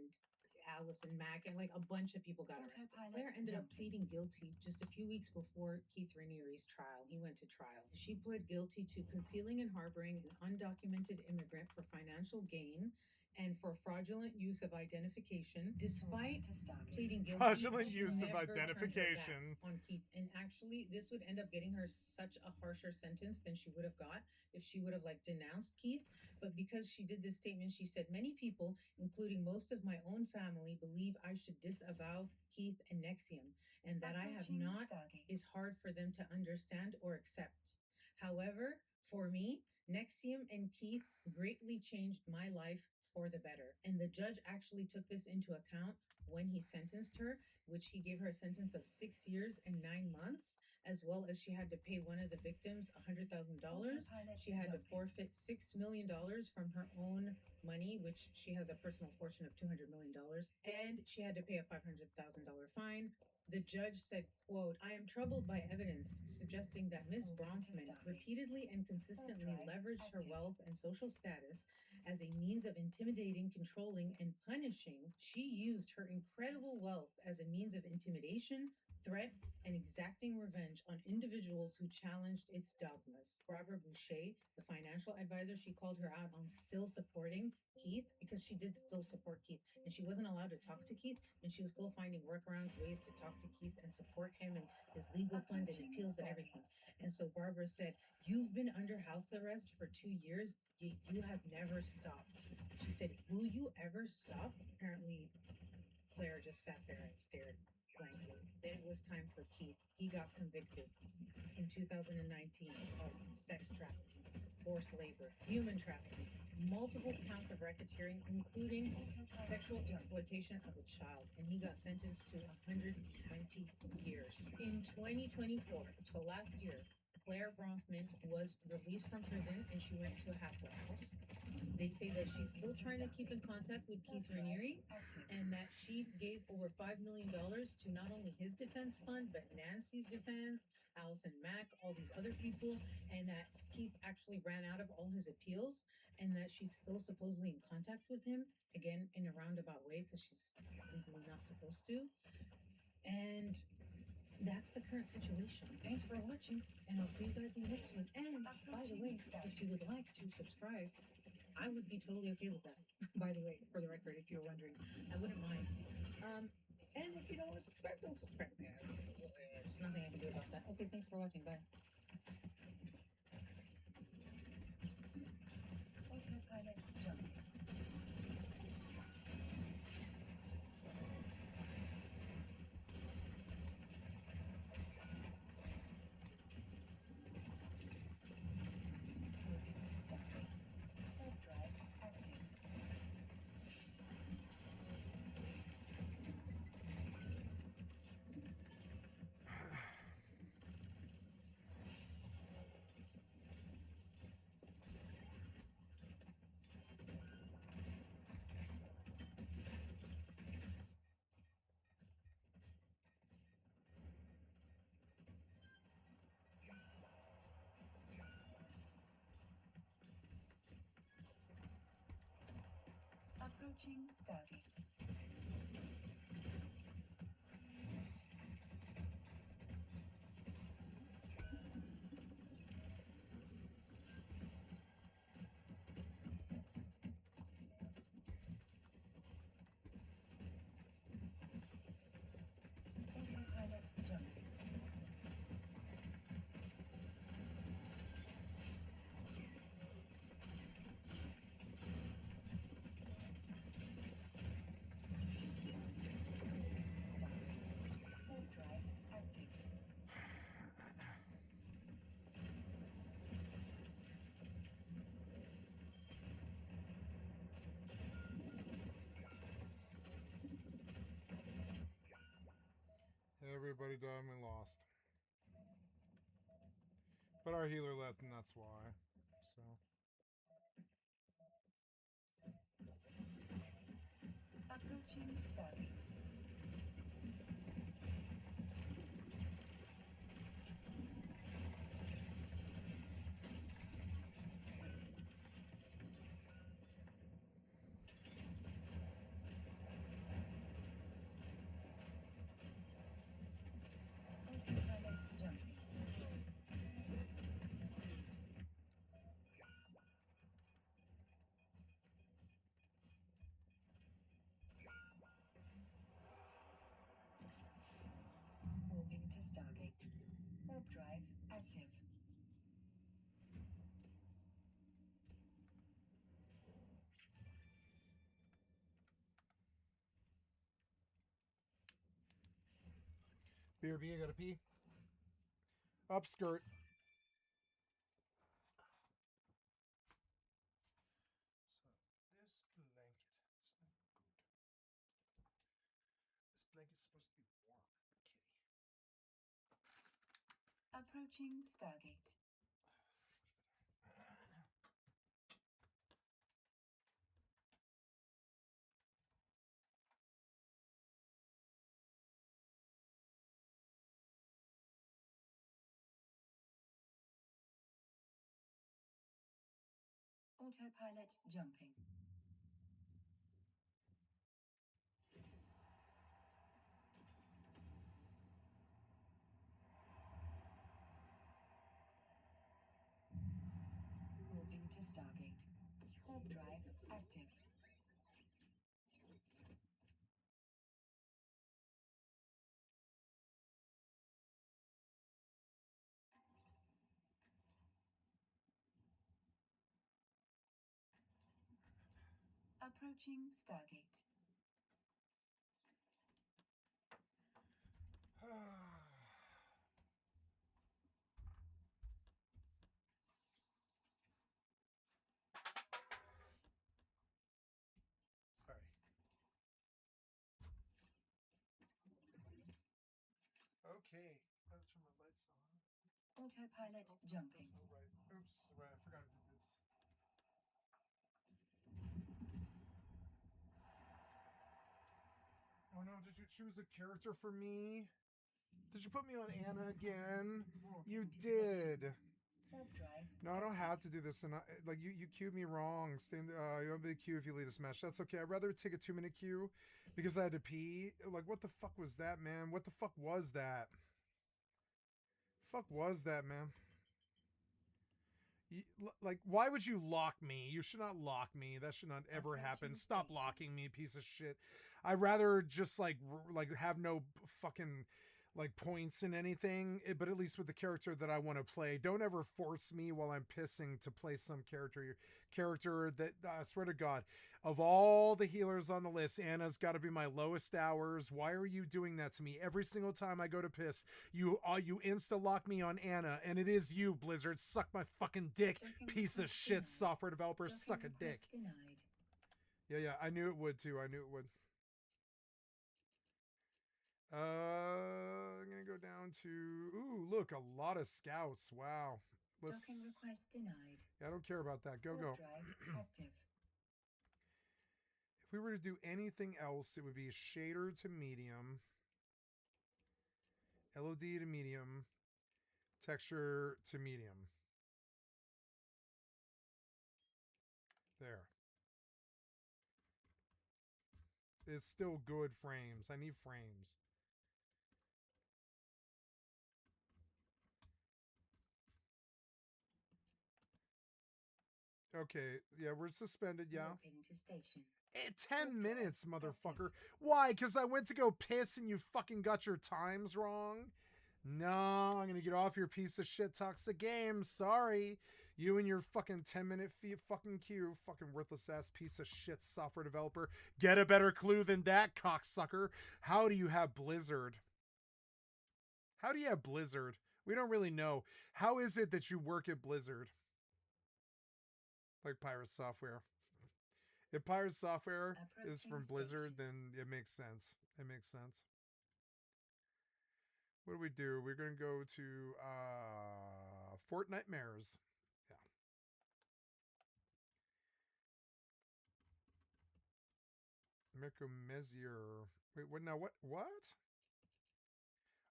Allison Mack, and like a bunch of people got arrested. Claire ended up pleading guilty just a few weeks before Keith Raniere's trial. He went to trial. She pled guilty to concealing and harboring an undocumented immigrant for financial gain and for fraudulent use of identification. Despite pleading guilty, Fraudulent she use of never turned her back identification. on Keith. And actually, this would end up getting her such a harsher sentence than she would have got if she would have like denounced Keith. But because she did this statement, she said, many people, including most of my own family, believe I should disavow Keith and Nexium, and that I have not is hard for them to understand or accept. However, for me, Nexium and Keith greatly changed my life for the better. And the judge actually took this into account when he sentenced her, which he gave her a sentence of 6 years and 9 months, as well as she had to pay one of the victims $100,000. She had to forfeit $6 million from her own money, which she has a personal fortune of $200 million, and she had to pay a $500,000 fine. The judge said, quote, I am troubled by evidence suggesting that Ms. Bronfman repeatedly and consistently leveraged her wealth and social status as a means of intimidating, controlling, and punishing. She used her incredible wealth as a means of intimidation, threat, and exacting revenge on individuals who challenged its dogmas. Barbara Boucher, the financial advisor, she called her out on still supporting Keith, because she did still support Keith, and she wasn't allowed to talk to Keith, and she was still finding workarounds, ways to talk to Keith and support him and his legal fund and appeals and everything. And so Barbara said, you've been under house arrest for 2 years. You have never stopped. She said, will you ever stop? Apparently, Claire just sat there and stared blankly. Then it was time for Keith. He got convicted in 2019 of sex trafficking, forced labor, human trafficking, multiple counts of racketeering, including sexual exploitation of a child, and he got sentenced to 120 years. In 2024, so last year, Claire Bronfman was released from prison and she went to a halfway house. They say that she's still trying to keep in contact with Keith Raniere and that she gave over $5 million to not only his defense fund, but Nancy's defense, Allison Mack, all these other people, and that Keith actually ran out of all his appeals and that she's still supposedly in contact with him, again, in a roundabout way because she's legally not supposed to. And that's the current situation. Thanks for watching, and I'll see you guys in the next one. And by the way, if you would like to subscribe, I would be totally okay with that. By the way, for the record, if you're wondering, I wouldn't mind. And if you don't want to subscribe, don't subscribe. There's nothing I can do about that. Okay, thanks for watching. Bye. Autopilot jumping. Approaching Stargate. Autopilot jumping. Drive active. Everybody died and we lost. But our healer left, and that's why. So. Approaching Stargate. Autopilot jumping. Moving to Stargate. Warp drive active. BRB, I gotta pee. Upskirt. So this blanket, it's not good. This blanket's supposed to be warm, kitty. Approaching Stargate. Autopilot jumping. Moving to Stargate. Warp drive active. Approaching Stargate. Sorry. Okay, let's turn my lights on. Autopilot jumping. That's not right. Oops, right. I forgot to do this. Oh no, did you choose a character for me? Did you put me on Anna again? You did. No, I don't have to do this. And like you queued me wrong. You want me to queue if you lead this match. That's okay. I'd rather take a 2-minute queue because I had to pee. Like, what the fuck was that, man? What the fuck was that? Fuck was that, man? Like, why would you lock me? You should not lock me. That should not ever happen. Stop locking me, piece of shit. I'd rather just like have no fucking like points in anything, but at least with the character that I want to play. Don't ever force me while I'm pissing to play some character that I swear to God, of all the healers on the list, Anna's got to be my lowest hours. Why are you doing that to me every single time I go to piss? You insta lock me on Anna, and it is you, Blizzard. Suck my fucking dick, piece of shit software developer. Suck a dick. Yeah, I knew it would too. I knew it would. I'm gonna go down to, ooh, look, a lot of scouts. Wow. Docking request denied. Yeah, I don't care about that. Go. Drive active. If we were to do anything else, it would be shader to medium, LOD to medium, texture to medium. There. It's still good frames. I need frames. Okay, yeah, we're suspended, yeah. To station. 10 minutes, motherfucker. Why? Because I went to go piss and you fucking got your times wrong? No, I'm going to get off your piece of shit toxic game. Sorry. You and your fucking 10-minute fucking queue. Fucking worthless ass piece of shit software developer. Get a better clue than that, cocksucker. How do you have Blizzard? How do you have Blizzard? We don't really know. How is it that you work at Blizzard? Like Pirate Software. If Pirate Software is from Blizzard, then it makes sense. It makes sense. What do? We're going to go to Fort Nightmares. Yeah. Mecomezier. Wait, what now? What?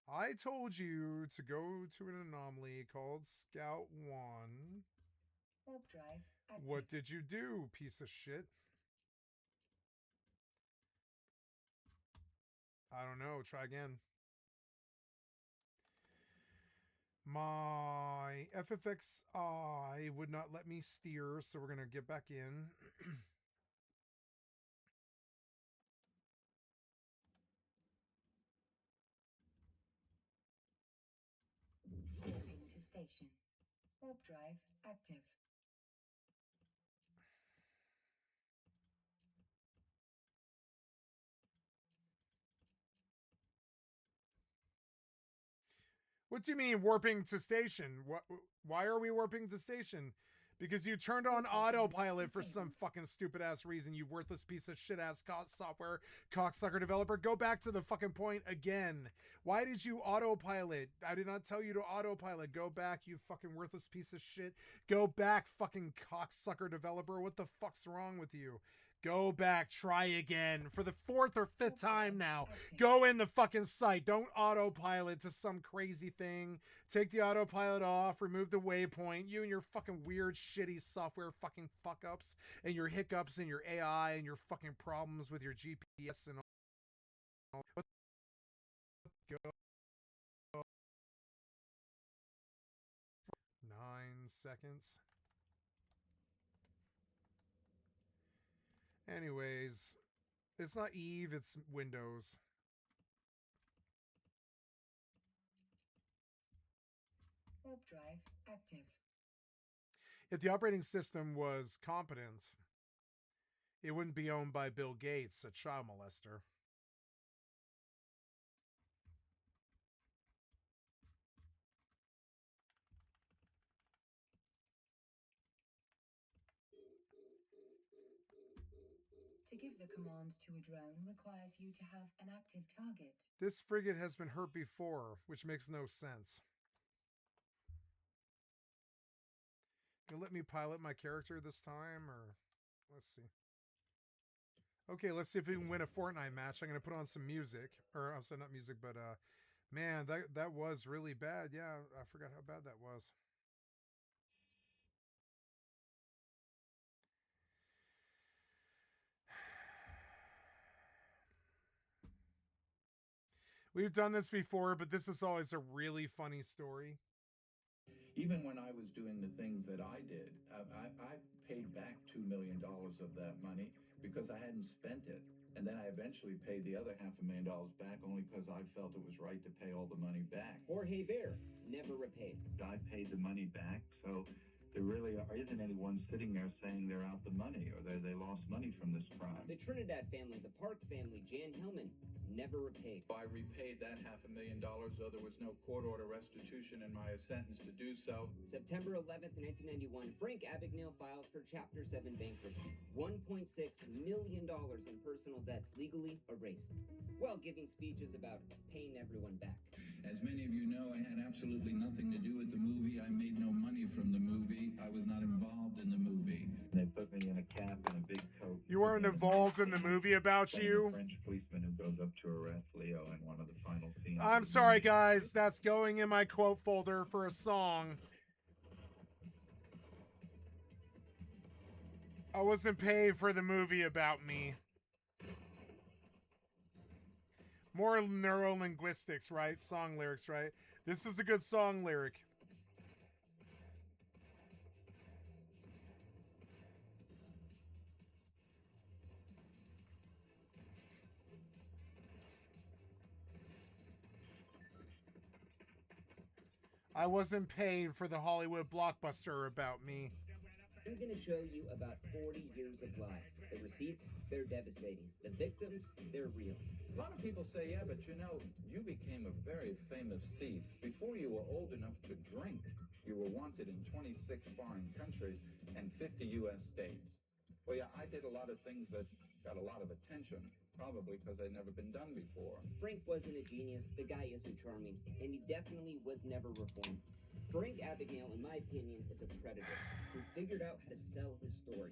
I told you to go to an anomaly called Scout 1. Warp drive active. What did you do, piece of shit? I don't know. Try again. My FFXI would not let me steer, so we're going to get back in. Warping to station. Warp drive active. What do you mean warping to station? Why are we warping to station? Because you turned on autopilot for some fucking stupid ass reason, you worthless piece of shit ass software cocksucker developer. Go back to the fucking point again. Why did you autopilot? I did not tell you to autopilot. Go back, you fucking worthless piece of shit. Go back, fucking cocksucker developer. What the fuck's wrong with you? Go back, try again for the 4th or 5th time now. Go in the fucking site. Don't autopilot to some crazy thing. Take the autopilot off, remove the waypoint. You and your fucking weird, shitty software fucking fuck ups and your hiccups and your AI and your fucking problems with your GPS and all. Go. 9 seconds. Anyways, it's not Eve, it's Windows. Warp drive active. If the operating system was competent, it wouldn't be owned by Bill Gates, a child molester. To give the command to a drone requires you to have an active target. This frigate has been hurt before, which makes no sense. You'll let me pilot my character this time, or let's see. Okay, let's see if we can win a Fortnite match. I'm gonna put on some music, or I'm sorry, not music, but man, that was really bad. Yeah, I forgot how bad that was. We've done this before, but this is always a really funny story. Even when I was doing the things that I did, I paid back $2 million of that money because I hadn't spent it. And then I eventually paid the other $500,000 back only because I felt it was right to pay all the money back. Jorge Bear, never repaid. I paid the money back, so there really isn't anyone sitting there saying they're out the money or they lost money from this crime. The Trinidad family, the Parks family, Jan Hillman, never repaid. I repaid that $500,000, though there was no court order restitution in my sentence to do so. September 11th, 1991, Frank Abagnale files for Chapter 7 bankruptcy. $1.6 million in personal debts legally erased, while giving speeches about paying everyone back. As many of you know, I had absolutely nothing to do with the movie. I made no money from the movie. I was not involved in the movie. They put me in a cap and a big coat. You weren't involved in the movie about you? The French policeman who goes up to arrest Leo in one of the final scenes. I'm sorry, guys. That's going in my quote folder for a song. I wasn't paid for the movie about me. More neurolinguistics, right? Song lyrics, right? This is a good song lyric. I wasn't paid for the Hollywood blockbuster about me. I'm going to show you about 40 years of lies. The receipts, they're devastating. The victims, they're real. A lot of people say, yeah, but you know, you became a very famous thief before you were old enough to drink. You were wanted in 26 foreign countries and 50 U.S. states. Well, yeah, I did a lot of things that got a lot of attention, probably because I'd never been done before. Frank wasn't a genius, the guy isn't charming, and he definitely was never reformed. Frank Abagnale, in my opinion, is a predator who figured out how to sell his story.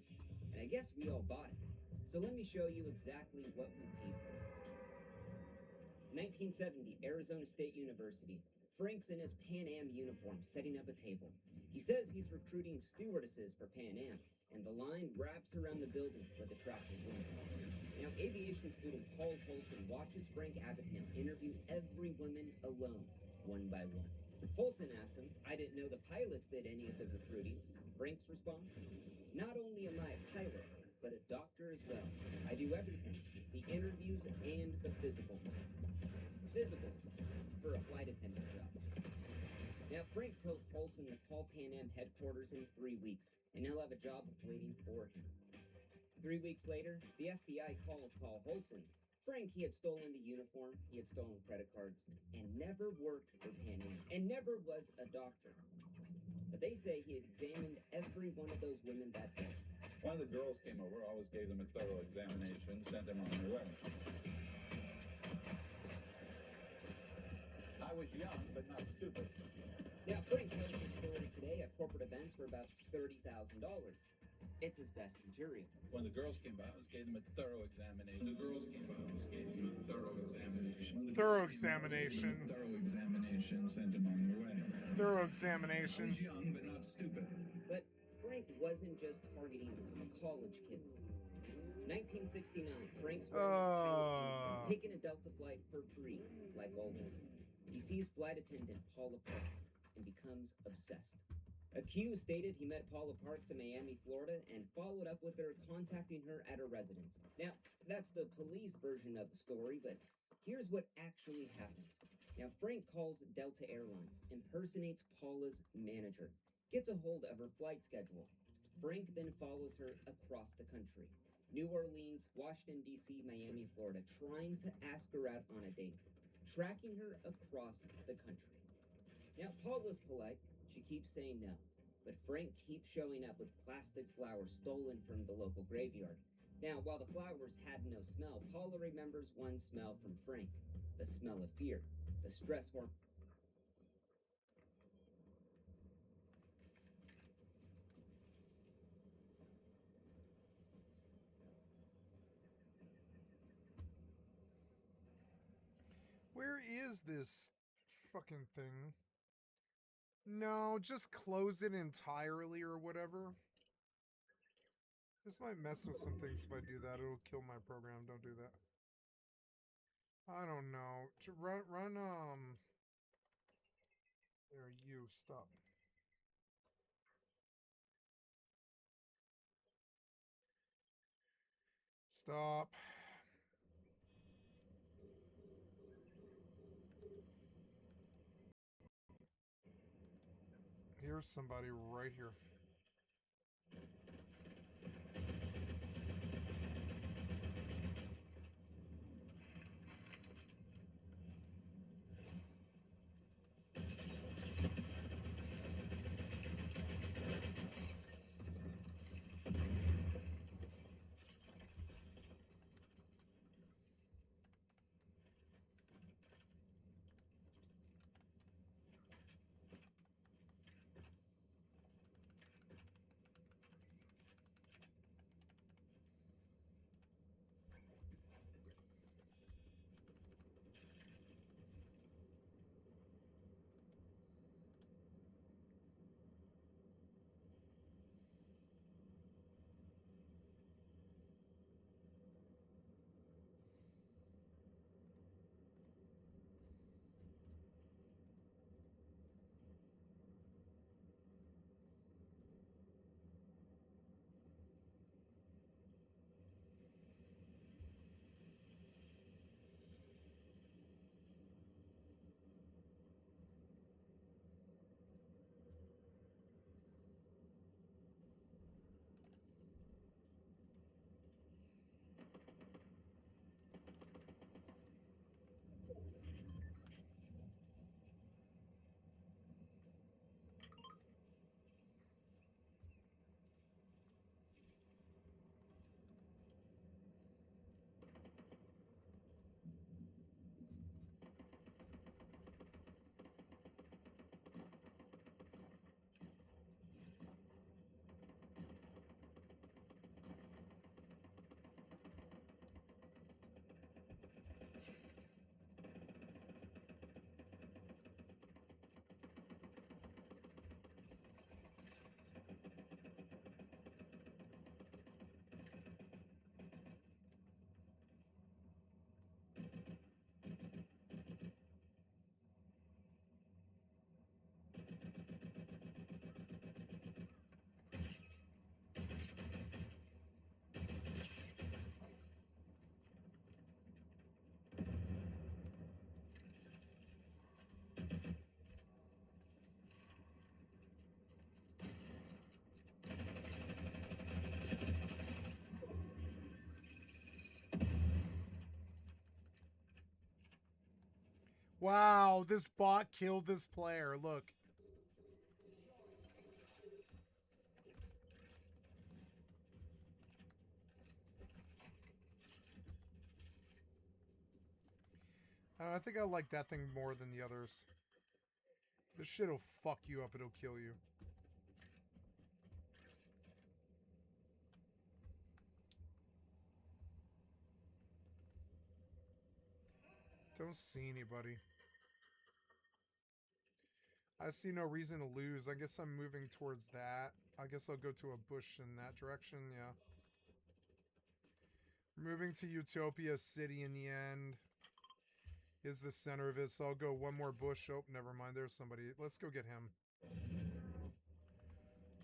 And I guess we all bought it. So let me show you exactly what we paid for it. 1970, Arizona State University. Frank's in his Pan Am uniform, setting up a table. He says he's recruiting stewardesses for Pan Am, and the line wraps around the building with attractive women. Now, aviation student Paul Polson watches Frank Abagnale interview every woman alone, one by one. Polson asks him, I didn't know the pilots did any of the recruiting. Frank's response, not only am I a pilot, but a doctor as well. I do everything, the interviews and the physicals. Physicals for a flight attendant job. Now, Frank tells Polson to call Pan Am headquarters in 3 weeks, and he'll have a job waiting for him. 3 weeks later, the FBI calls Paul Polson. Frank, he had stolen the uniform, he had stolen credit cards, and never worked for Pan Am, and never was a doctor. But they say he had examined every one of those women that day. One of the girls came over, always gave them a thorough examination, sent them on their way. I was young, but not stupid. Now, Frank tells his story today at corporate events for about $30,000. It's his best material. When the girls came by, I gave them a thorough examination. When the girls came by, I gave them a thorough examination. Thorough examination. Thorough examination, sent them on their way. Thorough examination. I was young, but not stupid. But Frank wasn't just targeting college kids. 1969, Frank's wearing his pilot uniform, taking a Delta flight for free, like always. He sees flight attendant Paula Parks and becomes obsessed. A Q stated he met Paula Parks in Miami, Florida, and followed up with her, contacting her at her residence. Now, that's the police version of the story, but here's what actually happened. Now, Frank calls Delta Airlines, impersonates Paula's manager, gets a hold of her flight schedule. Frank then follows her across the country. New Orleans, Washington, D.C., Miami, Florida, trying to ask her out on a date, tracking her across the country. Now, Paula's polite. She keeps saying no, but Frank keeps showing up with plastic flowers stolen from the local graveyard. Now, while the flowers had no smell, Paula remembers one smell from Frank, the smell of fear, the stress hormone. Where is this fucking thing? No, just close it entirely or whatever. This might mess with some things if I do that. It'll kill my program. Don't do that. I don't know. To run there, you stop. Stop. Here's somebody right here. Wow, this bot killed this player. Look. I think I like that thing more than the others. This shit'll fuck you up. It'll kill you. Don't see anybody. I see no reason to lose. I guess I'm moving towards that. I guess I'll go to a bush in that direction, yeah. Moving to Utopia City in the end is the center of it, so I'll go one more bush. Oh, never mind. There's somebody. Let's go get him.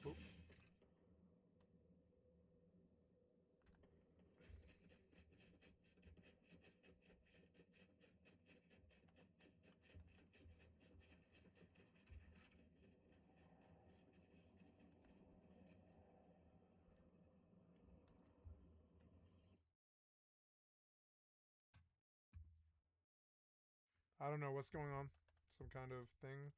Oh. I don't know what's going on. Some kind of thing.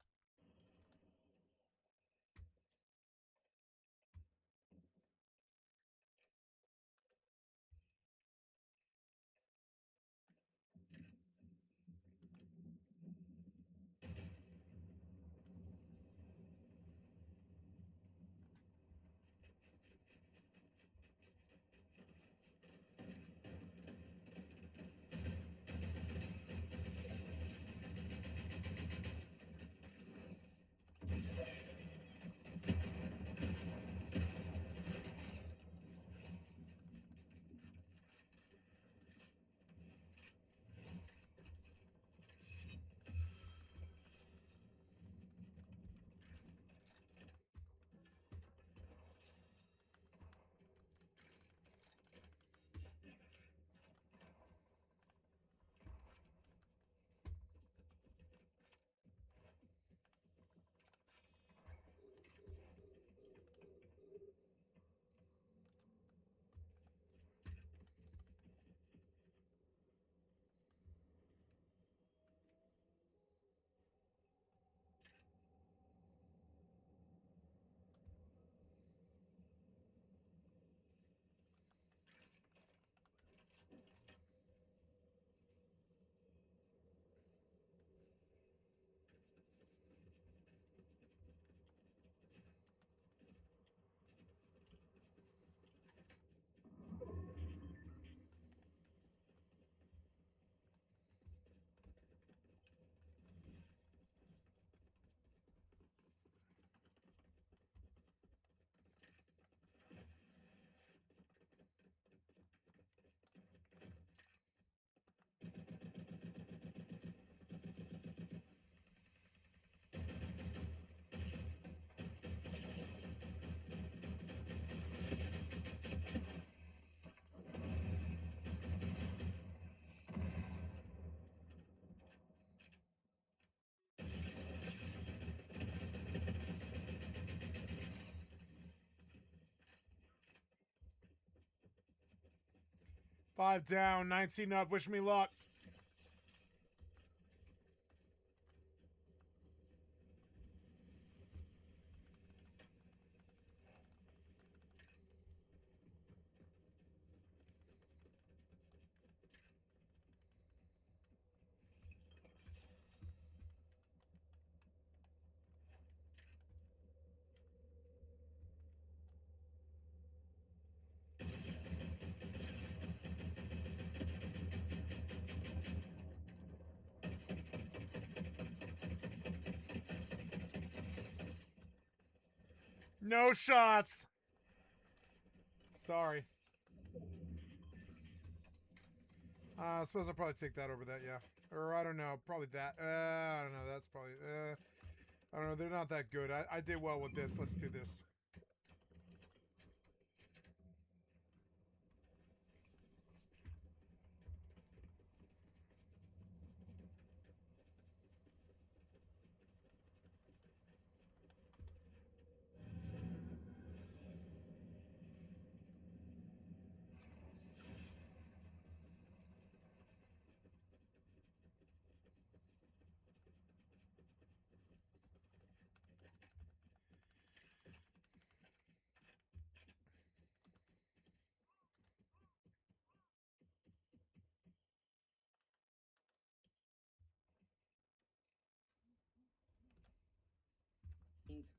5 down, 19 up. Wish me luck. No shots. Sorry. I suppose I'll probably take that over that, yeah. Or I don't know, probably that. I don't know, that's probably... I don't know, they're not that good. I did well with this. Let's do this.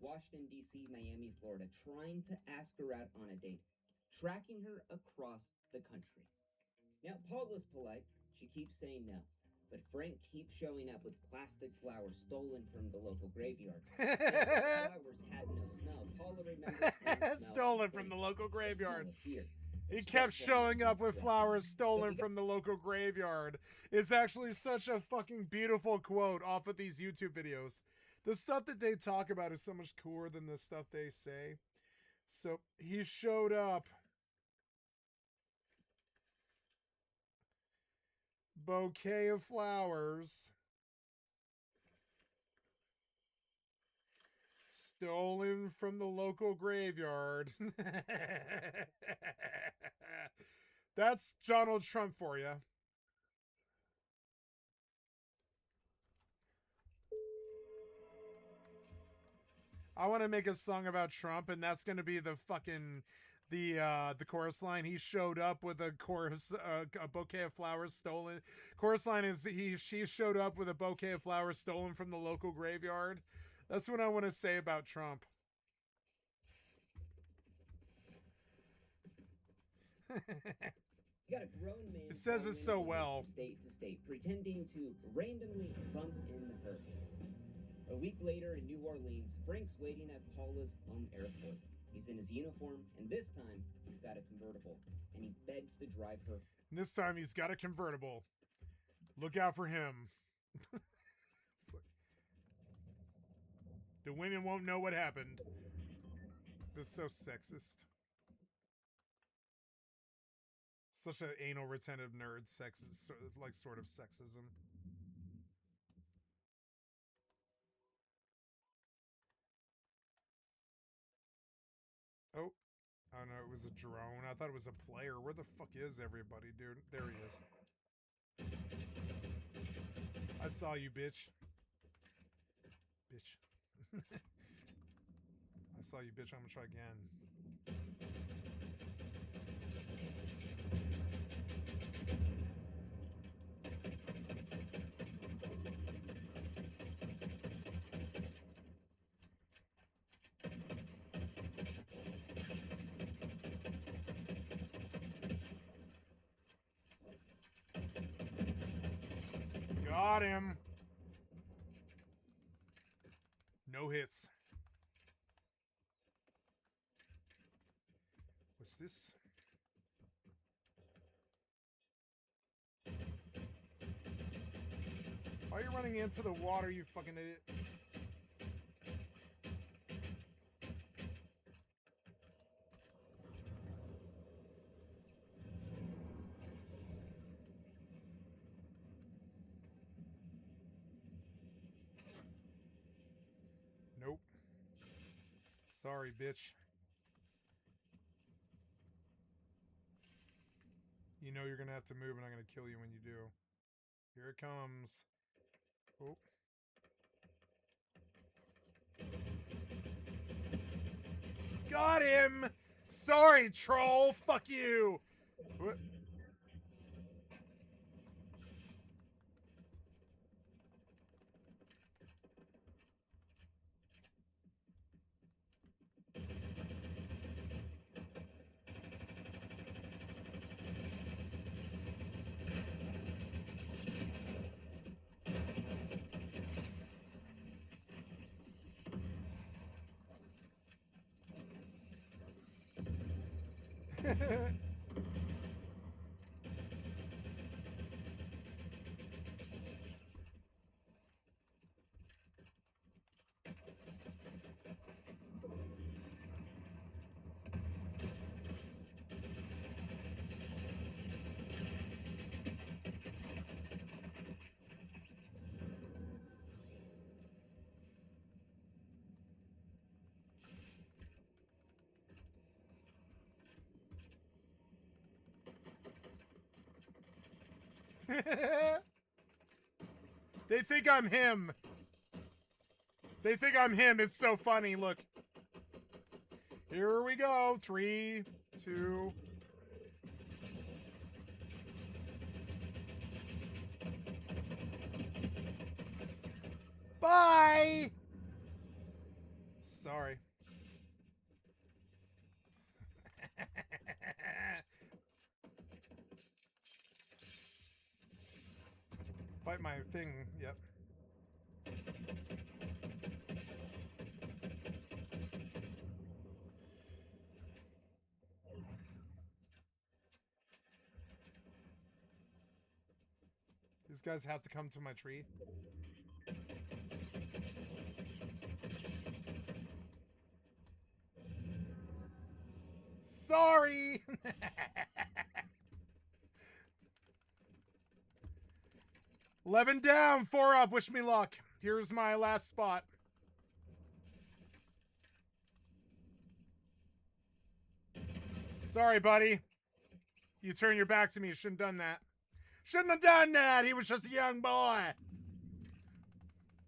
Washington, D.C., Miami, Florida, trying to ask her out on a date, tracking her across the country. Now, Paula's polite. She keeps saying no. But Frank keeps showing up with plastic flowers stolen from the local graveyard. Now, the flowers had no smell. Paula remembers stolen from the local graveyard. He kept showing up with flowers stolen from the local graveyard. It's actually such a fucking beautiful quote off of these YouTube videos. The stuff that they talk about is so much cooler than the stuff they say. So he showed up. Bouquet of flowers. Stolen from the local graveyard. That's Donald Trump for you. I want to make a song about Trump, and that's going to be the fucking the chorus line. He showed up with a bouquet of flowers stolen. Chorus line is she showed up with a bouquet of flowers stolen from the local graveyard. That's what I want to say about Trump. You got a grown man. It says it so well. State to state, pretending to randomly bump in her. A week later in New Orleans, Frank's waiting at Paula's home airport. He's in his uniform, and this time he's got a convertible, and he begs to drive her. And this time he's got a convertible. Look out for him. The women won't know what happened. That's so sexist. Such an anal retentive nerd sexist, sort of sexism. Oh, I know it was a drone. I thought it was a player. Where the fuck is everybody, dude? There he is. I saw you, bitch. Bitch. I saw you, bitch. I'm gonna try again. Got him. No hits. What's this? Why are you running into the water, you fucking idiot? Nope. Sorry, bitch. You know you're gonna have to move, and I'm gonna kill you when you do. Here it comes. Oh. Got him! Sorry, troll! Fuck you! What? They think I'm him. They think I'm him. It's so funny. Look. Here we go. 3, 2. Bye. Sorry. Fight my thing. Yep. These guys have to come to my tree. Sorry! 11 down, 4 up. Wish me luck. Here's my last spot. Sorry, buddy. You turn your back to me. You shouldn't have done that. Shouldn't have done that. He was just a young boy.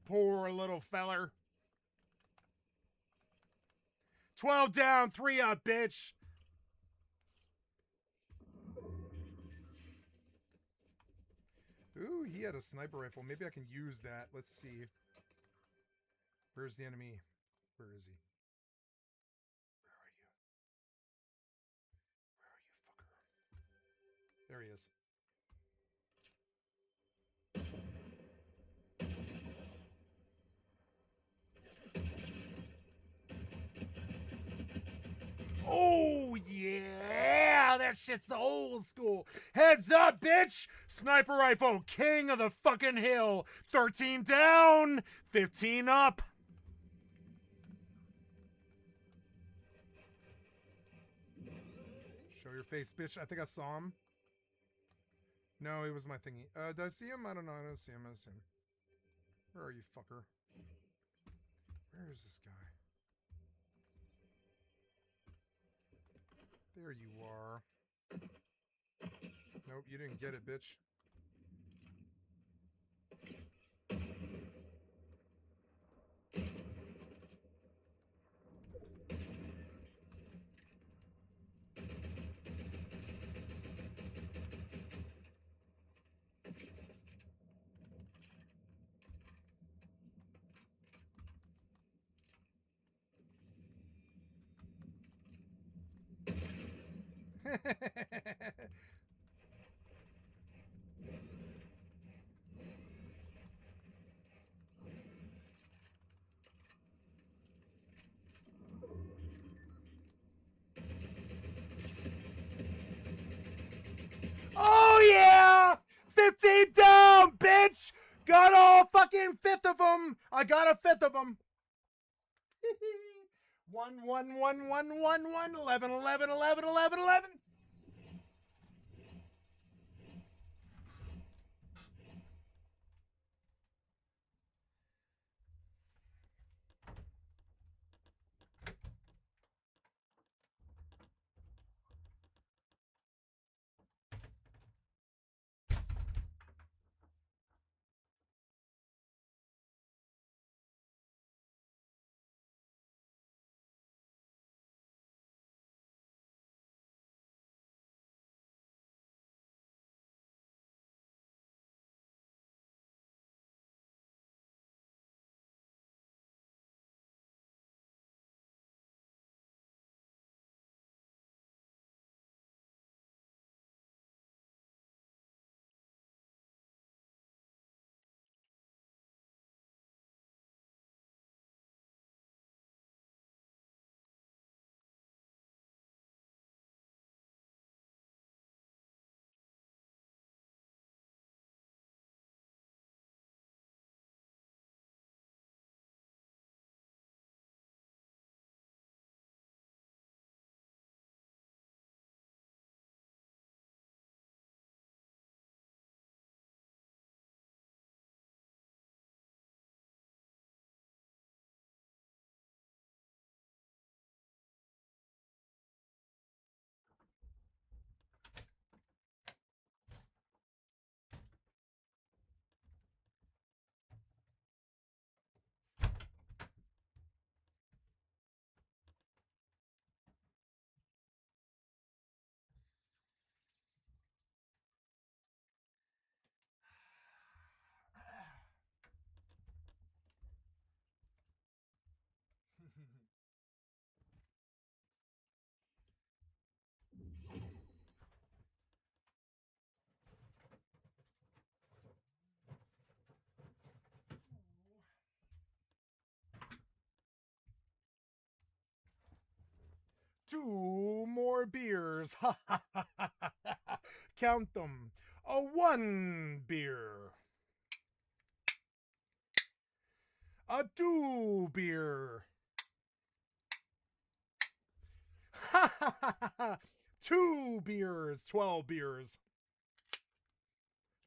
Poor little feller. 12 down, 3 up, bitch. Ooh, he had a sniper rifle. Maybe I can use that. Let's see. Where's the enemy? Where is he? Where are you? Where are you, fucker? There he is. Oh, yeah! That shit's old school. Heads up, bitch! Sniper rifle, king of the fucking hill. 13 down, 15 up. Show your face, bitch. I think I saw him. No, it was my thingy. Did I see him? I don't know. I don't see him. I don't see him. Where are you, fucker? Where is this guy? There you are. Nope, you didn't get it, bitch. Oh, yeah! 15 down, bitch! Got all fucking 5th of them! I got a 5th of them! 1, 1, 1, 1, 1, 1, 11, 11, 11, 11, 11. 2 more beers. Ha ha ha ha ha. Count them. A 1 beer. A 2 beer. Ha ha ha ha. 2 beers. 12 beers.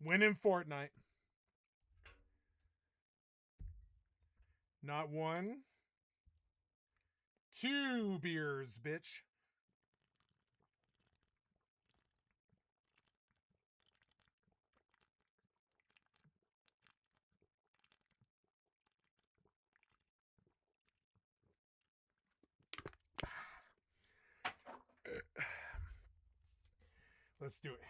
Win in Fortnite. Not 1. 2 beers, bitch. Let's do it.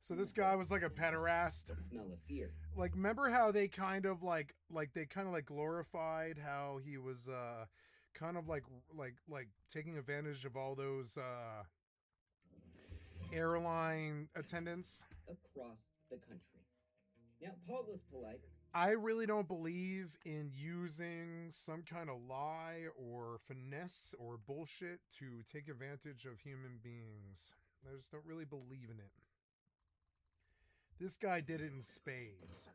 So this guy was like a pederast. The smell of fear. Like, remember how they kind of like glorified how he was kind of like taking advantage of all those airline attendants Across the country. Now, Paul was polite. I really don't believe in using some kind of lie or finesse or bullshit to take advantage of human beings. I just don't really believe in it. This guy did it in spades.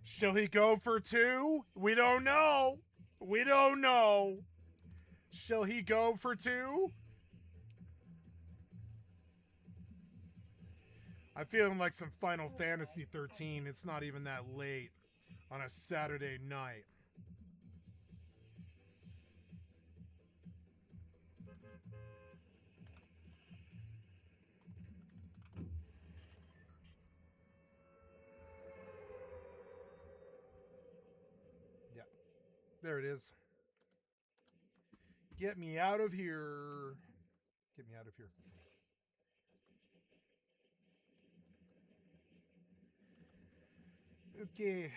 Shall he go for 2? We don't know. We don't know. Shall he go for 2? I'm feeling like some Final Fantasy 13. It's not even that late on a Saturday night. Yeah. There it is. Get me out of here. Get me out of here. Okay.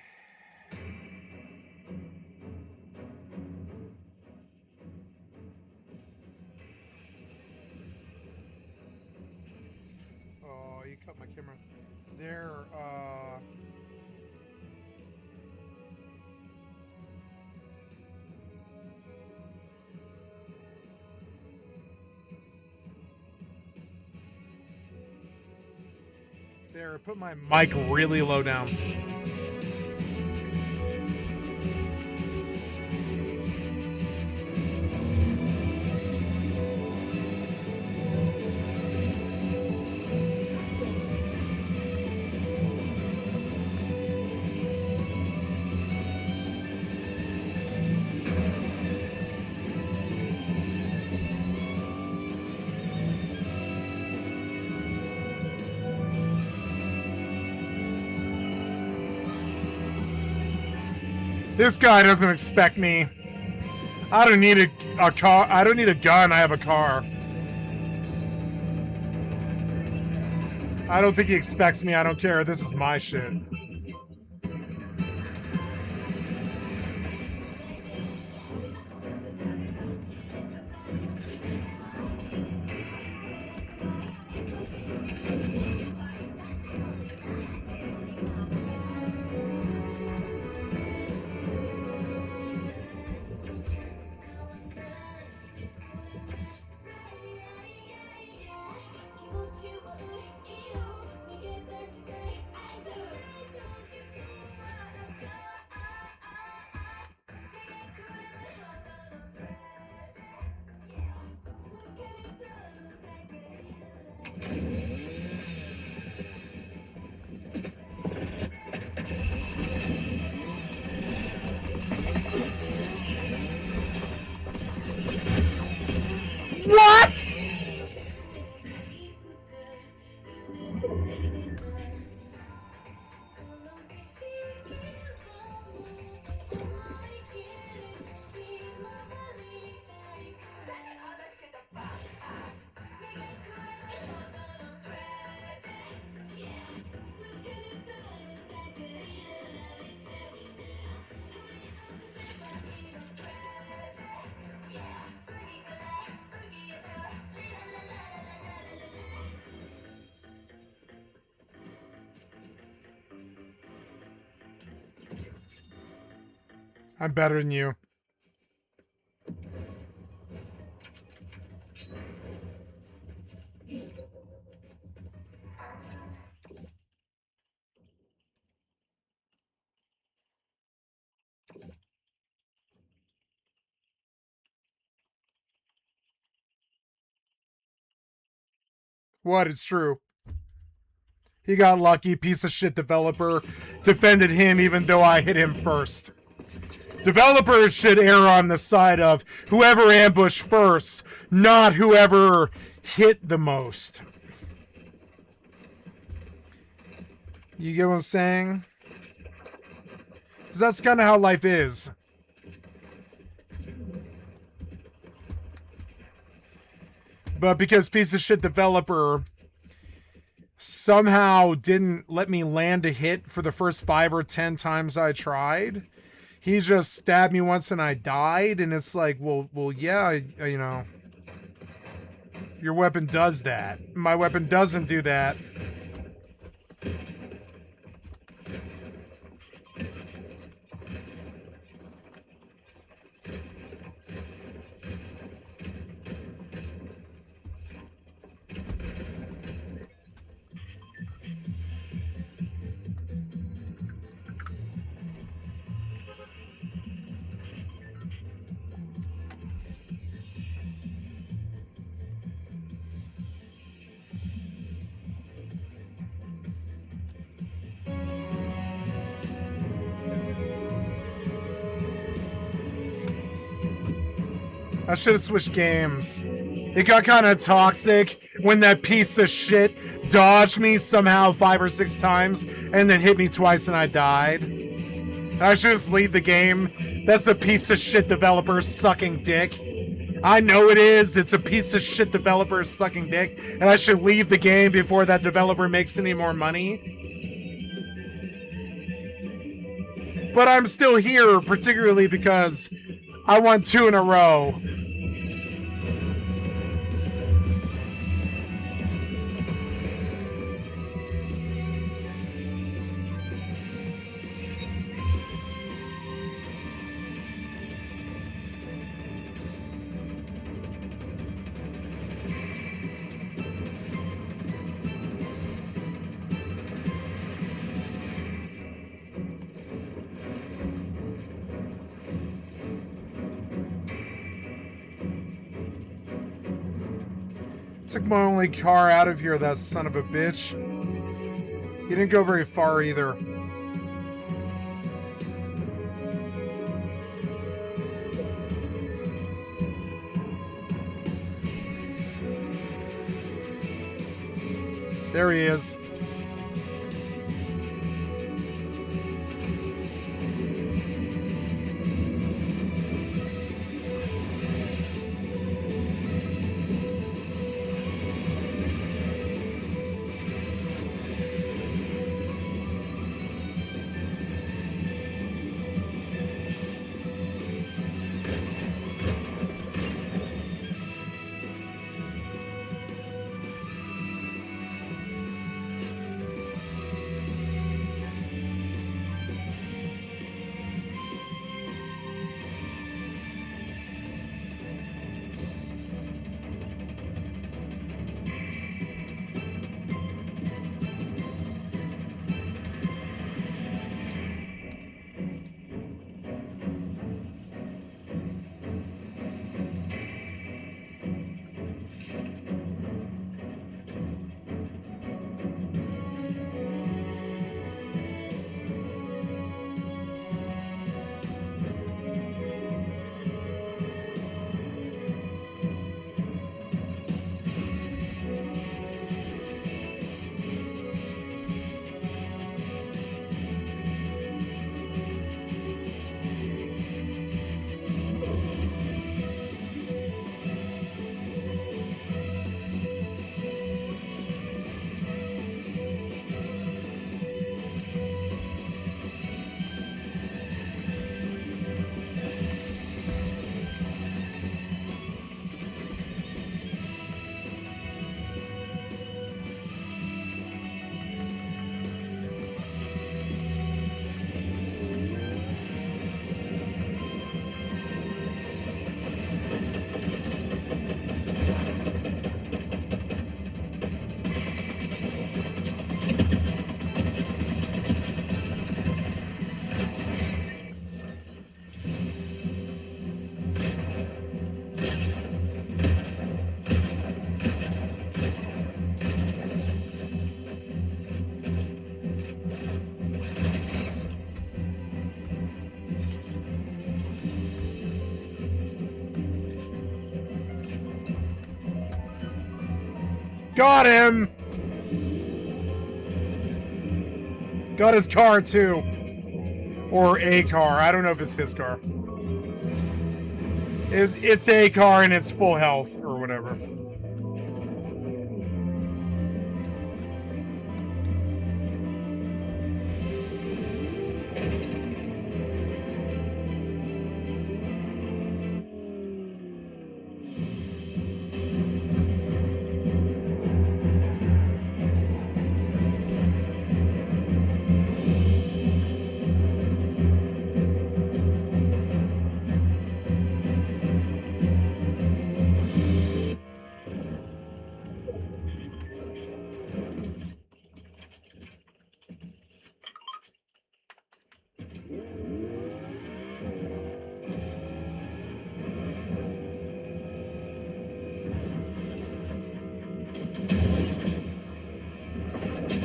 Oh, you cut my camera. There, There, put my mic really low down. This guy doesn't expect me. I don't need a car. I don't need a gun. I have a car. I don't think he expects me. I don't care. This is my shit. I'm better than you. What is true? He got lucky. Piece of shit developer defended him even though I hit him first. Developers should err on the side of whoever ambushed first, not whoever hit the most. You get what I'm saying? Because that's kind of how life is. But because piece of shit developer somehow didn't let me land a hit for the first 5 or 10 times I tried, he just stabbed me once and I died, and it's like, well, yeah, you know, your weapon does that. My weapon doesn't do that. I should have switched games. It got kind of toxic when that piece of shit dodged me somehow 5 or 6 times and then hit me twice and I died. I should just leave the game. That's a piece of shit developer sucking dick. I know it is. It's a piece of shit developer sucking dick, and I should leave the game before that developer makes any more money. But I'm still here, particularly because I won 2 in a row. Took my only car out of here, that son of a bitch. He didn't go very far either. There he is. Got him! Got his car, too. Or a car. I don't know if it's his car. It's a car and it's full health, or whatever.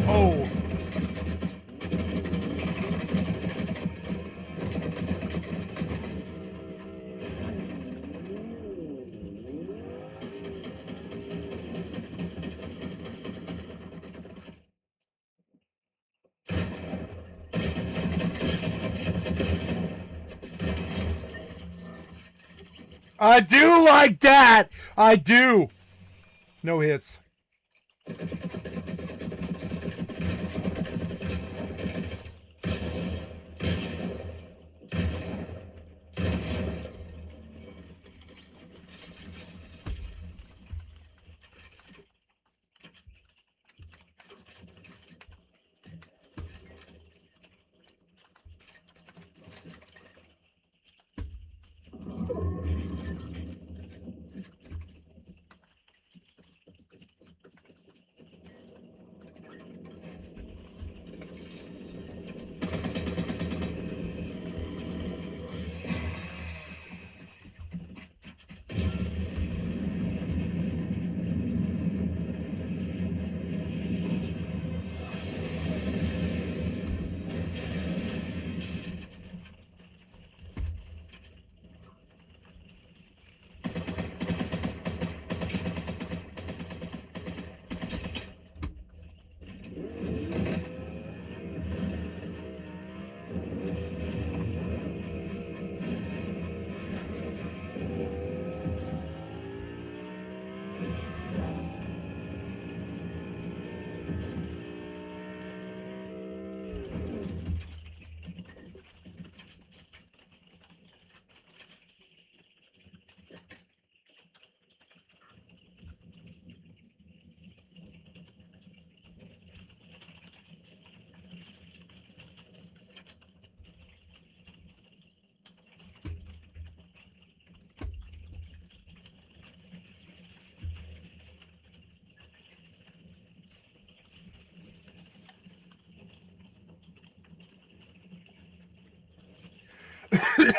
Oh. I do like that! I do! No hits.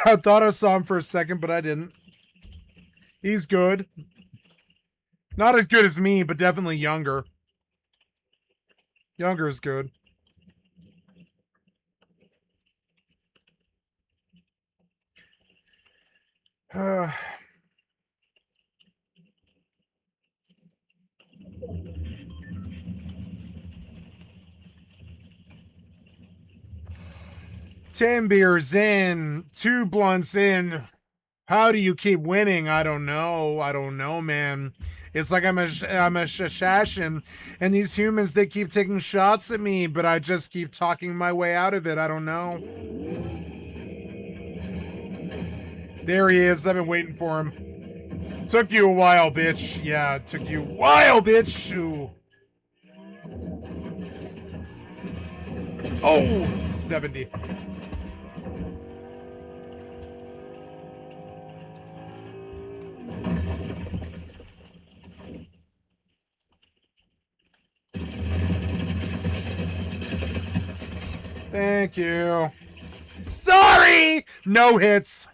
I thought I saw him for a second, but I didn't. He's good. Not as good as me, but definitely younger. Younger is good. Ten beers in, 2 blunts in. How do you keep winning? I don't know. I don't know, man. It's like I'm a shashin, and these humans, they keep taking shots at me, but I just keep talking my way out of it. I don't know. There he is. I've been waiting for him. Took you a while, bitch. Yeah, it took you a while, bitch. Ooh. Oh, 70. Thank you. Sorry! No hits.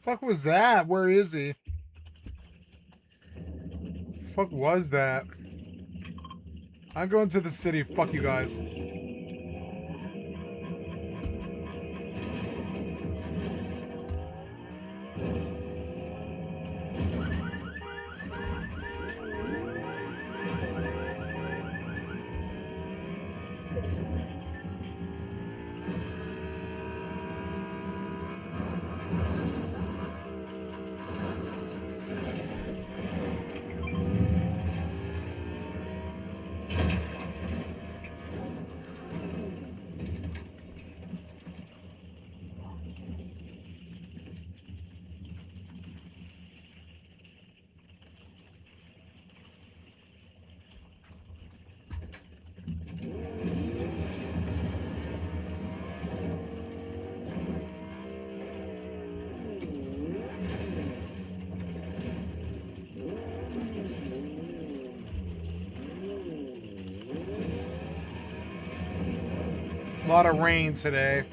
Fuck was that? Where is he? Fuck was that? I'm going to the city. Fuck you guys. A lot of rain today.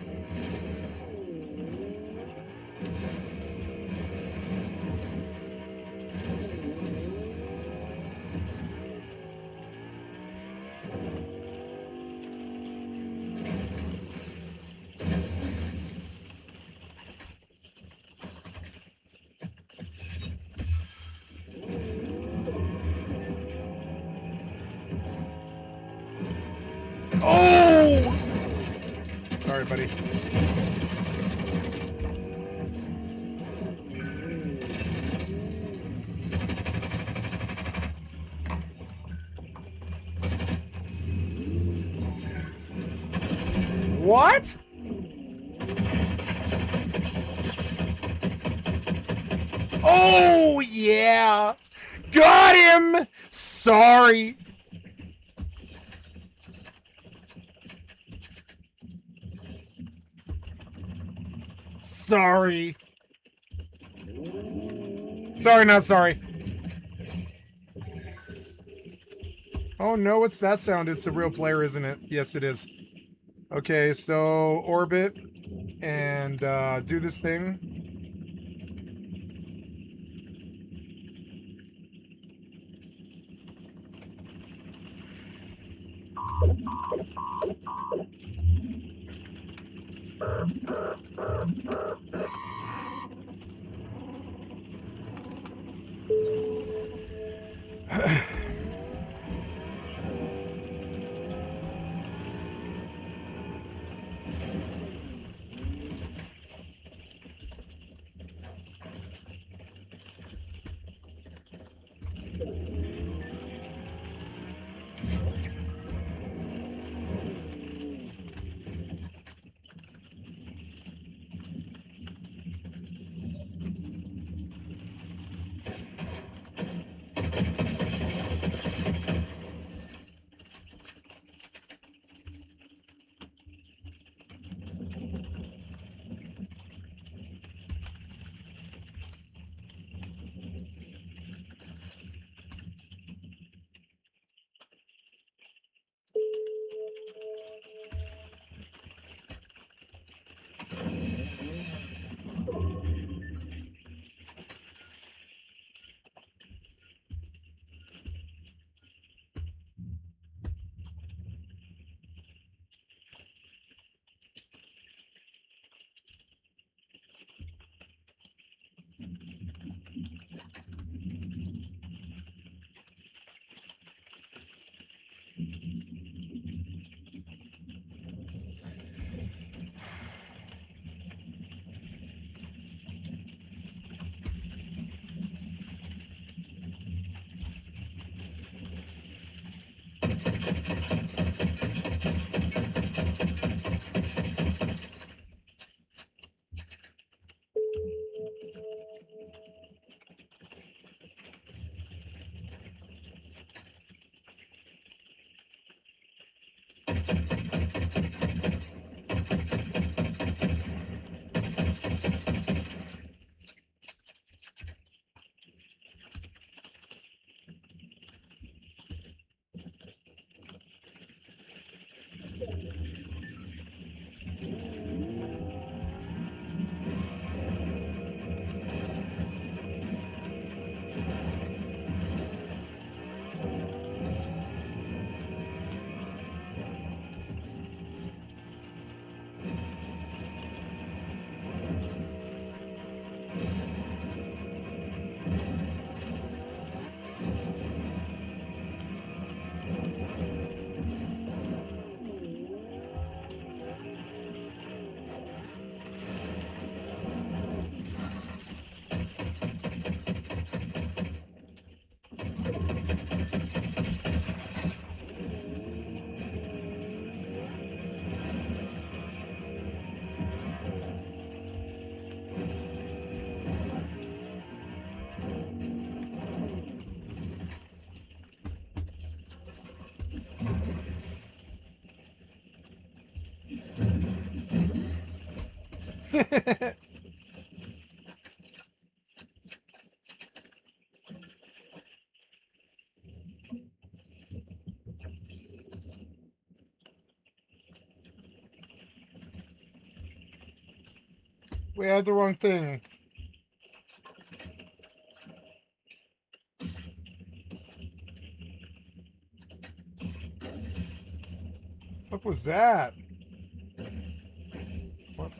Oh! Sorry, buddy. What? Oh, yeah. Got him. Sorry. Sorry. Sorry, not sorry. Oh no, what's that sound? It's a real player, isn't it? Yes, it is. Okay, so orbit and do this thing. We had the wrong thing. What was that? What?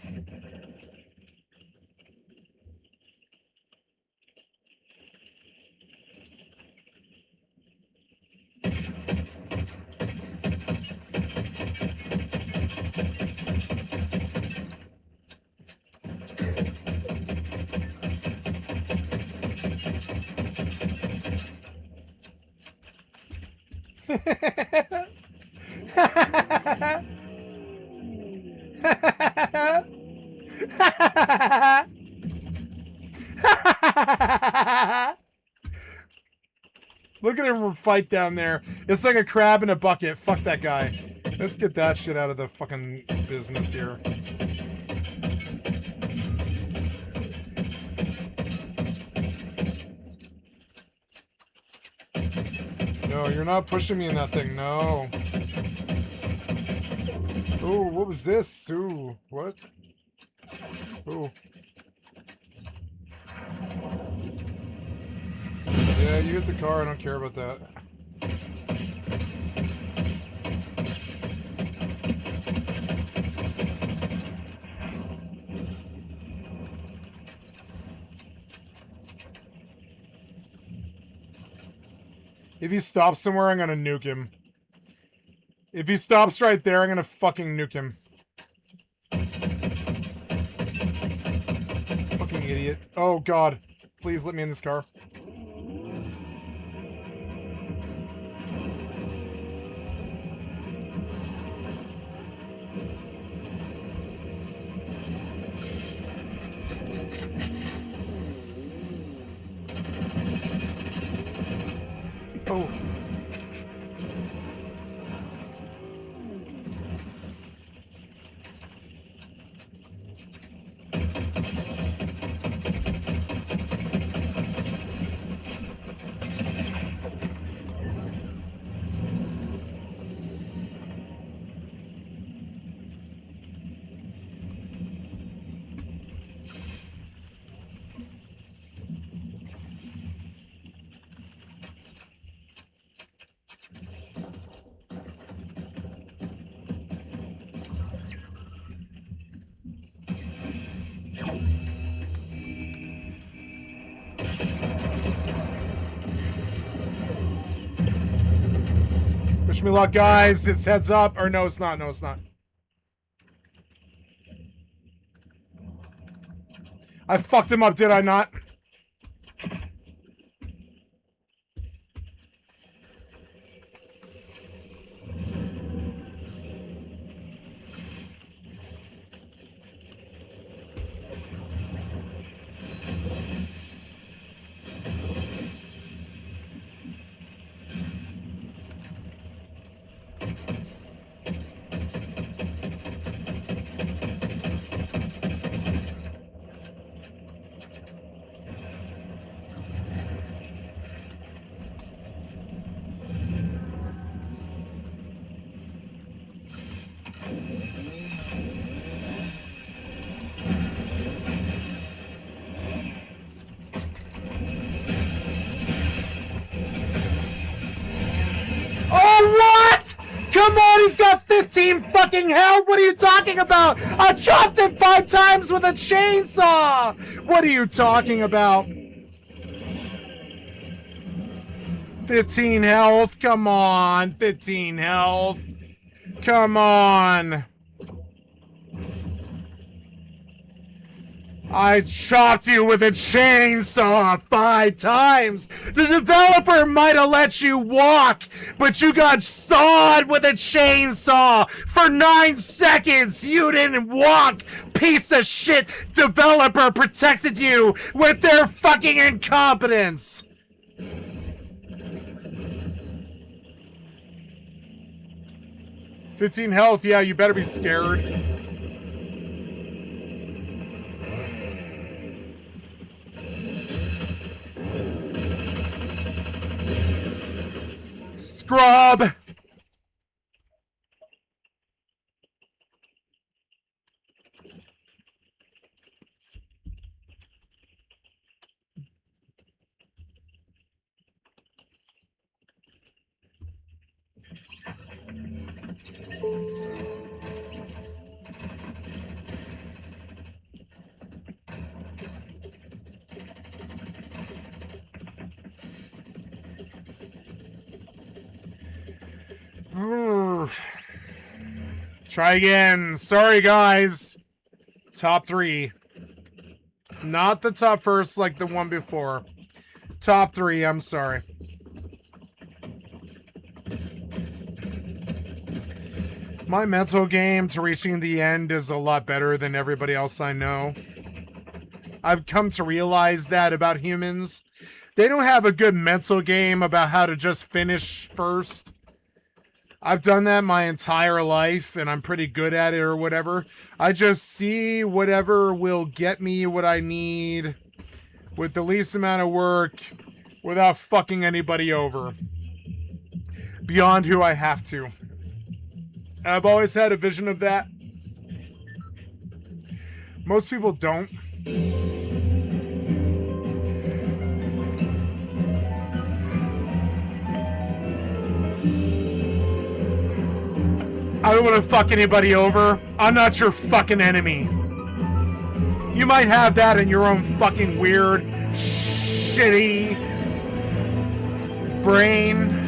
Look at him fight down there. It's like a crab in a bucket. Fuck that guy. Let's get that shit out of the fucking business here. No, you're not pushing me in that thing. No. Ooh, what was this? Ooh, what? Ooh. Yeah, you hit the car. I don't care about that. If he stops somewhere, I'm gonna nuke him. If he stops right there, I'm gonna fucking nuke him. Fucking idiot. Oh, God. Please let me in this car. Oh. Wish me luck, guys. It's heads up. Or no, it's not. No, it's not. I fucked him up, did I not? Oh, what? Come on, he's got 15 fucking health. What are you talking about? I chopped him 5 times with a chainsaw. What are you talking about? 15 health. Come on. 15 health. Come on. I chopped you with a chainsaw 5 times. The developer might have let you walk, but you got sawed with a chainsaw for 9 seconds. You didn't walk. Piece of shit developer protected you with their fucking incompetence. $15 health. Yeah, you better be scared. Scrub! Try again. Sorry, guys. Top 3. Not the top first like the one before. Top 3, I'm sorry. My mental game to reaching the end is a lot better than everybody else I know. I've come to realize that about humans. They don't have a good mental game about how to just finish first. I've done that my entire life, and I'm pretty good at it or whatever. I just see whatever will get me what I need with the least amount of work without fucking anybody over. Beyond who I have to. I've always had a vision of that. Most people don't. I don't want to fuck anybody over. I'm not your fucking enemy. You might have that in your own fucking weird, shitty brain.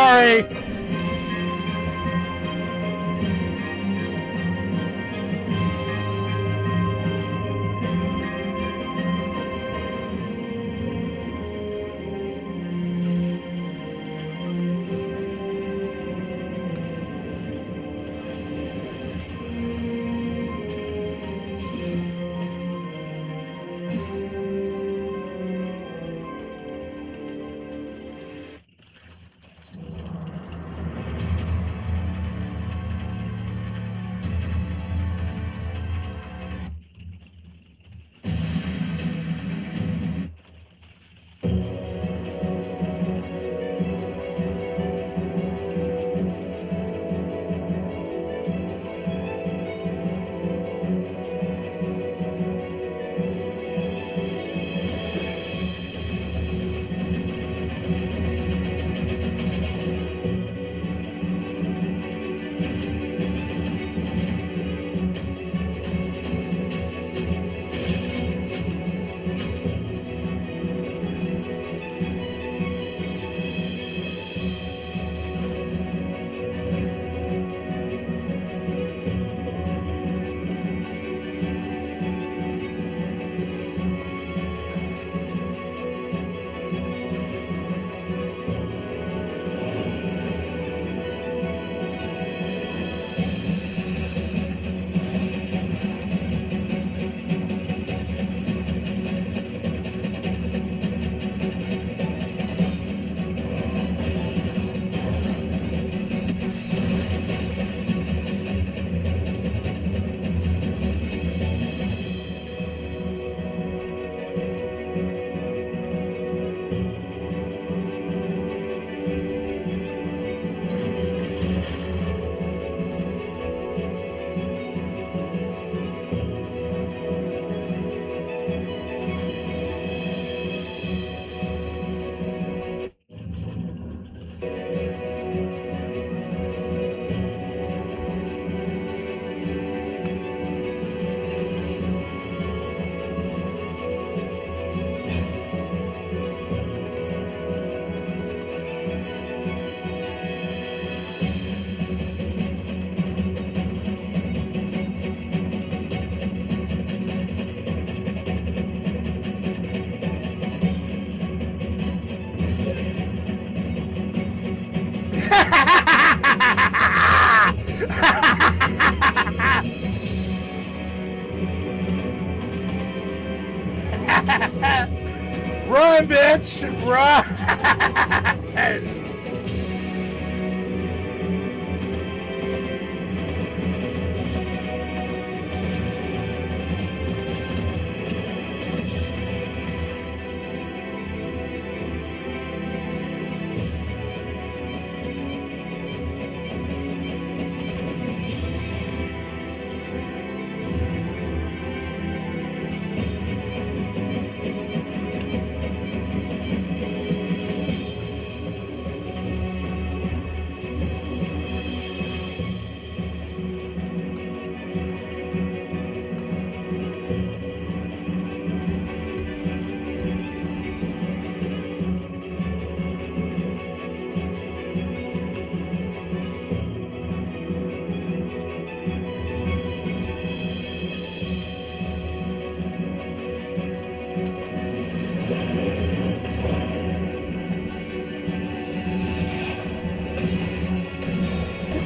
Sorry. Run, bitch! Run!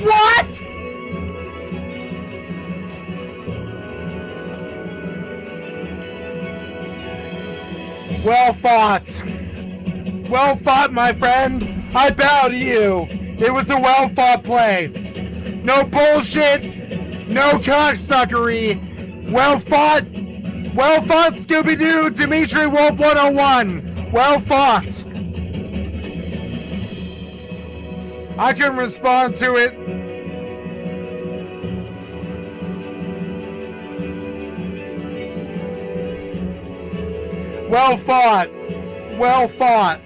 What? Well fought. Well fought, my friend. I bow to you. It was a well fought play. No bullshit. No cocksuckery. Well fought. Well fought, Scooby-Doo. Dimitri Wolf 101. Well fought. I can respond to it. Well fought. Well fought.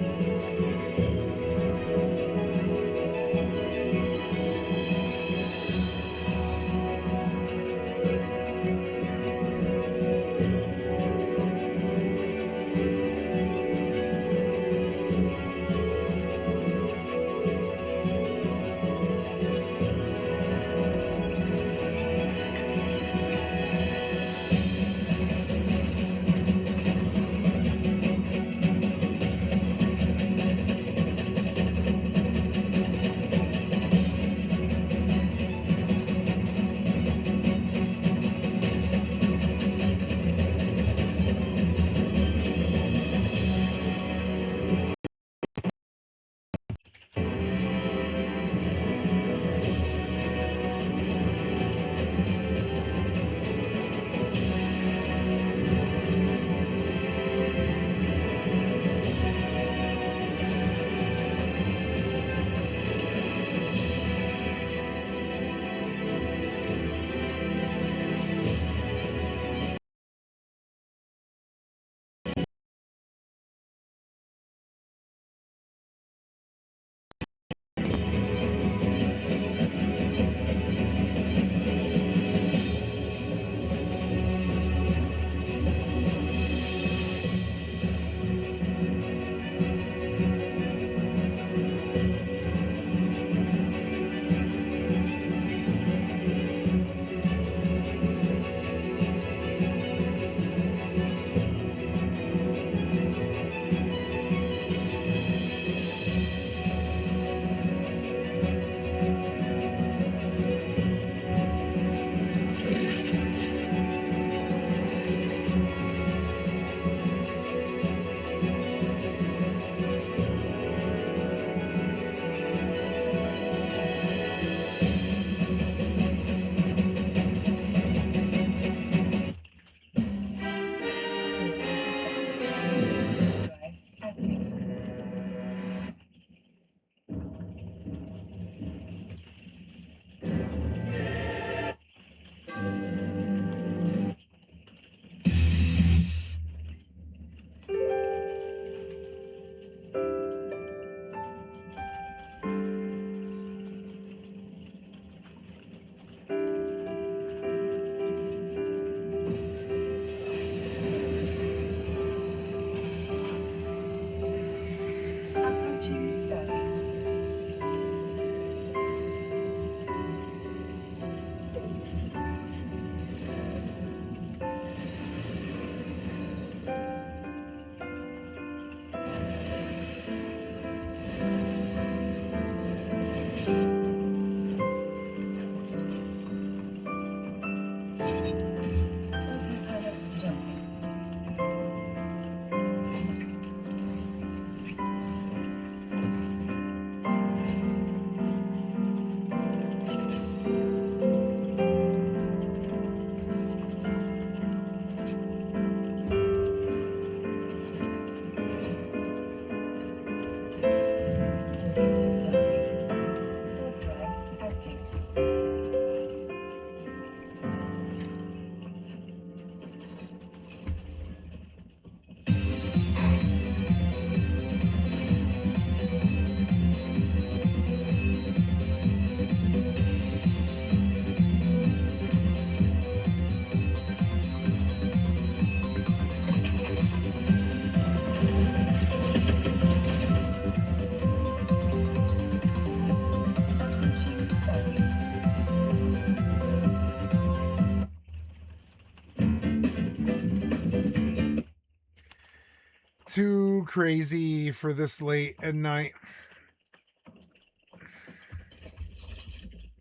too crazy for this late at night.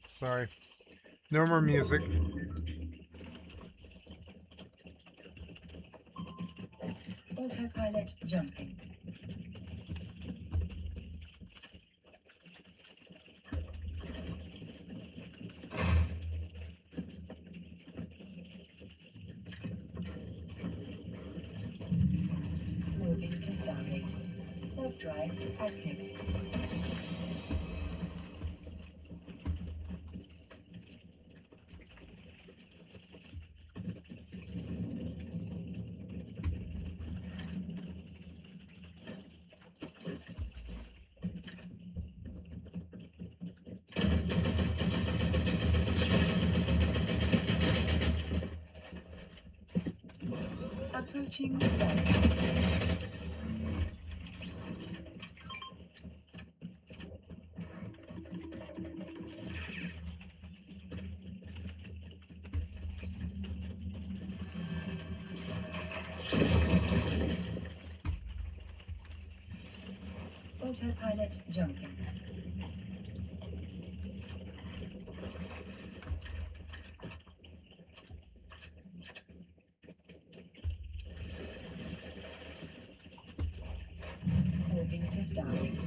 Sorry. No more music. Autopilot jumping. Moving to Stargate. Warp drive active. Approaching Stargate. Autopilot jumping. Moving to Stargate.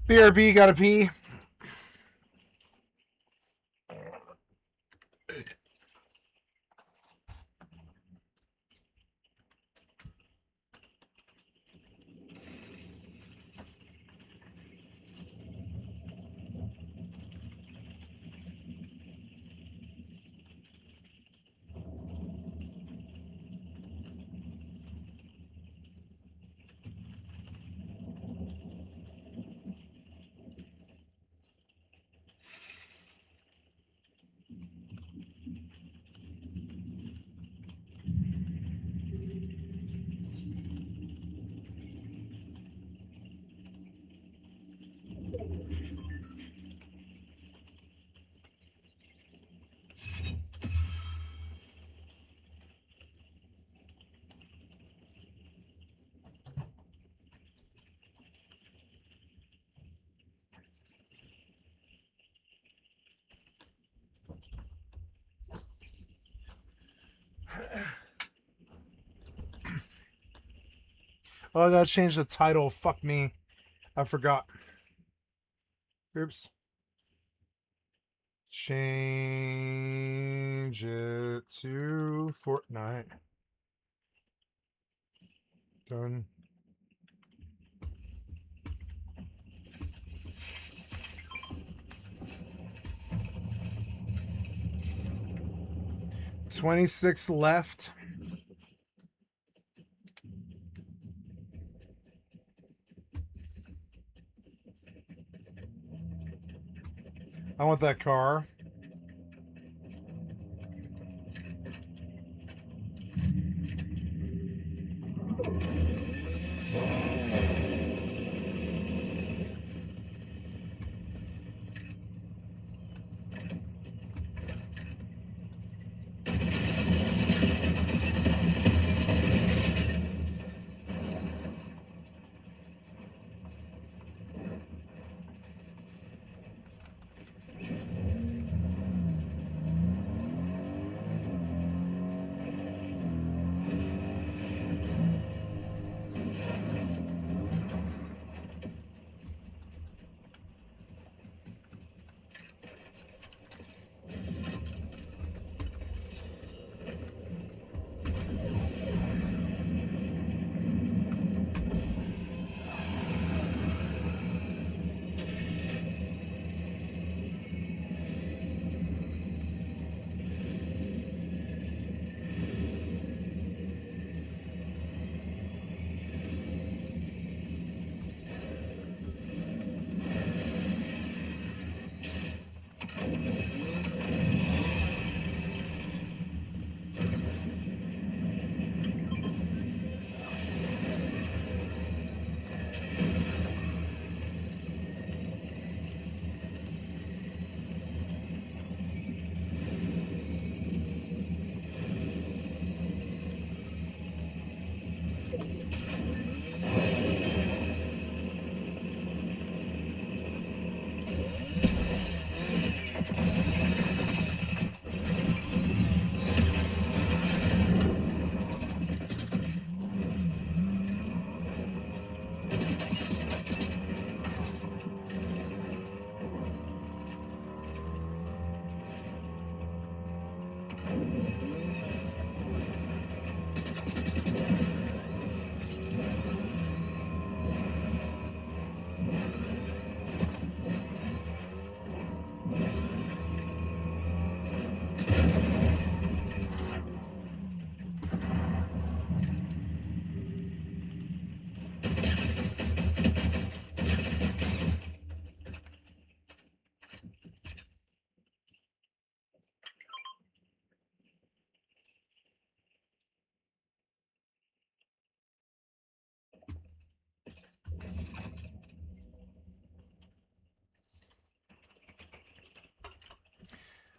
BRB, gotta pee. Oh, I gotta change the title. Fuck me. I forgot. Oops. Change it to Fortnite. Done. $26 left. I want that car.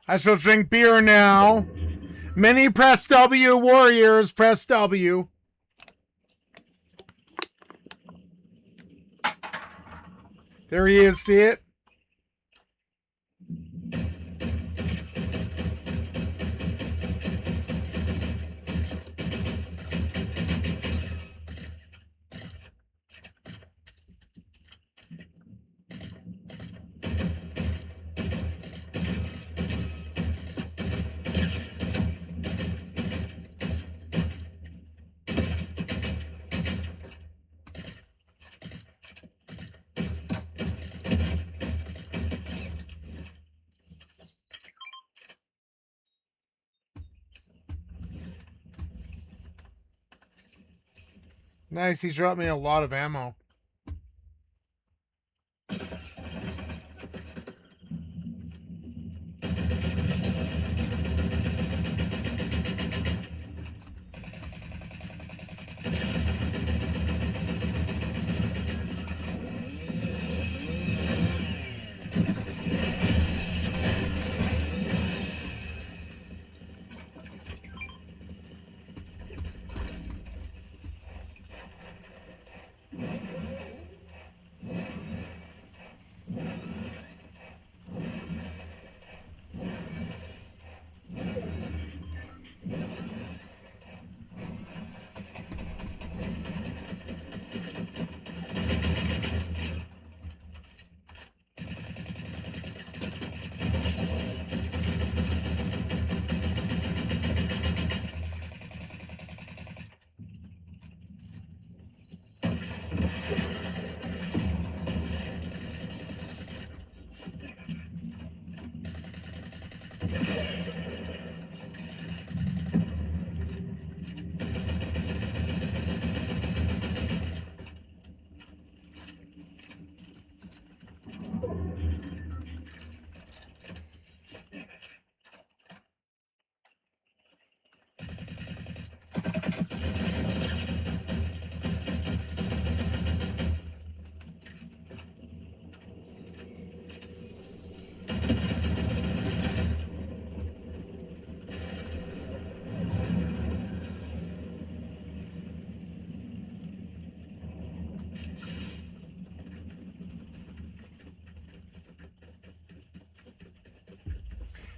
I shall drink beer now. Many press W, warriors, press W. There he is, see it? Nice, he dropped me a lot of ammo.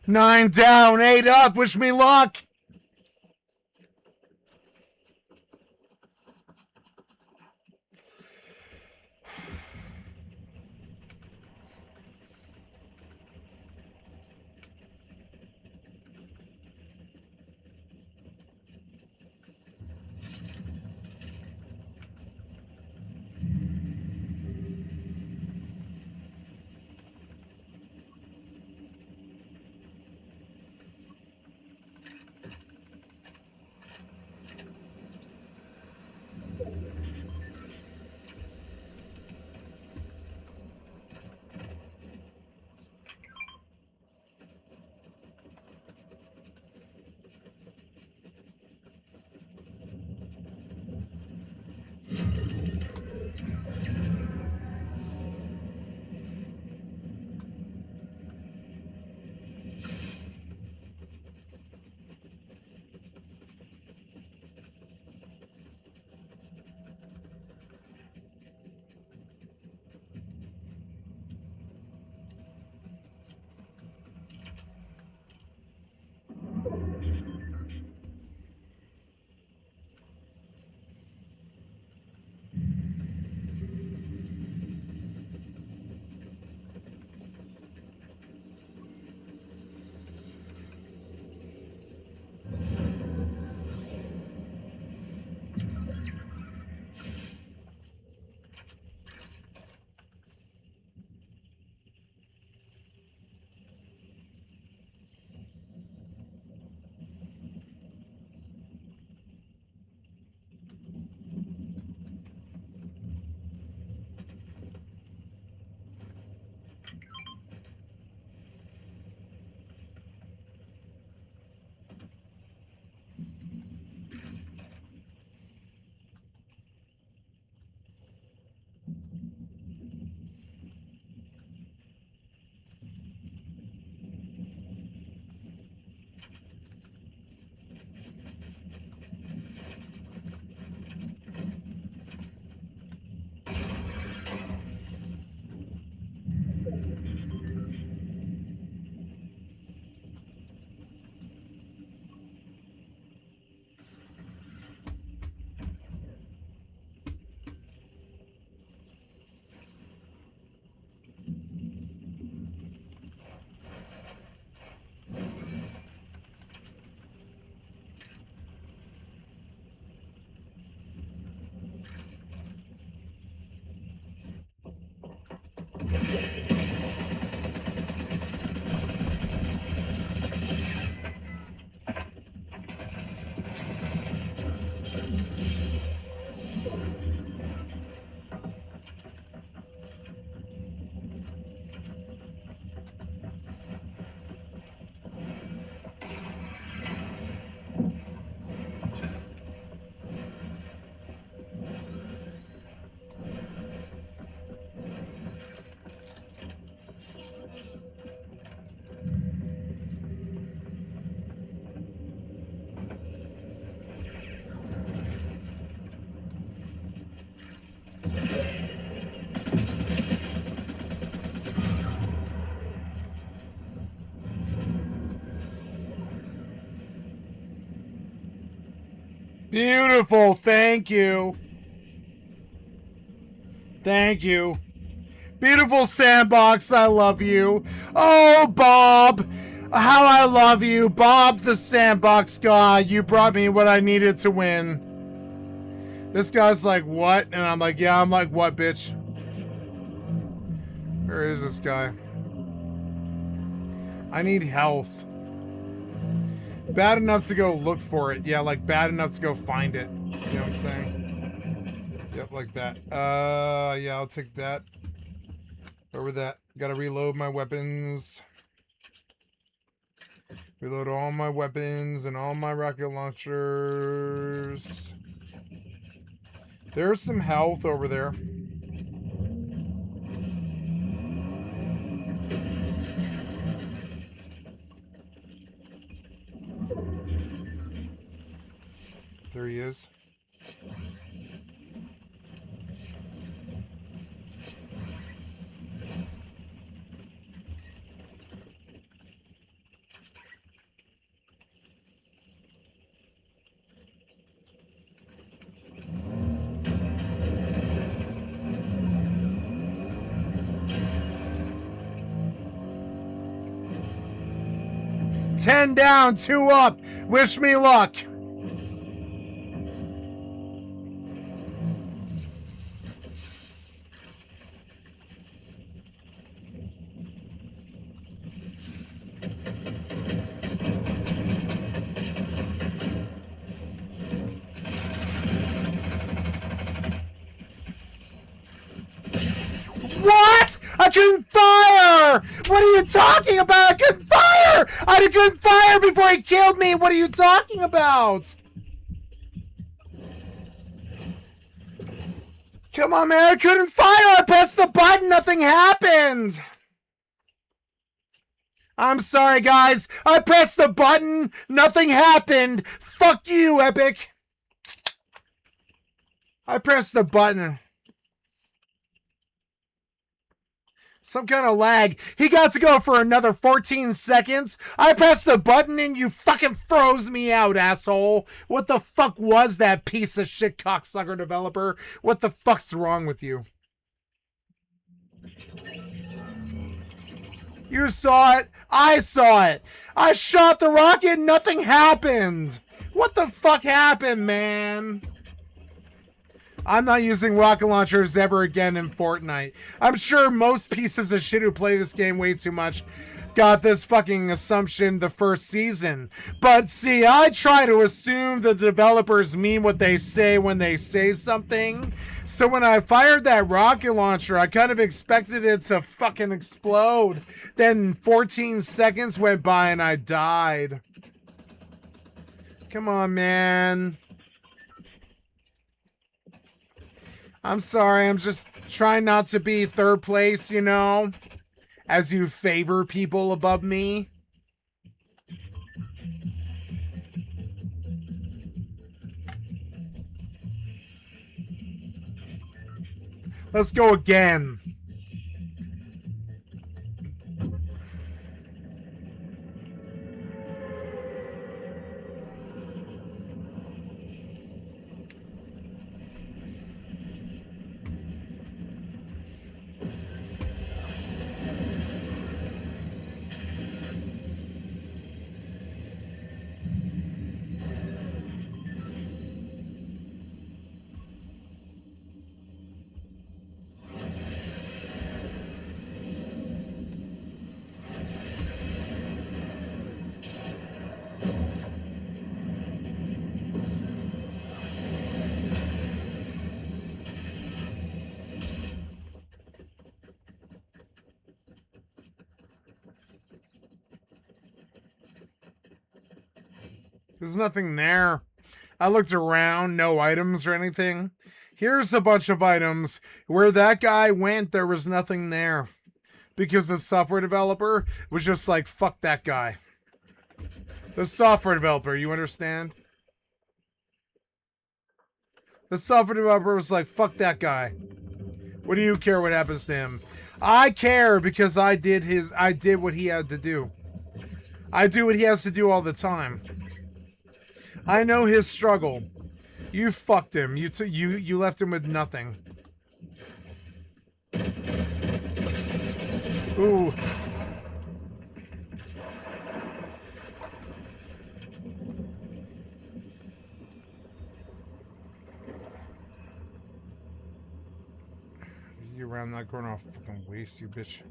9 down, 8 up. Wish me luck. Beautiful. Thank you. Thank you. Beautiful Sandbox. I love you. Oh, Bob. How I love you. Bob the Sandbox guy. You brought me what I needed to win. This guy's like, what? And I'm like, yeah, I'm like, what, bitch? Where is this guy? I need health. Bad enough to go look for it. Yeah, like bad enough to go find it. You know what I'm saying? Yep, like that. Yeah, I'll take that. Over that. Gotta reload my weapons. Reload all my weapons and all my rocket launchers. There's some health over there. There he is. 10 down, 2 up. Wish me luck. What? I couldn't fire! What are you talking about? I couldn't fire! I couldn't fire before he killed me! What are you talking about? Come on, man, I couldn't fire! I pressed the button, nothing happened! I'm sorry, guys. I pressed the button, nothing happened. Fuck you, Epic. I pressed the button. Some kind of lag. He got to go for another 14 seconds. I pressed the button and you fucking froze me out, asshole. What the fuck was that piece of shit cocksucker developer? What the fuck's wrong with you? You saw it. I saw it. I shot the rocket. Nothing happened. What the fuck happened, man? I'm not using rocket launchers ever again in Fortnite. I'm sure most pieces of shit who play this game way too much got this fucking assumption the first season. But see, I try to assume the developers mean what they say when they say something. So when I fired that rocket launcher, I kind of expected it to fucking explode. Then 14 seconds went by and I died. Come on, man. I'm sorry, I'm just trying not to be third place, you know, as you favor people above me. Let's go again. There's nothing there. I looked around, no items or anything. Here's a bunch of items. Where that guy went, there was nothing there. Because the software developer was just like, fuck that guy. The software developer, you understand? The software developer was like, fuck that guy. What do you care what happens to him? I care because I did what he had to do. I do what he has to do all the time. I know his struggle. You fucked him. You left him with nothing. Ooh. You around that corner, I'll fucking waste you, bitch.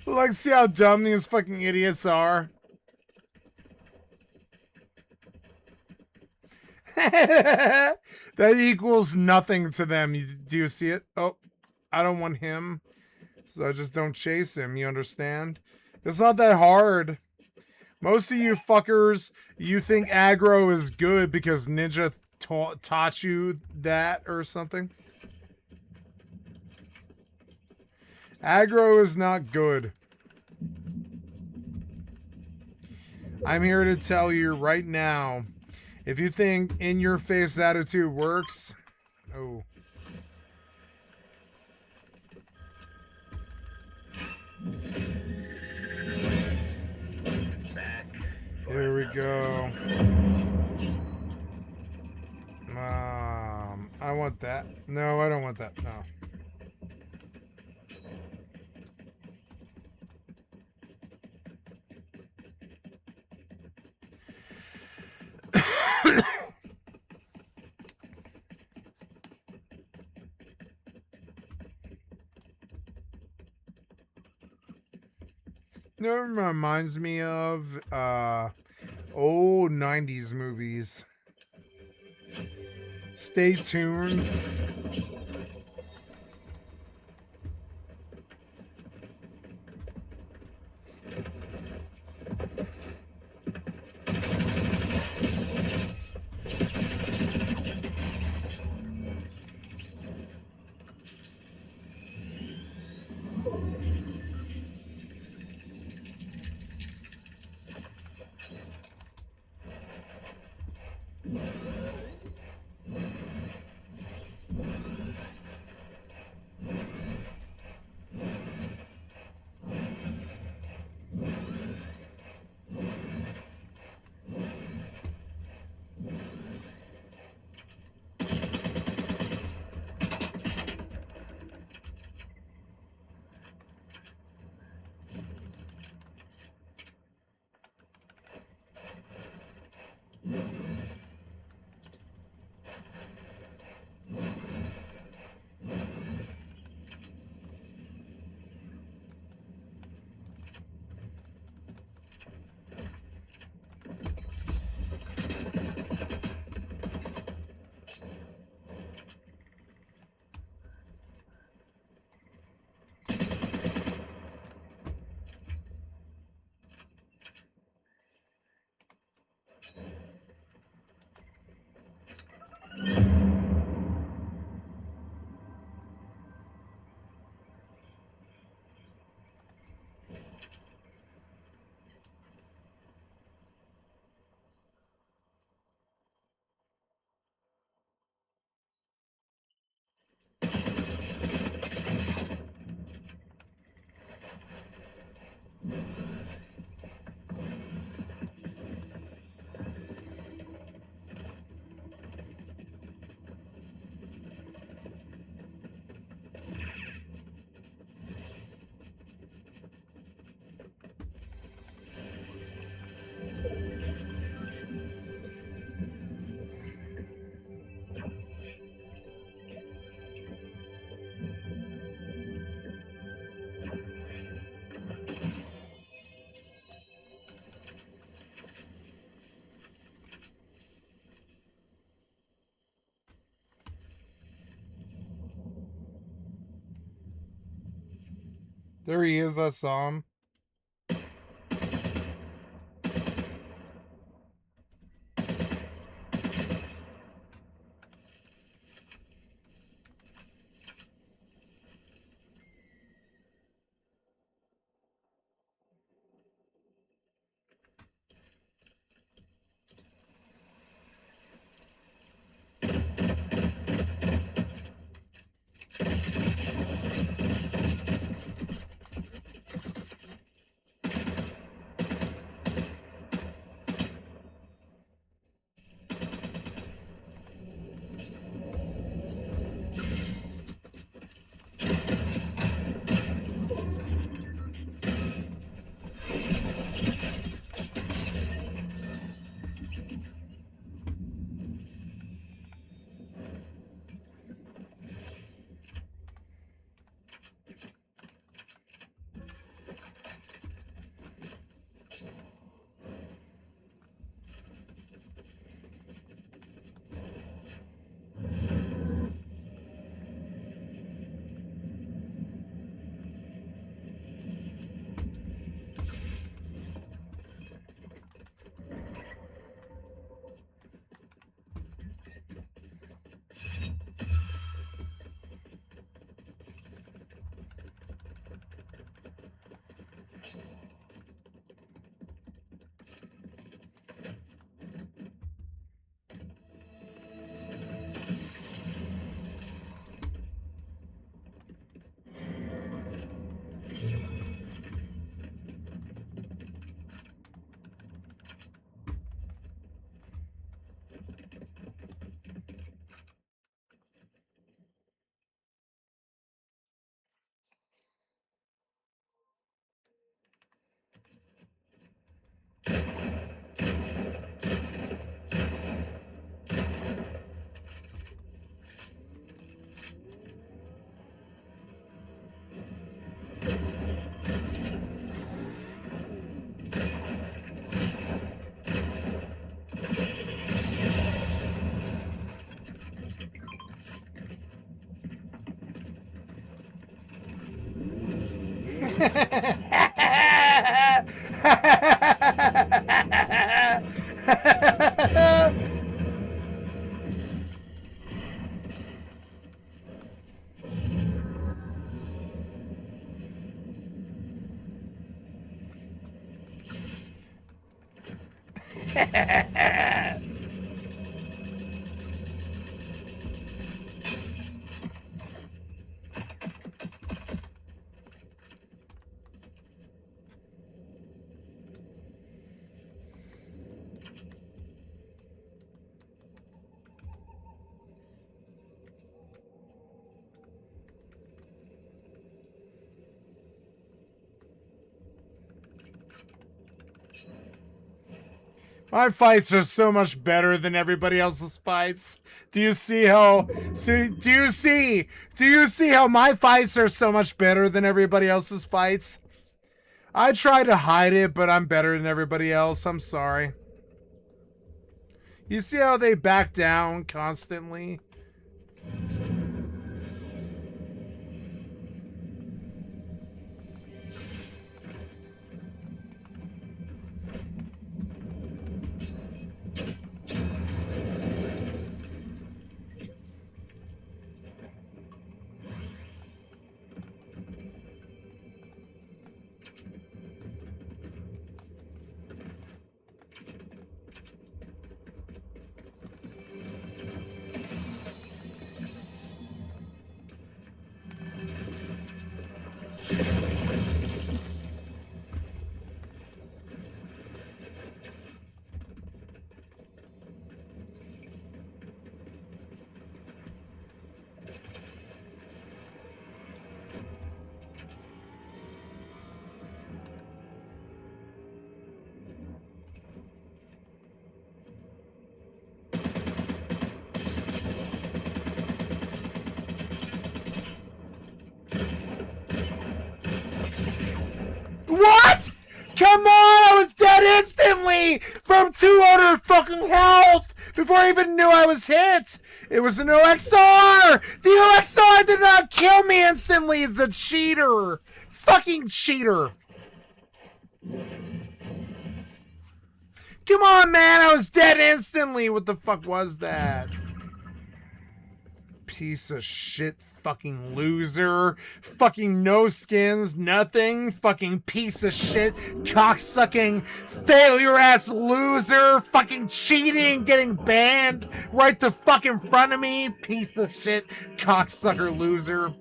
Like, see how dumb these fucking idiots are? That equals nothing to them. Do you see it? Oh, I don't want him, so I just don't chase him. You understand? It's not that hard. Most of you fuckers, you think aggro is good because Ninja taught you that or something. Aggro is not good. I'm here to tell you right now, if you think in-your-face attitude works, oh. Here we go. I want that. No, I don't want that. No. You know what it reminds me of? Old 90s movies. Stay tuned. There he is, I saw him. My fights are so much better than everybody else's fights. Do you see how my fights are so much better than everybody else's fights? I try to hide it, but I'm better than everybody else. I'm sorry. You see how they back down constantly? What? Come on, I was dead instantly from 200 fucking health before I even knew I was hit. It was an OXR. The OXR did not kill me instantly. It's a cheater. Fucking cheater. Come on, man. I was dead instantly. What the fuck was that? Piece of shit fucking loser. Fucking no skins, nothing. Fucking piece of shit, cocksucking, failure ass loser. Fucking cheating, getting banned right the fuck in front of me. Piece of shit, cocksucker loser.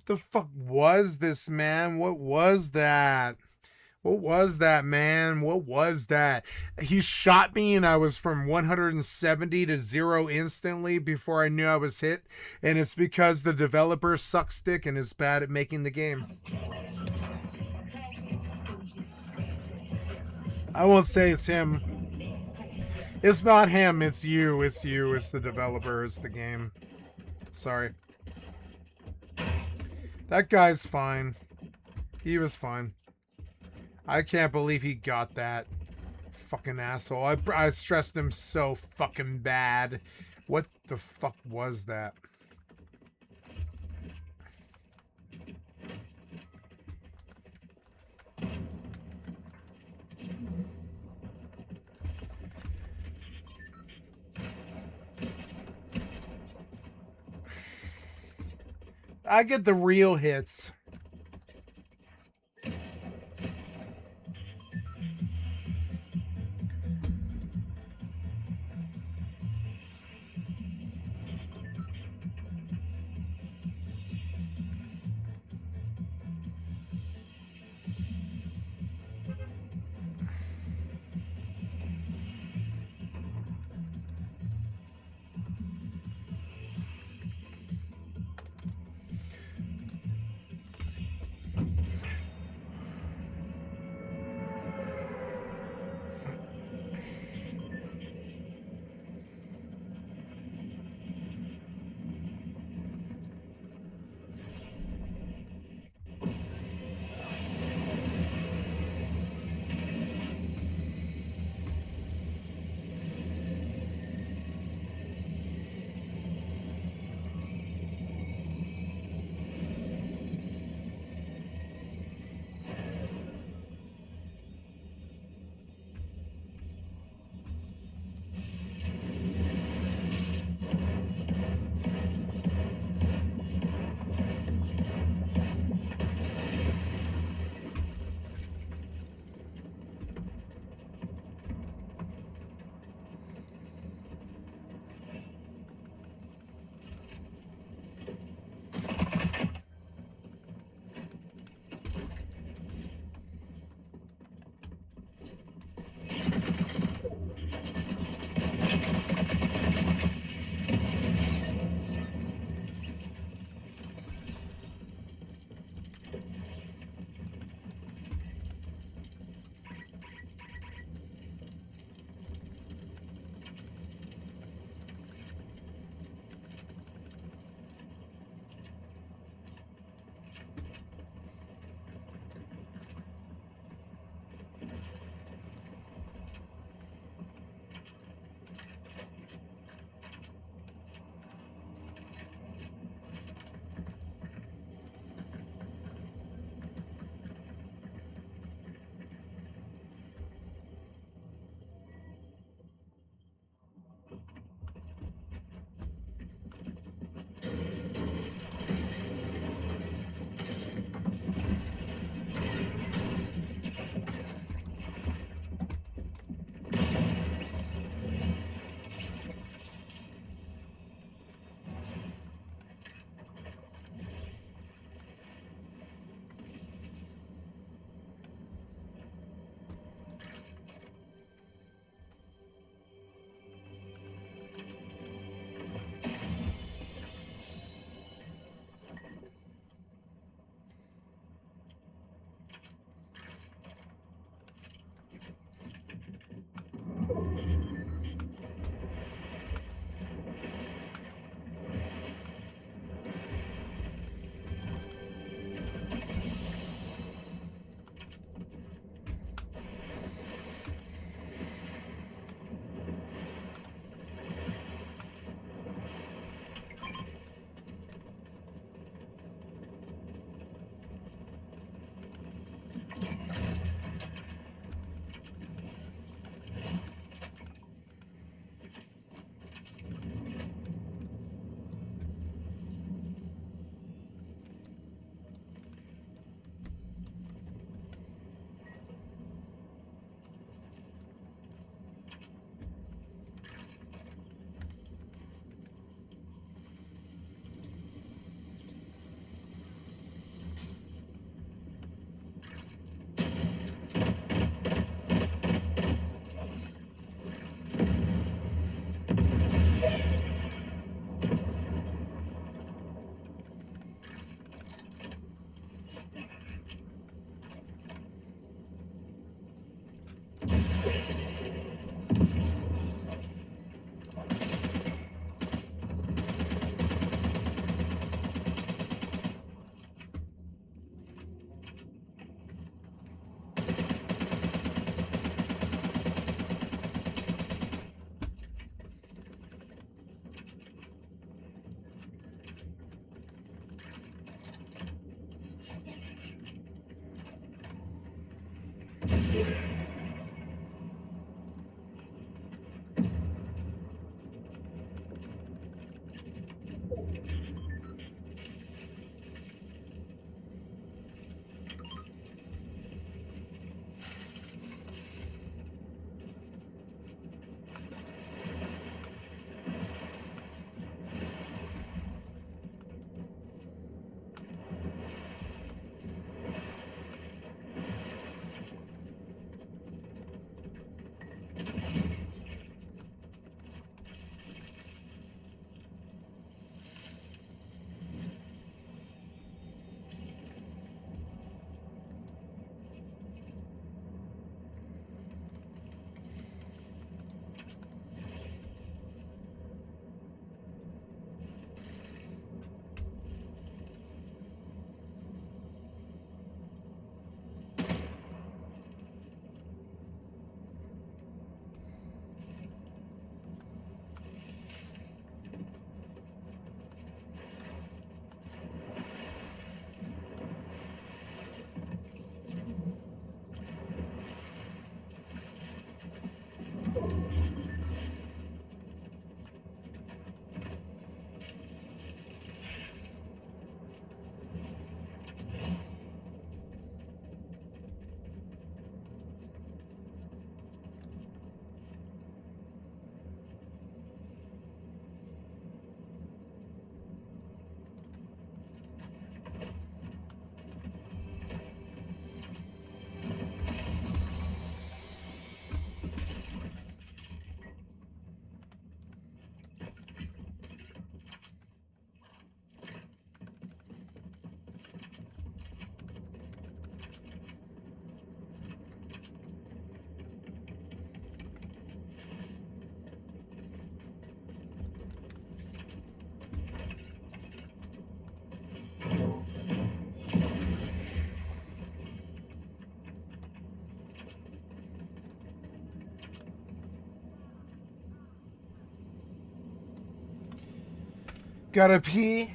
The fuck was this, man? What was that? What was that, man? What was that? He shot me and I was from 170 to 0 instantly before I knew I was hit. And it's because the developer sucks dick and is bad at making the game. I won't say it's him. It's not him, it's you. It's you. It's the developer. It's the game. Sorry. That guy's fine. He was fine. I can't believe he got that. Fucking asshole. I stressed him so fucking bad. What the fuck was that? I get the real hits. Gotta pee.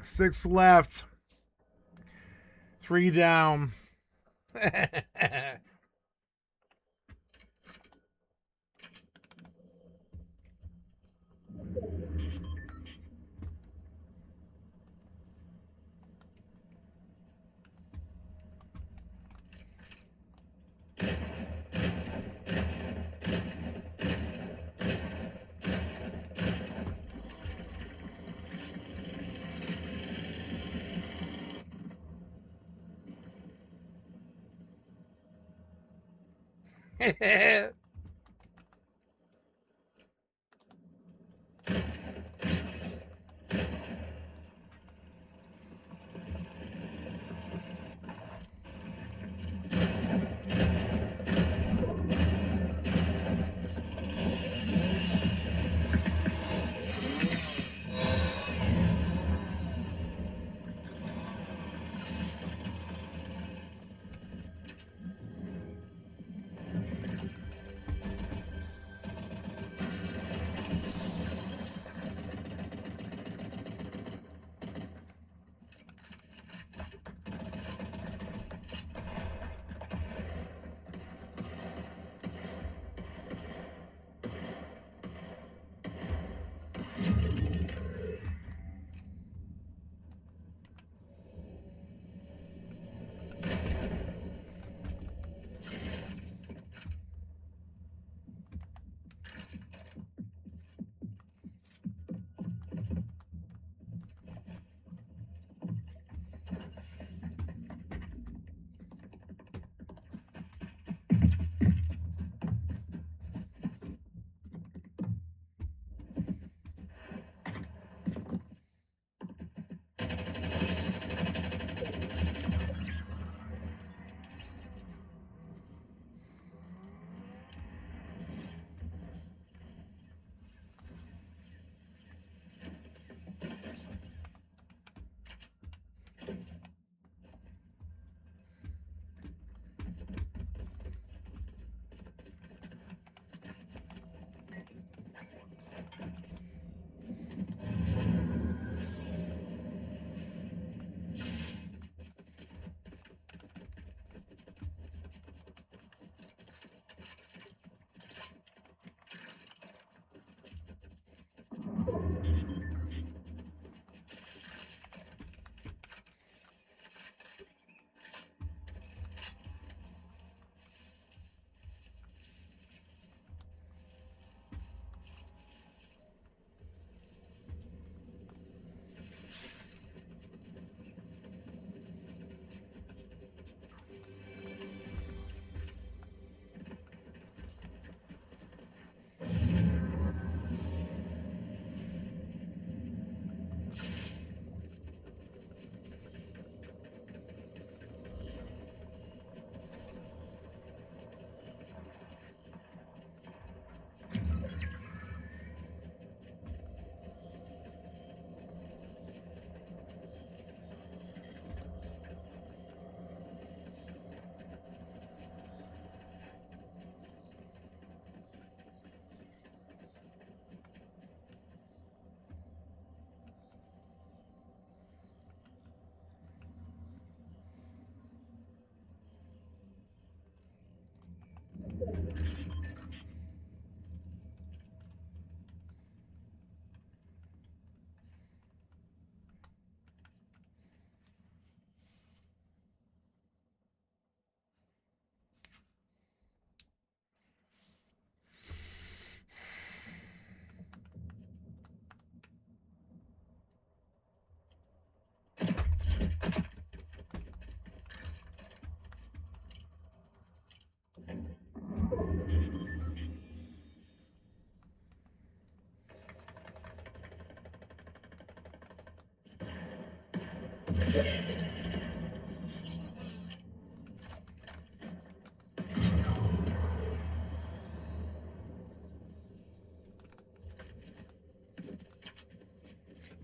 6 left. 3 down.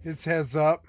His head's up.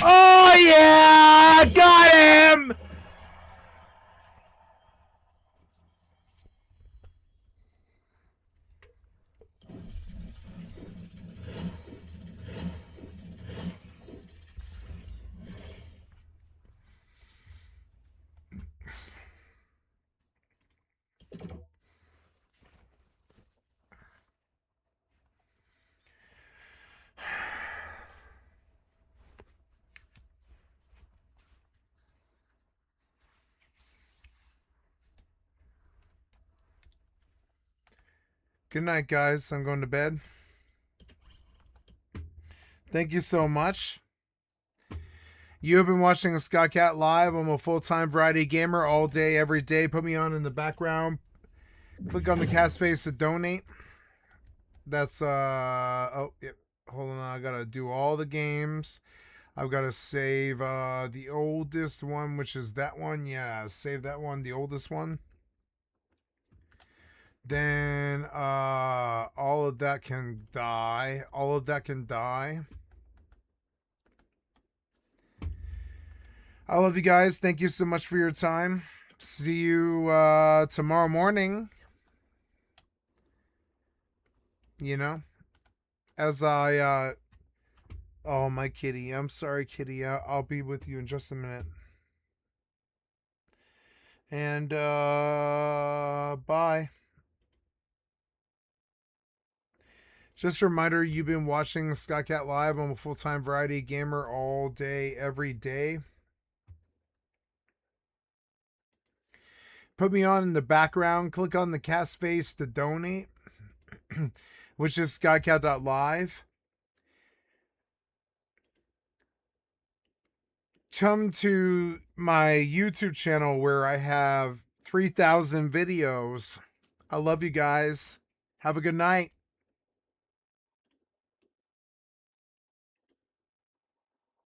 Oh yeah, got him. Good night, guys. I'm going to bed. Thank you so much. You have been watching Skycat Live. I'm a full-time variety gamer all day, every day. Put me on in the background. Click on the cat space to donate. That's, oh, yeah. Hold on. I got to do all the games. I've got to save the oldest one, which is that one. Yeah, save that one, the oldest one. Then all of that can die. All of that can die. I love you guys. Thank you so much for your time. See you tomorrow morning. You know, as I oh, my kitty. I'm sorry, kitty. I'll be with you in just a minute. And bye. Just a reminder, you've been watching Skycat Live. I'm a full-time variety gamer all day, every day. Put me on in the background. Click on the cat space to donate, which is skycat.live. Come to my YouTube channel where I have 3,000 videos. I love you guys. Have a good night.